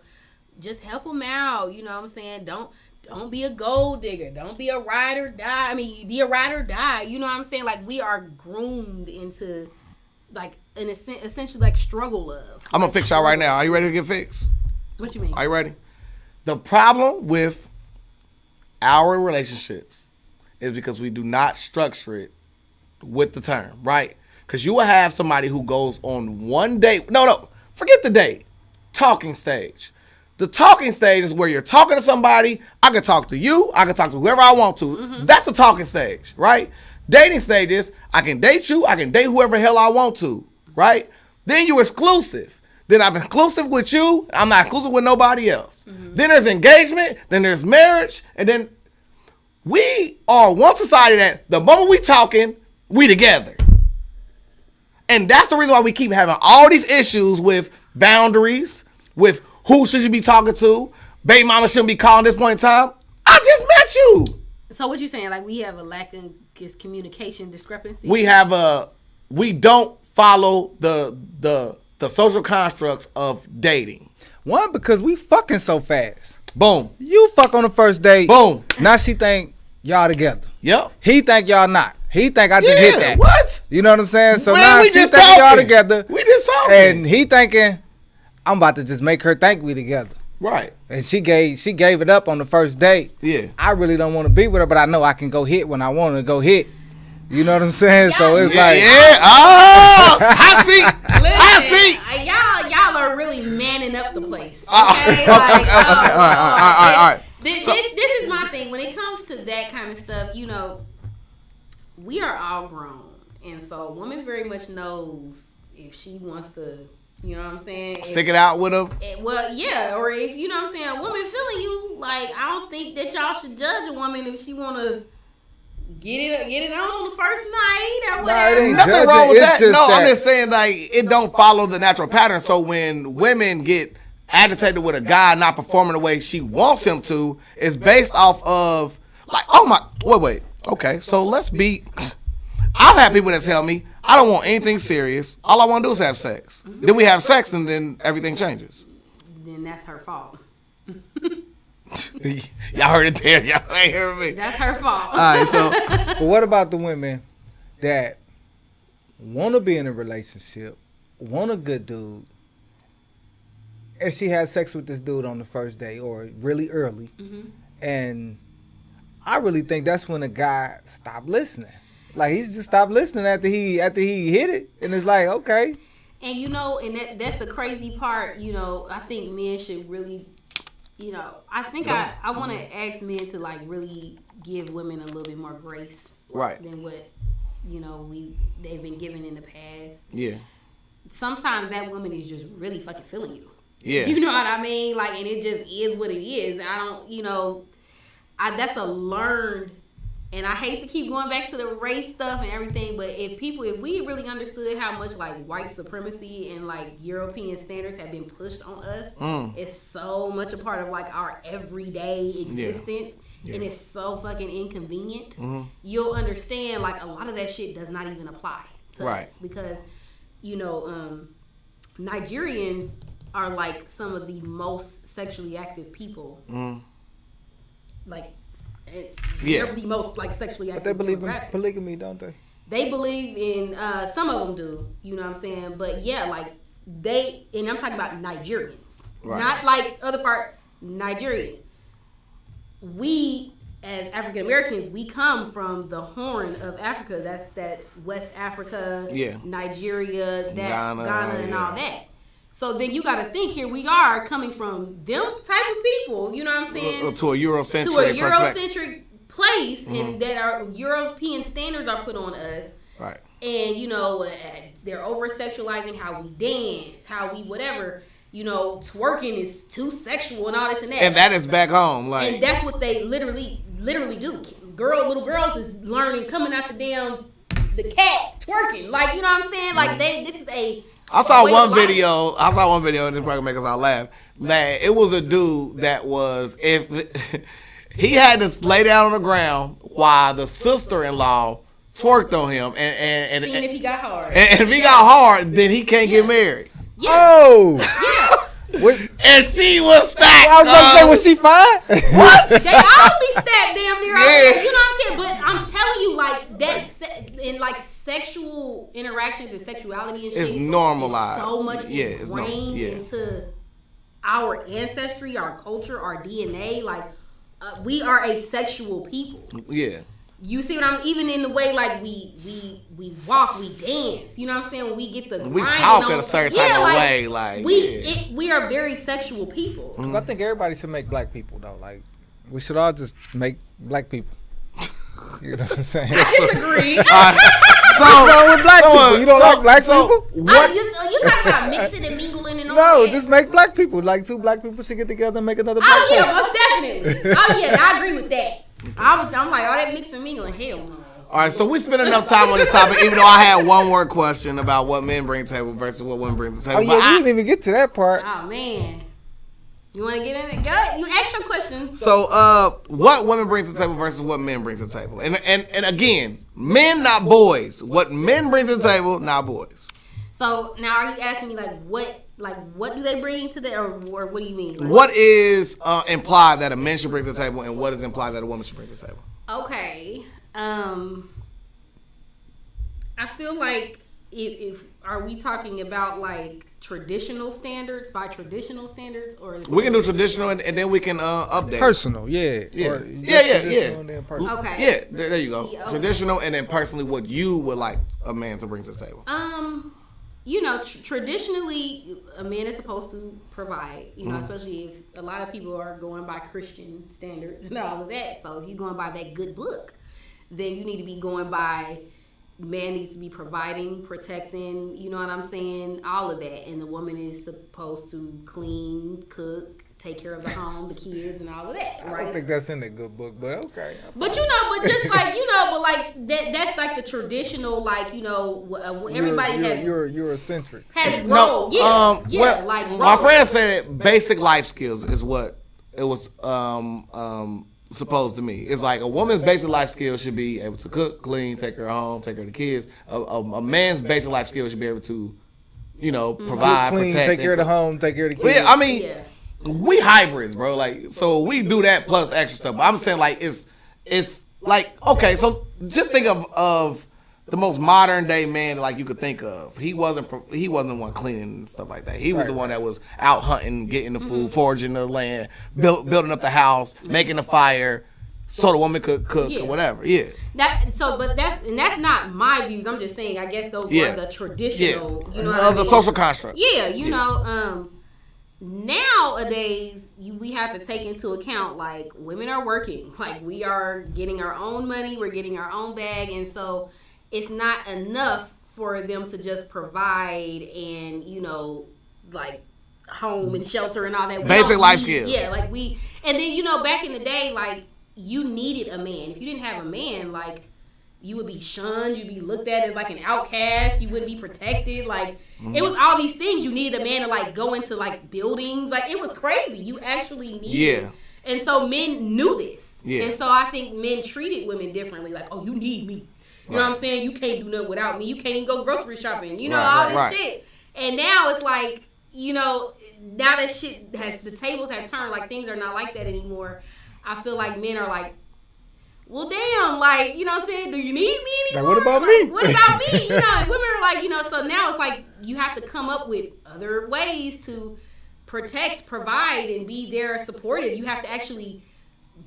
just help them out, you know what I'm saying? Don't be a gold digger. Don't be a ride or die. I mean, be a ride or die. You know what I'm saying? Like, we are groomed into, like, an essentially, like, struggle of. I'm going to fix y'all right now. Are you ready to get fixed? What you mean? Are you ready? The problem with our relationships is because we do not structure it with the term, right? Because you will have somebody who goes on one date. No, forget the date. Talking stage. The talking stage is where you're talking to somebody. I can talk to you. I can talk to whoever I want to. Mm-hmm. That's the talking stage, right? Dating stage is I can date you. I can date whoever the hell I want to, right? Then you're exclusive. Then I'm exclusive with you. I'm not exclusive with nobody else. Mm-hmm. Then there's engagement. Then there's marriage. And then we are one society that the moment we talking, we together. And that's the reason why we keep having all these issues with boundaries, with who should you be talking to. Baby mama shouldn't be calling this point in time. I just met you. So what you saying? Like we have a lack of communication discrepancy? We don't follow the social constructs of dating. One, because we fucking so fast. Boom. You fuck on the first date. Boom. Now she think y'all together. Yep. He think y'all not. He think I just hit that. What? You know what I'm saying? So Man, now we she just think talking. y'all together. We just talking. And he thinking, I'm about to just make her think we together. Right. And she gave it up on the first date. Yeah. I really don't want to be with her, but I know I can go hit when I want to go hit. You know what I'm saying? So it's like, oh, I see. Listen, I see. Y'all are really manning up the place. Okay, all right. This is my thing. When it comes to that kind of stuff, you know, we are all grown, and so a woman very much knows if she wants to. You know what I'm saying? Stick it out with them? Well, yeah. Or if, you know what I'm saying, a woman feeling you, like, I don't think that y'all should judge a woman if she want to get it on the first night or whatever. Nothing wrong with that. No, I'm just saying, like, it don't follow the natural pattern. So when women get agitated with a guy not performing the way she wants him to, it's based off of, like, oh my, wait. Okay, so let's be... I've had people that tell me, I don't want anything serious. All I want to do is have sex. Mm-hmm. Then we have sex and then everything changes. Then that's her fault. Y'all heard it there. Y'all ain't heard me. That's her fault. All right, so. But what about the women that want to be in a relationship, want a good dude, and she has sex with this dude on the first day or really early, mm-hmm. and I really think that's when a guy stopped listening. Like, he's just stopped listening after he hit it. And it's like, okay. And, you know, and that's the crazy part. You know, I think men should really, you know, I think I want to ask men to, like, really give women a little bit more grace. Right. Than what, you know, they've been given in the past. Yeah. Sometimes that woman is just really fucking feeling you. Yeah. You know what I mean? Like, and it just is what it is. I don't, you know, that's a learned... And I hate to keep going back to the race stuff and everything, but if we really understood how much like white supremacy and like European standards have been pushed on us, it's so much a part of like our everyday existence, and it's so fucking inconvenient. Mm-hmm. You'll understand like a lot of that shit does not even apply to us because, you know, Nigerians are like some of the most sexually active people. Like. They're the most like sexually active. But they believe in polygamy, don't they? They believe in some of them do. You know what I'm saying? But yeah, like and I'm talking about Nigerians, not like other part Nigerians. We as African Americans, we come from the Horn of Africa. That's that West Africa, Nigeria, Ghana, and all that. So then you got to think, here we are coming from them type of people, you know what I'm saying? To a Eurocentric place, and that our European standards are put on us. Right. And, you know, they're over-sexualizing how we dance, how we whatever. You know, twerking is too sexual and all this and that. And that is back home. Like. And that's what they literally do. Little girls is learning, coming out the cat twerking. Like, you know what I'm saying? Like, this is a... I saw one video, and this probably make us all laugh, that it was a dude that was, if he had to lay down on the ground while the sister-in-law twerked on him, and seeing if he got hard. And if he got hard, then he can't get married. Yeah. Oh! Yeah. And she was stacked. I was going to say, was she fine? What? They all be stacked damn near. Yeah. You know what I'm saying? But I'm telling you, like, that in like sexual interactions and sexuality and shit is normalized. So much ingrained into our ancestry, our culture, our DNA. Like, we are a sexual people. Yeah. You see what I'm even in the way like we walk, we dance. You know what I'm saying? When we get the we talk in a certain type of way, like we are very sexual people. Because I think everybody should make black people though. Like we should all just make black people. You know what I'm saying? I disagree. So what's wrong with black people? You don't like black people? What? You talking about mixing and mingling and all No, that? just make black people. Like two black people should get together and make another black Oh yeah, person. most definitely. Oh yeah, I agree with that. I'm like all that mixing and mingling, hell no. All right, so we spent enough time on the topic, even though I had one more question about what men bring to the table versus what women bring to the table. Oh yeah, we didn't even get to that part. Oh man. You want to get in it? Go. You ask your question. So, what women bring to the table versus what men bring to the table, and again, men not boys. What men bring to the table, not boys. So now, are you asking me what do they bring to the, or what do you mean? Like, What is implied that a man should bring to the table, and what is implied that a woman should bring to the table? Okay. I feel like if are we talking about like traditional standards by traditional standards, or We can do traditional and then we can update. Personal, yeah. Yeah. Or Yeah. and then personal. Okay. Yeah, there you go. Yeah, okay. Traditional and then personally what you would like a man to bring to the table. You know, traditionally, a man is supposed to provide, you know, especially if a lot of people are going by Christian standards and all of that. So if you're going by that good book, then you need to be going by, man needs to be providing, protecting, you know what I'm saying, all of that. And the woman is supposed to clean, cook, take care of the home, the kids, and all of that, right? I don't think that's in the good book, but okay. But you know, but just like, you know, but like that's like the traditional, like, you know, everybody has. You're eccentric. Has role, like role. My friend said basic life skills is what it was supposed to me. It's like a woman's basic life skills should be able to cook, clean, take care of home, take care of the kids. A man's basic life skills should be able to, you know, provide, Cook, clean, protect, take care of the home, take care of the kids. Yeah, I mean, we hybrids, bro. Like, so we do that plus extra stuff. But I'm saying, like, it's like, okay, so just think of the most modern day man like you could think of. He wasn't the one cleaning and stuff like that. He was the one that was out hunting, getting the food, foraging the land, building up the house, making the fire, so the woman could cook or whatever. Yeah. That's not my views. I'm just saying. I guess those are the traditional. You know, what I mean? The social construct. Yeah, you know. Nowadays, we have to take into account, like, women are working. Like, we are getting our own money. We're getting our own bag. And so it's not enough for them to just provide and, you know, like, home and shelter and all that. Basic life skills. Yeah, like and then, you know, back in the day, like, you needed a man. If you didn't have a man, like, you would be shunned. You'd be looked at as like an outcast. You wouldn't be protected. Like, it was all these things. You needed a man to like go into like buildings. Like, it was crazy. You actually needed. Yeah. And so men knew this. Yeah. And so I think men treated women differently. Like, oh, you need me. You know what I'm saying? You can't do nothing without me. You can't even go grocery shopping. You know, all this shit. And now it's like, you know, now that shit the tables have turned. Like, things are not like that anymore. I feel like men are like, well, damn, like, you know what I'm saying? Do you need me anymore? Like, what about me? What about me? You know, women are like, you know, so now it's like you have to come up with other ways to protect, provide, and be there supportive. You have to actually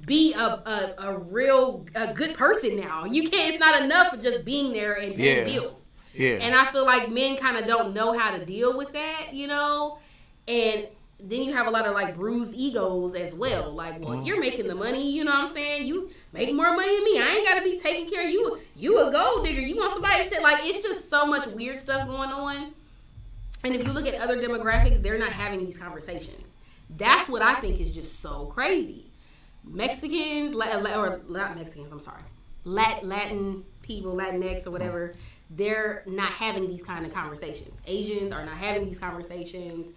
be a good person now. You can't, it's not enough of just being there and paying bills. Yeah. And I feel like men kind of don't know how to deal with that, you know? And then you have a lot of like bruised egos as well. Like, well, you're making the money, you know what I'm saying? You make more money than me. I ain't gotta be taking care of you. You a gold digger. You want somebody to like, it's just so much weird stuff going on. And if you look at other demographics, they're not having these conversations. That's what I think is just so crazy. Mexicans, or not Mexicans, I'm sorry. Latin people, Latinx or whatever, they're not having these kind of conversations. Asians are not having these conversations.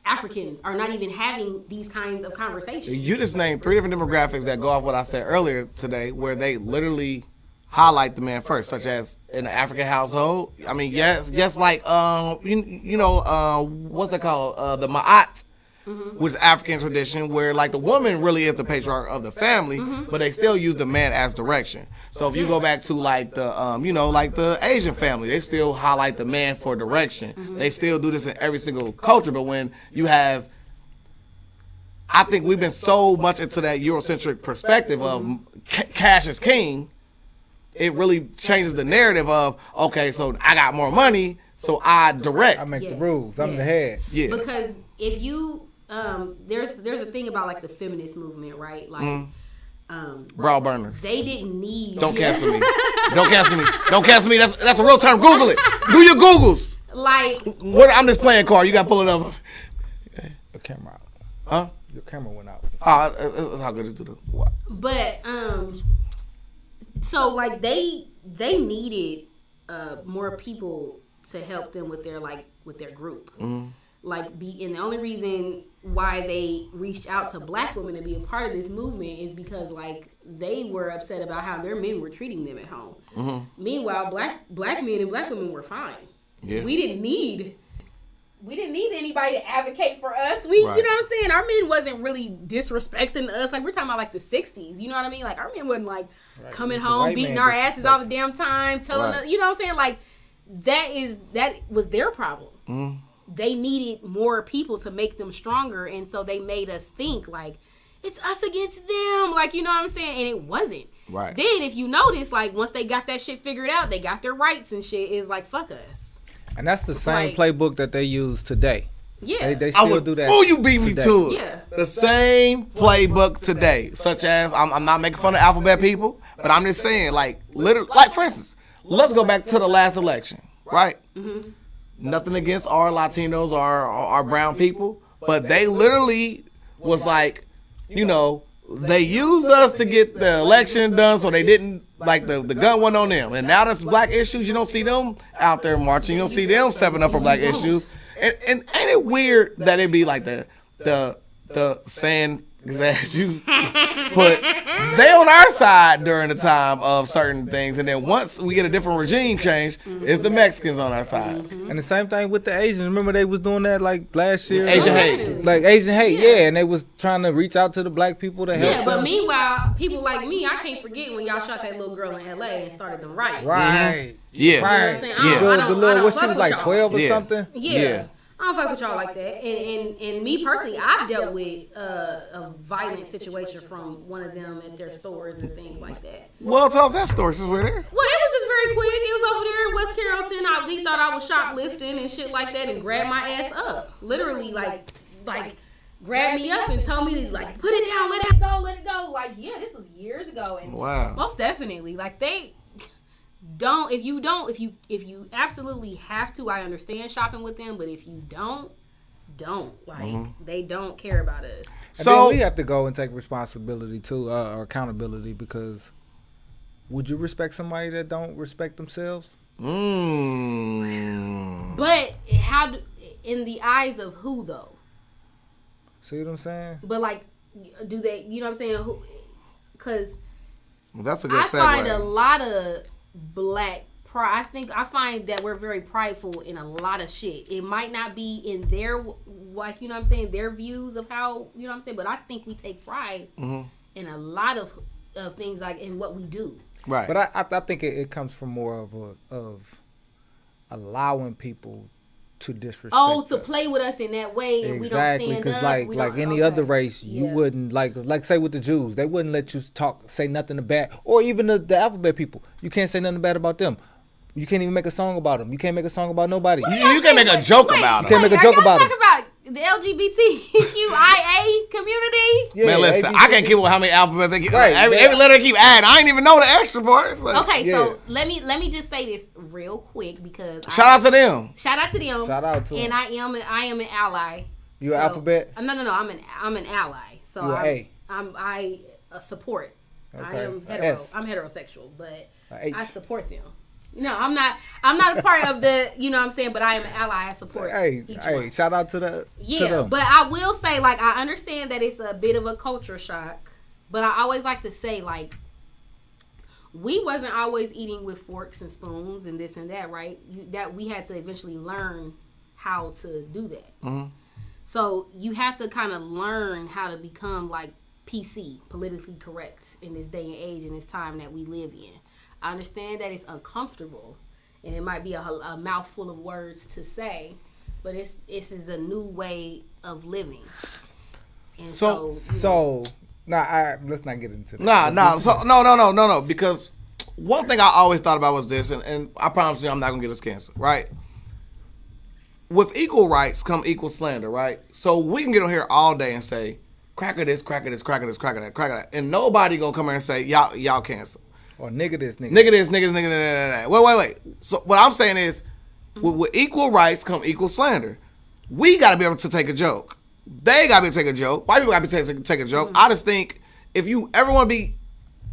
Africans are not even having these kinds of conversations. You just named 3 different demographics that go off what I said earlier today, where they literally highlight the man first, such as in an African household. I mean, yes, like you know, what's it called? The Ma'at, which is African tradition, where like the woman really is the patriarch of the family, but they still use the man as direction. So if you go back to like the you know, like the Asian family, they still highlight the man for direction. They still do this in every single culture, but when you have, I think we've been so much into that Eurocentric perspective of cash is king, it really changes the narrative of, okay, so I got more money, so I direct. I make the rules. I'm the head. Yeah. Because if you there's a thing about like the feminist movement, right? Like brow burners. They didn't need. Don't cancel me. Don't cancel me. Don't cancel me. That's a real term. Google it. Do your Googles. Like what? I'm just playing card. You got to pull it up. The camera out. Huh? Your camera went out. That's how good it is to do. What? But so like they needed more people to help them with their group. And the only reason why they reached out to black women to be a part of this movement is because like they were upset about how their men were treating them at home. Meanwhile, black men and black women were fine. Yeah. We didn't need anybody to advocate for us. You know what I'm saying? Our men wasn't really disrespecting us. Like we're talking about like the 60s. You know what I mean? Like our men wasn't like coming home, beating our asses all the damn time, telling us, you know what I'm saying? Like that was their problem. They needed more people to make them stronger, and so they made us think like it's us against them, like, you know what I'm saying? And it wasn't. Right. Then if you notice, like once they got that shit figured out, they got their rights and shit. It's like fuck us. And that's the same playbook that they use today. Yeah. They still do that. Oh, you beat me today. to it. Yeah. The same playbook today, such as I'm not making fun of alphabet people, but I'm just saying, like, literally, like for instance, let's go back to the last election, right? Nothing against our Latinos or our brown people, but they literally was like, you know, they used us to get the election done, so they didn't, like, the gun went on them. And now that's black issues. You don't see them out there marching. You don't see them stepping up for black issues. And ain't it weird that it be like the saying that you put, they on our side during the time of certain things, and then once we get a different regime change, it's the Mexicans on our side. And the same thing with the Asians. Remember they was doing that like last year? Asian hate. Like Asian hate, yeah. And they was trying to reach out to the black people to help them. But meanwhile, people like me, I can't forget when y'all shot that little girl in LA and started them riots. Right. Yeah. Right. You know what I'm saying? The little, what she fuck was with like y'all. 12 or something? Yeah. I don't fuck with y'all like that. And me personally, I've dealt with a violent situation from one of them at their stores and things like that. Well, tell us that story since we're there. Well, it was just very quick. It was over there in West Carrollton. They thought I was shoplifting and shit like that and grabbed my ass up. Literally, like grabbed me up and told me to, like, put it down, let it go. Like, yeah, this was years ago. And most definitely, like, they... If you absolutely have to, I understand shopping with them, but if you don't. Like, they don't care about us. So we have to go and take responsibility too, or accountability, because would you respect somebody that don't respect themselves? But in the eyes of who though? See what I'm saying? But like, do they, you know what I'm saying? Who? Because that's a good segue. I find a lot of black pride. I find that we're very prideful in a lot of shit. It might not be in their, like, you know what I'm saying, their views of how, you know what I'm saying, but I think we take pride in a lot of things, like in what we do. Right. But I think it comes from more of allowing people to disrespect to us. Play with us in that way. And Exactly, because like any other race, you wouldn't like say with the Jews, they wouldn't let you say nothing bad, or even the alphabet people. You can't say nothing bad about them. You can't even make a song about them. You can't make a song about nobody. You can't make a joke about them. You can't make a joke about them. About the LGBTQIA community. Yeah, man, listen, I can't keep with how many alphabets they keep. Right, every letter they keep adding. I ain't even know the extra parts. Like, okay, so let me just say this real quick because shout out to them. Shout out to them. Shout out to them. And I am an ally. You an alphabet? No. I'm an ally. So I support. Okay. I am I'm heterosexual, but I support them. No, I'm not a part of the, you know what I'm saying, but I am an ally. I support each one. Shout out to the Yeah, to them. but I will say, like, I understand that it's a bit of a culture shock, but I always like to say, like, we wasn't always eating with forks and spoons and this and that, right? That we had to eventually learn how to do that. So you have to kind of learn how to become, like, PC, politically correct, in this day and age and this time that we live in. I understand that it's uncomfortable and it might be a mouthful of words to say, but this is a new way of living. And let's not get into that. No, because one thing I always thought about was this, and I promise you I'm not going to get us canceled, right? With equal rights come equal slander, right? So we can get on here all day and say, cracker this, cracker this, cracker this, cracker that, cracker that. And nobody going to come here and say, y'all cancel. Or nigga this, nigga. Nigga this, nigga this, nigga that. Wait. So what I'm saying is, with equal rights come equal slander. We got to be able to take a joke. They got to be able to take a joke. White people got to be able to take a joke. I just think if you ever want to be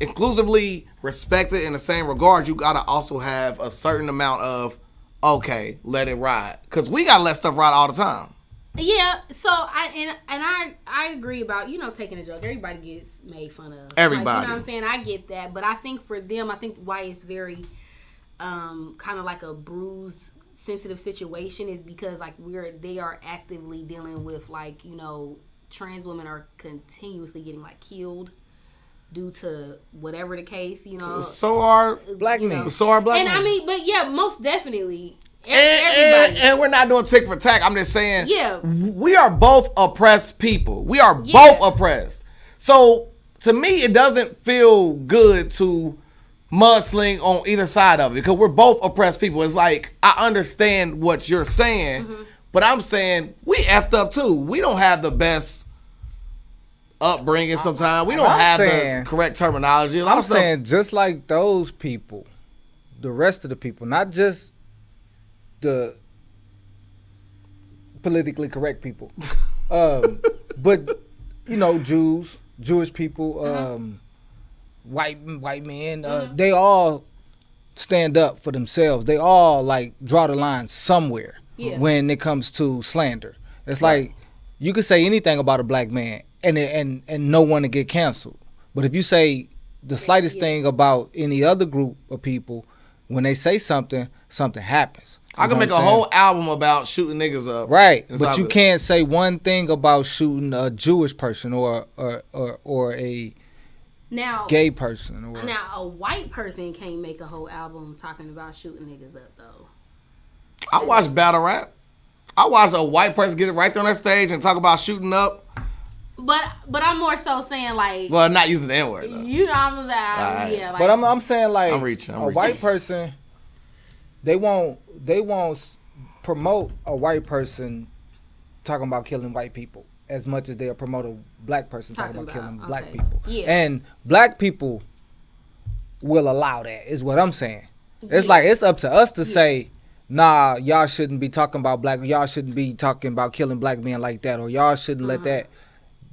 inclusively respected in the same regard, you got to also have a certain amount of, okay, let it ride. Because we got to let stuff ride all the time. Yeah, so I agree about, taking a joke. Everybody gets made fun of. Everybody. Like, you know what I'm saying? I get that. But I think for them, why it's very kind of like a bruised, sensitive situation is because like they are actively dealing with like, trans women are continuously getting like killed due to whatever the case, So are black men. So are black men. And I mean, but yeah, most definitely. And we're not doing tick for tack. I'm just saying, yeah, we are both oppressed people. We are both oppressed. So to me, it doesn't feel good to mudsling on either side of it because we're both oppressed people. It's like, I understand what you're saying, but I'm saying we effed up too. We don't have the best upbringing sometimes. We don't have the correct terminology. I'm saying just like those people, the rest of the people, not just the politically correct people, but Jewish people, white men, they all stand up for themselves. They all like draw the line somewhere when it comes to slander. It's like you could say anything about a black man and no one to get canceled. But if you say the slightest thing about any other group of people, when they say something happens. I can make a whole album about shooting niggas up. Right, but you can't say one thing about shooting a Jewish person or a gay person. Or now, a white person can't make a whole album talking about shooting niggas up, though. I watch battle rap. I watch a white person get it right there on that stage and talk about shooting up. But I'm more so saying like. Well, not using the N-word though. You know what I'm saying? Yeah. Like, but I'm saying like I'm reaching. White person, they won't promote a white person talking about killing white people as much as they'll promote a black person talking about killing black people. Yeah. And black people will allow that, is what I'm saying. It's like it's up to us to say, nah, y'all shouldn't be talking about y'all shouldn't be talking about killing black men like that, or y'all shouldn't let that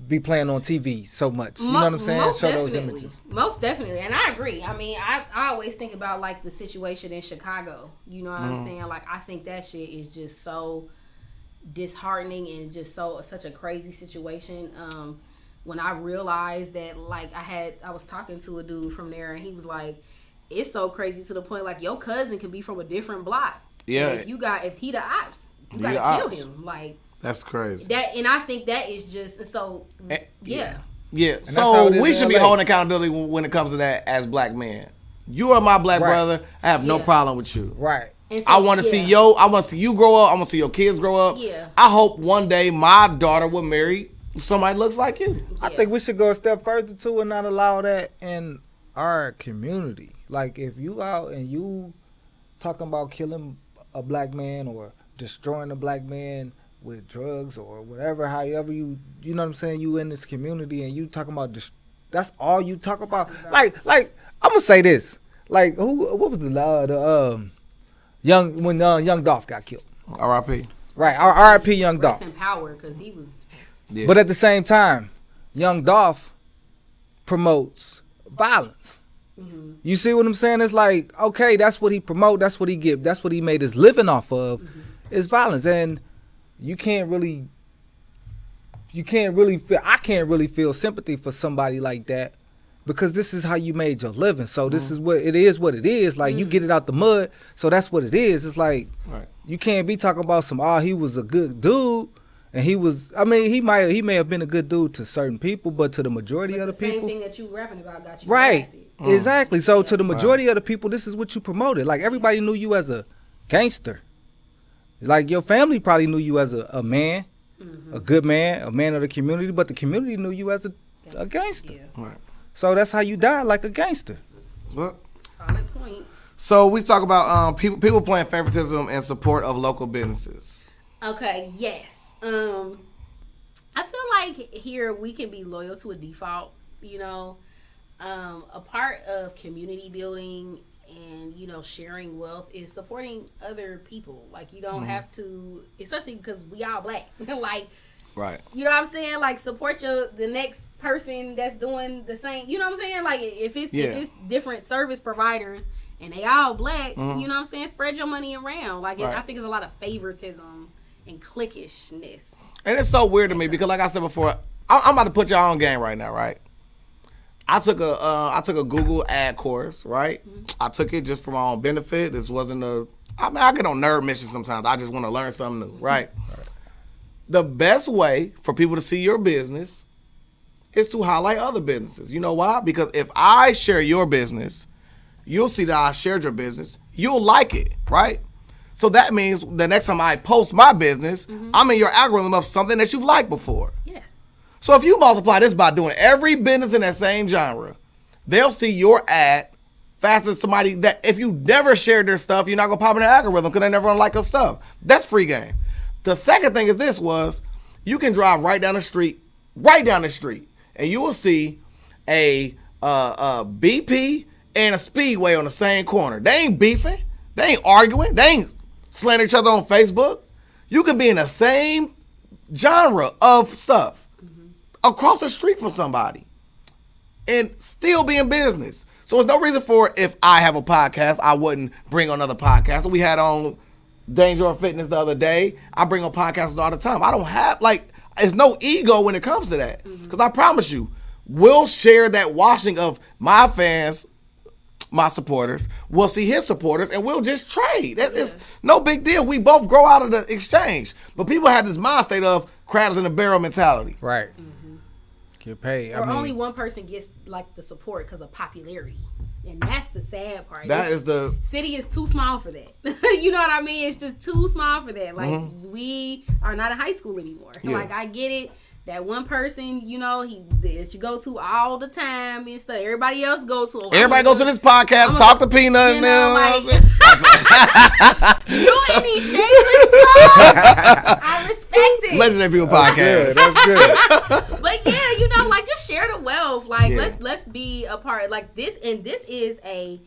be playing on TV so much. You know what I'm saying? Show those images. Most definitely. And I agree. I mean, I always think about like the situation in Chicago. You know what I'm saying? Like, I think that shit is just so disheartening and just such a crazy situation. When I realized that, like, I was talking to a dude from there and he was like, it's so crazy to the point like your cousin can be from a different block. Yeah. And if he the ops, you gotta kill him. Like, that's crazy. And I think that is just so. Yeah. So we should be holding accountability when it comes to that as black men. You are my black brother. I have no problem with you. Right. So, I want to see I want to see you grow up. I want to see your kids grow up. Yeah. I hope one day my daughter will marry somebody that looks like you. I think we should go a step further too and not allow that in our community. Like if you out and you talking about killing a black man or destroying a black man with drugs or whatever, however you know what I'm saying, you in this community and you talking about that's all you talk about. Like I'm gonna say this. Like what was the young Dolph got killed. R.I.P. Right, R.I.P. Young Dolph. Rest in power, because he was. Yeah. But at the same time, Young Dolph promotes violence. Mm-hmm. You see what I'm saying? It's like, okay, that's what he promote, that's what he give, that's what he made his living off of, is violence. And I can't really feel sympathy for somebody like that because this is how you made your living. So this is what it is. Like you get it out the mud, so that's what it is. It's like you can't be talking about he was a good dude. And he may have been a good dude to certain people, but to the majority of the people. Same thing that you rapping about got you arrested. Exactly. So to the majority of the people, this is what you promoted. Like everybody knew you as a gangster. Like your family probably knew you as a man, a good man, a man of the community, but the community knew you as a gangster. Yeah. So that's how you died, like a gangster. What? Solid point. So we talk about people playing favoritism in support of local businesses. Okay, yes. I feel like here we can be loyal to a default, you know. A part of community building and, you know, sharing wealth is supporting other people. Like, you don't have to, especially because we all black. Like, right. You know what I'm saying? Like, support the next person that's doing the same. You know what I'm saying? Like, if it's different service providers and they all black, you know what I'm saying? Spread your money around. Like, I think it's a lot of favoritism and cliquishness. And it's so weird to me because, like I said before, I'm about to put y'all on game right now, right? I took a Google ad course, right? I took it just for my own benefit. This wasn't I get on nerd missions sometimes. I just want to learn something new, right? The best way for people to see your business is to highlight other businesses. You know why? Because if I share your business, you'll see that I shared your business. You'll like it, right? So that means the next time I post my business, I'm in your algorithm of something that you've liked before. Yeah. So if you multiply this by doing every business in that same genre, they'll see your ad faster than somebody that if you never shared their stuff, you're not going to pop in their algorithm because they never going to like your stuff. That's free game. The second thing is you can drive right down the street, and you will see a BP and a Speedway on the same corner. They ain't beefing. They ain't arguing. They ain't slandering each other on Facebook. You can be in the same genre of stuff across the street from somebody and still be in business. So there's no reason for if I have a podcast, I wouldn't bring on other podcasts. We had on Danger or Fitness the other day. I bring on podcasts all the time. I don't have, there's no ego when it comes to that. Because I promise you, we'll share that washing of my fans, my supporters, we'll see his supporters, and we'll just trade. It's no big deal. We both grow out of the exchange. But people have this mind state of crabs in a barrel mentality. Right. Get paid. Or only one person gets like the support because of popularity, and that's the sad part. City is too small for that. You know what I mean? It's just too small for that. Like we are not in high school anymore. Yeah. Like I get it. That one person, you know, that you go to all the time and stuff. Everybody else go to. Everybody goes to this podcast, talk to Peanut and them. Like, you ain't even shameless. I respect it. Legendary People podcast. That's good. But yeah, you know, like just share the wealth. Like let's be a part. Like this, and this is a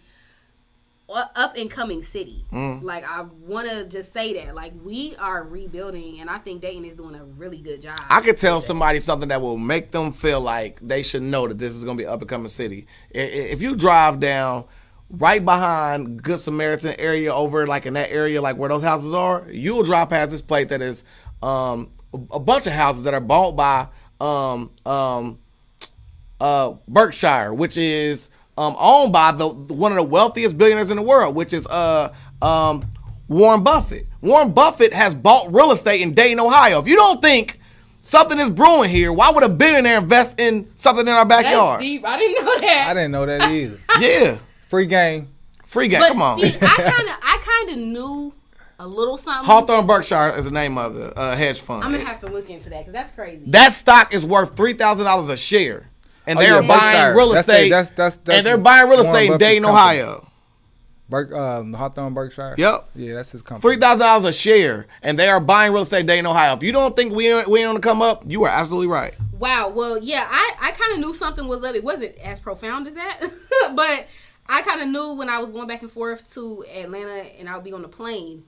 up and coming city. Like I want to just say that like we are rebuilding, and I think Dayton is doing a really good job. I could tell somebody something that will make them feel like they should know that this is going to be an up and coming city. If you drive down right behind Good Samaritan area over like in that area like where those houses are, you'll drive past this place that is a bunch of houses that are bought by Berkshire, which is owned by one of the wealthiest billionaires in the world, which is Warren Buffett. Warren Buffett has bought real estate in Dayton, Ohio. If you don't think something is brewing here, why would a billionaire invest in something in our backyard? That's deep. I didn't know that. I didn't know that either. Yeah. Free game. But come on. See, I kind of knew a little something. Hawthorne Berkshire is the name of the hedge fund. I'm gonna have to look into that because that's crazy. That stock is worth $3,000 a share. And they're buying real estate. And they're buying real estate in Dayton, Ohio. Hawthorne Berkshire. Yep. Yeah, that's his company. $3,000 a share, and they are buying real estate in Dayton, Ohio. If you don't think we ain't on the come up, you are absolutely right. Wow. Well, yeah, I kind of knew something was up. It wasn't as profound as that, but I kind of knew when I was going back and forth to Atlanta, and I would be on the plane,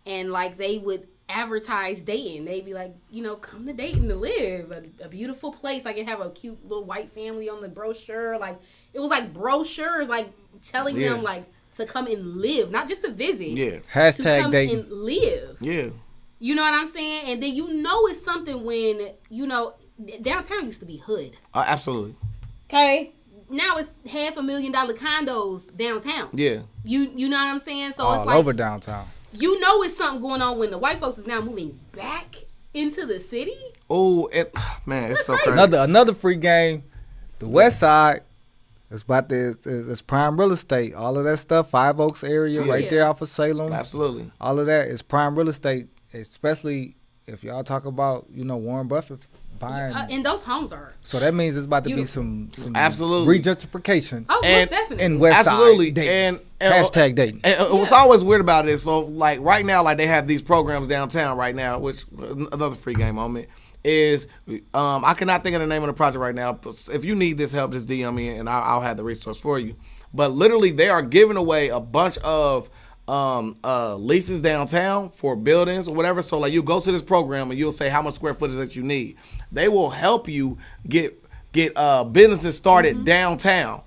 and like they would advertise Dayton. They'd be like, you know, come to Dayton to live, a beautiful place. Like it have a cute little white family on the brochure. Like it was like brochures, like telling them like to come and live, not just to visit. Yeah. Hashtag to come Dayton and live. Yeah. You know what I'm saying? And then you know it's something when you know downtown used to be hood. Absolutely. Okay. Now it's $500,000 condos downtown. Yeah. You know what I'm saying? So all it's like over downtown. You know it's something going on when the white folks is now moving back into the city. Oh, man, it's so crazy. Another free game. The West Side is about it's prime real estate. All of that stuff, Five Oaks area, right there off of Salem. Absolutely. All of that is prime real estate, especially if y'all talk about, Warren Buffett buying, and those homes are. So that means it's about to beautiful. be some absolutely regentrification. Oh, most definitely. In West absolutely. Side dating. And hashtag dating. And what's always weird about it is, so like right now, like they have these programs downtown right now, which another free game moment is, I cannot think of the name of the project right now. But if you need this help, just DM me and I'll have the resource for you. But literally, they are giving away a bunch of leases downtown for buildings or whatever. So like you go to this program and you'll say how much square footage that you need. They will help you get businesses started downtown.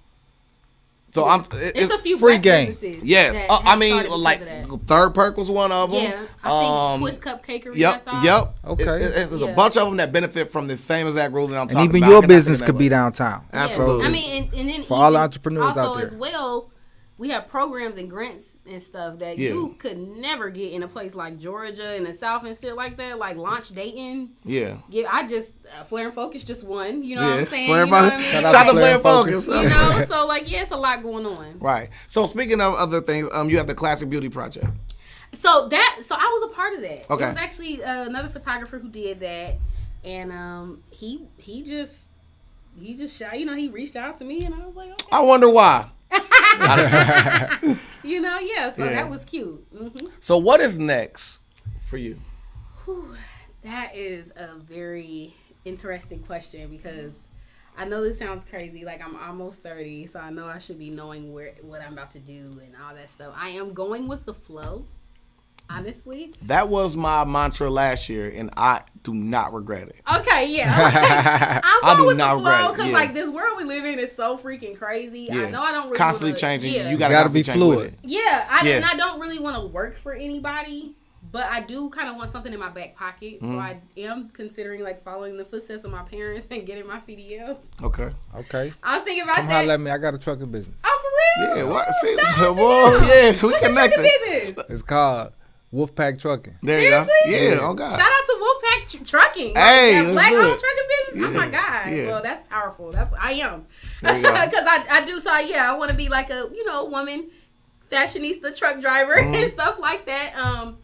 So it's a few free black game. businesses. Yes, I mean like Third Perk was one of them. Yeah, I think Twist Cupcakery. Yep. Okay. There's a bunch of them that benefit from the same exact rule that I'm talking about. And even your business could be downtown. Absolutely. Yeah. I mean, and then for all entrepreneurs out also there as well, we have programs and grants and stuff that you could never get in a place like Georgia and the South and shit like that, like Launch Dayton. Yeah. I just Flare and Focus just won. You know what I'm saying? Flare you know what I mean? Shout out to Flare and Focus. You know, so like it's a lot going on. Right. So speaking of other things, you have the Classic Beauty Project. So I was a part of that. Okay. It was actually another photographer who did that, and he just shot. You know, he reached out to me, and I was like, okay. I wonder why. You know, so that was cute. Mm-hmm. So what is next for you? Whew, that is a very interesting question because I know this sounds crazy. Like I'm almost 30, so I know I should be knowing what I'm about to do and all that stuff. I am going with the flow. Honestly, that was my mantra last year, and I do not regret it. Okay, yeah, I'm going with the flow because like this world we live in is so freaking crazy. Yeah. I know I don't really constantly changing. Yeah. You gotta be fluid. And I don't really want to work for anybody, but I do kind of want something in my back pocket. So I am considering like following the footsteps of my parents and getting my CDLs. Okay. I was thinking about Come that. holler at me. I got a trucking business. Oh, for real? Yeah. What? See, we What's connected. your trucking business? It's called Wolfpack Trucking. There you go. Seriously? Yeah. Oh God. Shout out to Wolfpack Trucking. Hey, that black-owned good. trucking business. Yeah. Oh my God. Yeah. Well, that's powerful. I am. There you go. Because I do. So I want to be like a woman fashionista truck driver and stuff like that.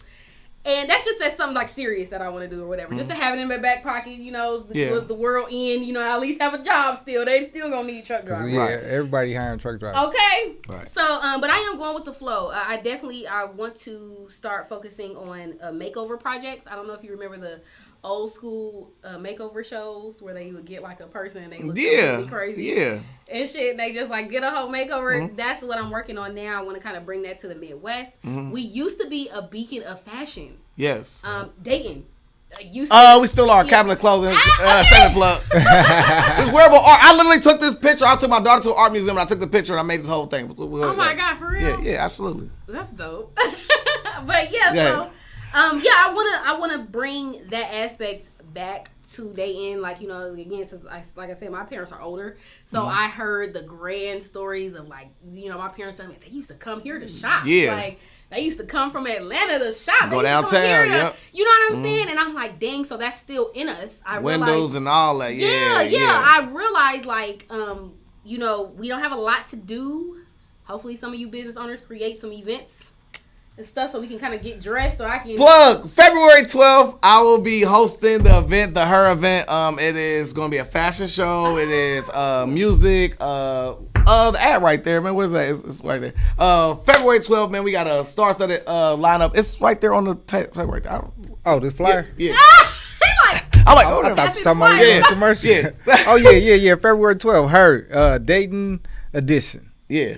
And that's just something like serious that I want to do or whatever. Just to have it in my back pocket, the world end, I at least have a job still. They still gonna need truck drivers. Yeah, everybody hiring truck drivers. Okay. Right. So, but I am going with the flow. I want to start focusing on makeover projects. I don't know if you remember the old school makeover shows where they would get like a person and they look completely crazy. And shit, they just like get a whole makeover. That's what I'm working on now. I want to kind of bring that to the Midwest. We used to be a beacon of fashion. Yes. Dayton. We still are. Cabinet clothing. Center plug. This wearable art. I literally took this picture. I took my daughter to an art museum and I took the picture and I made this whole thing. Oh my God, for real? Yeah, absolutely. That's dope. But yeah, I wanna bring that aspect back to Dayton. Like, again, since like I said, my parents are older. So I heard the grand stories of like, my parents telling me they used to come here to shop. Yeah. Like, they used to come from Atlanta to shop. Go downtown, yep. You know what I'm saying? And I'm like, dang, so that's still in us. Windows and all that, yeah. I realized, like, we don't have a lot to do. Hopefully some of you business owners create some events and stuff so we can kind of get dressed so I can... Plug! February 12th, I will be hosting the event, the Her event. It is going to be a fashion show. It is music, the ad right there, man. What is that? It's right there. February 12th, man. We got a star-studded lineup. It's right there on the table. Right there. Oh, this flyer? Yeah. I'm like, I thought somebody was on commercial. Yeah. Oh yeah. February 12th. Her Dayton edition. Yeah.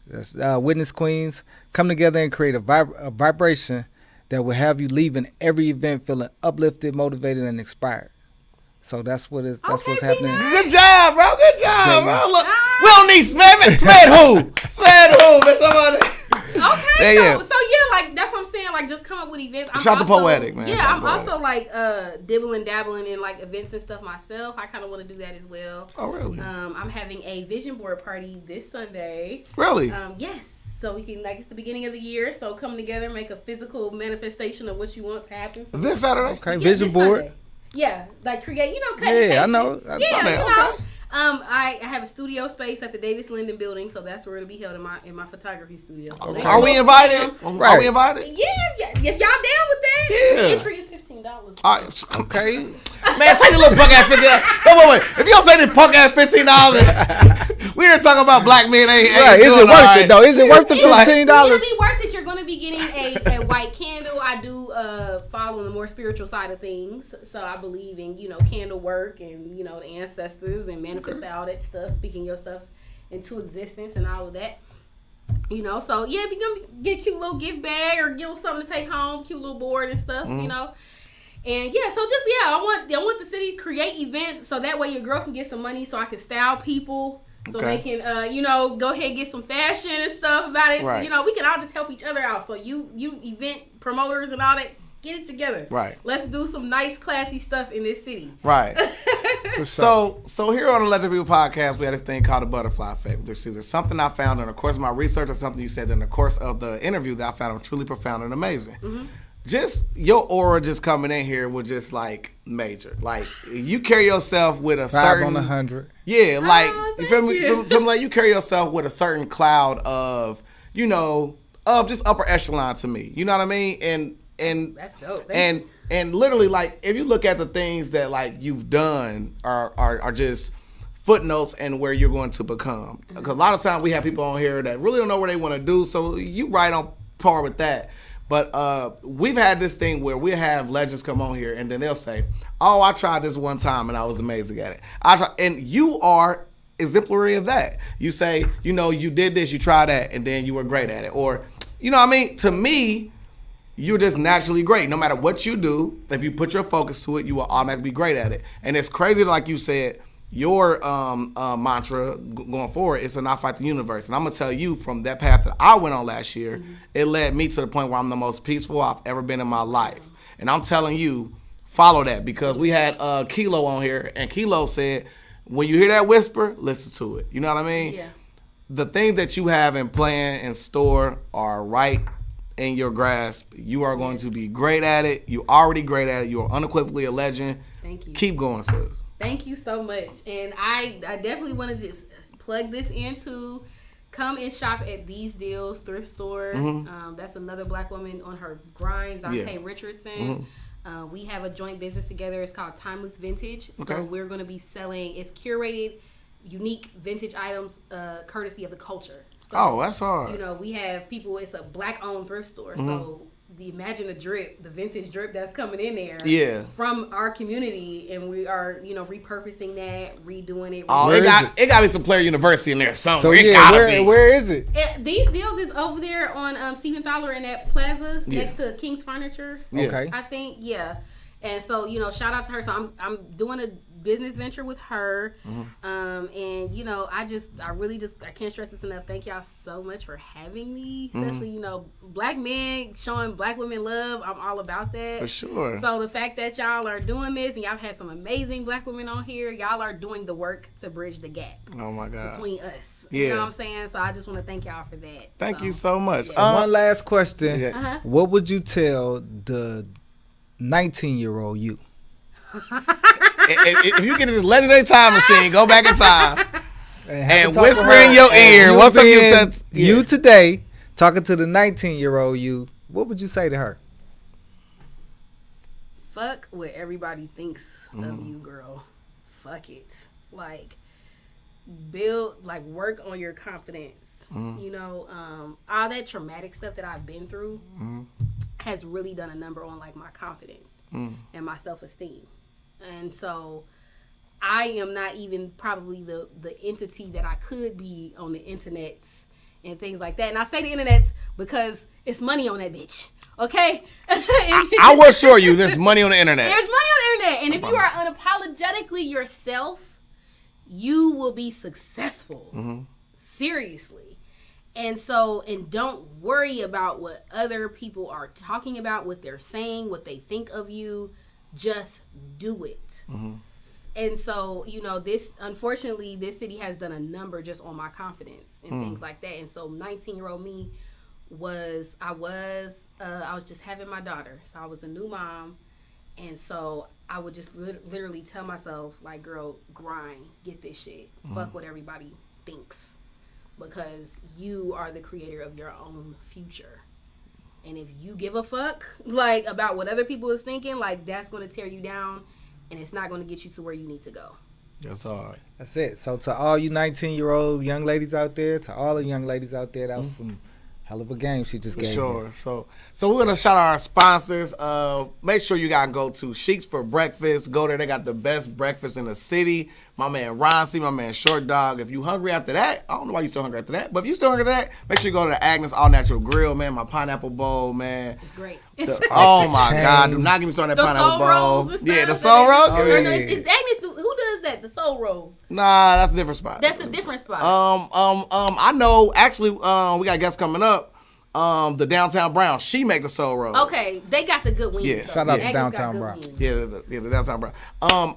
That's Witness Queens come together and create a vibration that will have you leaving every event feeling uplifted, motivated, and inspired. So that's what's happening. Good job, bro. Good job, bro. Look, we don't need Smed who? Smed who? Man, somebody. Okay, so like that's what I'm saying. Like, just come up with events. Shout the poetic, man. Yeah, I'm also like dabbling in like events and stuff myself. I kind of want to do that as well. Oh, really? I'm having a vision board party this Sunday. Really? Yes. So we can, like, it's the beginning of the year, so come together, make a physical manifestation of what you want to happen. This Saturday? Okay, vision board. Sunday. Yeah, like create, cut and Yeah, I paste know. it. Yeah, I have a studio space at the Davis Linden building, so that's where it'll be held in my photography studio. So Are we invited? Right. Are we invited? Yeah, if y'all down with that, Yeah. the entry is $15. Okay. Man, take a little punk at $15. Wait. If you don't say this punk at $15, we didn't talk about black men ain't Right. Is it worth it though? Is it worth the $15? It'll be worth it. You're gonna be getting a white candle. I do follow the more spiritual side of things, so I believe in candle work and the ancestors and manifest all that stuff, speaking your stuff into existence and all of that. So yeah, if you're gonna get a cute little gift bag or get something to take home, cute little board and stuff, And yeah, so just I want the city to create events so that way your girl can get some money, so I can style people, so they can go ahead and get some fashion and stuff about it. Right. We can all just help each other out. So you event promoters and all that, get it together. Right. Let's do some nice, classy stuff in this city. Right. So here on the Legend People podcast, we had this thing called the butterfly effect. There's something I found in the course of my research, or something you said in the course of the interview that I found truly profound and amazing. Mm-hmm. Just your aura just coming in here was just like major. Like you carry yourself with a 5 certain on 100. Yeah, like you feel me? Feel like you carry yourself with a certain cloud of of just upper echelon to me. You know what I mean? And that's dope. And literally, like, if you look at the things that like you've done are just footnotes and where you're going to become. Because a lot of times we have people on here that really don't know what they want to do, so you right on par with that. But we've had this thing where we have legends come on here and then they'll say, "Oh, I tried this one time and I was amazing at it." And you are exemplary of that. You say, you did this, you tried that, and then you were great at it. Or, what I mean? To me, you're just naturally great. No matter what you do, if you put your focus to it, you will automatically be great at it. And it's crazy, like you said, your mantra going forward is to not fight the universe. And I'm going to tell you, from that path that I went on last year, it led me to the point where I'm the most peaceful I've ever been in my life. And I'm telling you, follow that, because we had Kilo on here, and Kilo said, when you hear that whisper, listen to it. You know what I mean? Yeah. The things that you have in plan and store are right in your grasp. You are going to be great at it. You're already great at it. You are unequivocally a legend. Thank you. Keep going, sis. Thank you so much. And I definitely want to just plug this into, come and shop at These Deals thrift store. Mm-hmm. That's another black woman on her grind, Zante Richardson. Mm-hmm. We have a joint business together. It's called Timeless Vintage. Okay. So we're going to be selling, it's curated, unique vintage items courtesy of the culture. So, that's hard. We have people, it's a black-owned thrift store. So imagine the vintage drip that's coming in there from our community, and we are, repurposing that, redoing it. Oh, it got to be some Player University in there somewhere. So it gotta be. Where is it? These Deals is over there on Stephen Fowler in that plaza next to King's Furniture. Yeah. Okay. I think, yeah. And so, shout out to her. So I'm doing a business venture with her. And, I can't stress this enough. Thank y'all so much for having me. Especially, black men showing black women love. I'm all about that. For sure. So the fact that y'all are doing this, and y'all had some amazing black women on here, y'all are doing the work to bridge the gap. Oh my God. Between us. Yeah. You know what I'm saying? So I just want to thank y'all for that. Thank you so much. One last question. Yeah. What would you tell the 19-year-old you? If you get in this legendary time machine, go back in time and talk whisper to her, in your ear. and What's up you being said? You today, talking to the 19-year-old you, what would you say to her? Fuck what everybody thinks of you, girl. Fuck it. Like, work on your confidence. All that traumatic stuff that I've been through has really done a number on, my confidence and my self-esteem. And so I am not even probably the entity that I could be on the internets and things like that. And I say the internets because it's money on that bitch. Okay? I will assure you there's money on the internet. There's money on the internet. And if you are unapologetically yourself, you will be successful. Seriously. And don't worry about what other people are talking about, what they're saying, what they think of you. Just do it. And so, unfortunately, this city has done a number just on my confidence and things like that. And so 19-year-old me I was just having my daughter. So I was a new mom. And so I would just literally tell myself, like, girl, grind, get this shit. Fuck what everybody thinks. Because you are the creator of your own future. And if you give a fuck, like, about what other people is thinking, like, that's going to tear you down. And it's not going to get you to where you need to go. That's hard. That's it. So to all you 19-year-old young ladies out there, to all the young ladies out there, that was some hell of a game she just gave. Sure. So we're gonna shout out our sponsors. Make sure you gotta go to Shiekhs for breakfast. Go there. They got the best breakfast in the city. My man Ron C, my man Short Dog. If you hungry after that, I don't know why you still hungry after that, but if you still hungry after that, make sure you go to the Agnes All Natural Grill, man. My pineapple bowl, man. It's great. Oh my God! Do not get me started on that pineapple bowl. Yeah, the soul roll. Oh, yeah. It's Agnes. Who does that? The soul roll. Nah, that's a different spot. That's a different spot. I know. Actually, we got guests coming up. The Downtown Brown, she makes the soul roll. Okay, they got the good wings. Yeah, shout out to Downtown Brown. Yeah, the Downtown Brown.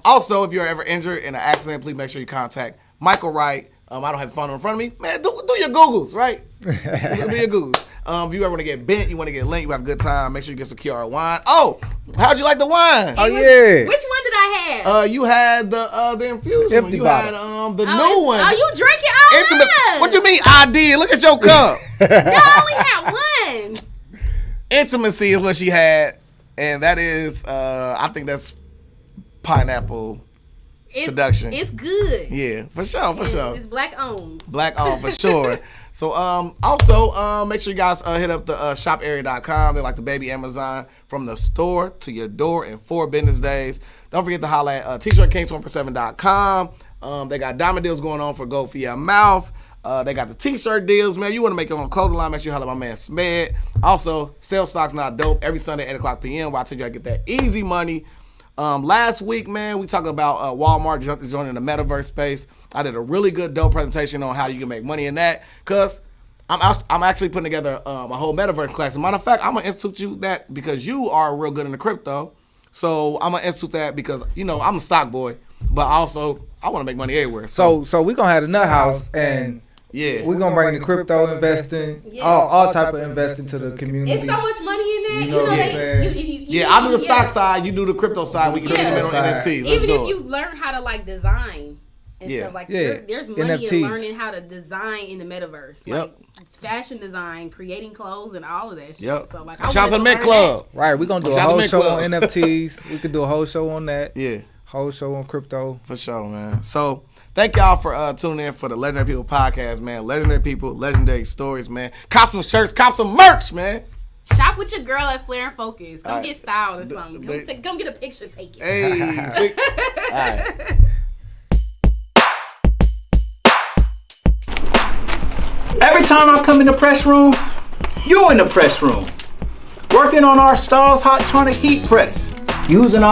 Also, if you're ever injured in an accident, please make sure you contact Michael Wright. I don't have the phone in front of me. Man, do your Googles, right? Do your Googles. If you ever want to get bent, you want to get linked, you have a good time, make sure you get some Kiara Wine. Oh, how'd you like the wine? Oh, yeah. Which one did I have? You had the infused one. You had the new one. Oh, you drinking all Intimate. one? What you mean I did? Look at your cup. No, I only had one. Intimacy is what she had, and that is, I think that's pineapple seduction. It's good. Yeah, for sure. It's black owned. Black owned for sure. So also make sure you guys hit up the shoparea.com. They're like the baby Amazon, from the store to your door in 4 business days. Don't forget to holler at t-shirt-king247.com. They got diamond deals going on for Go For Your Mouth. They got the t-shirt deals, man. You want to make your own clothing line, make sure you holler at my man Smed. Also, sales stock's not dope. Every Sunday, 8 o'clock p.m., where I tell you I get that easy money. Last week, man, we talked about Walmart joining the metaverse space. I did a really good dope presentation on how you can make money in that, because I'm actually putting together a whole metaverse class. As a matter of fact, I'm going to institute you that because you are real good in the crypto. So I'm going to institute that because, I'm a stock boy, but also I want to make money everywhere. So we're going to have the Nut House, and yeah, we're going to bring the crypto investing, all type of investing to the community. It's so much money in there. You know what I'm saying? I do the stock side, you do the crypto side. We can implement on NFTs. Let's Even do if it. you learn how to like design and stuff like there's money NFTs. in learning how to design in the metaverse. Yep. Like it's fashion design, creating clothes, and all of that shit. Yep. So like, Shout out to the Mint Club. Right, we're going to do a whole show on NFTs. We could do a whole show on that. Yeah. Whole show on crypto. For sure, man. So thank y'all for tuning in for the Legendary People podcast, man. Legendary people, legendary stories, man. Cop some shirts, cop some merch, man. Shop with your girl at Flair and Focus. Come get styled or something. Come get a picture taken. Hey, sweet. All right. Every time I come in the press room, you're in the press room. Working on our Stars Hot Tonic Heat Press. Using our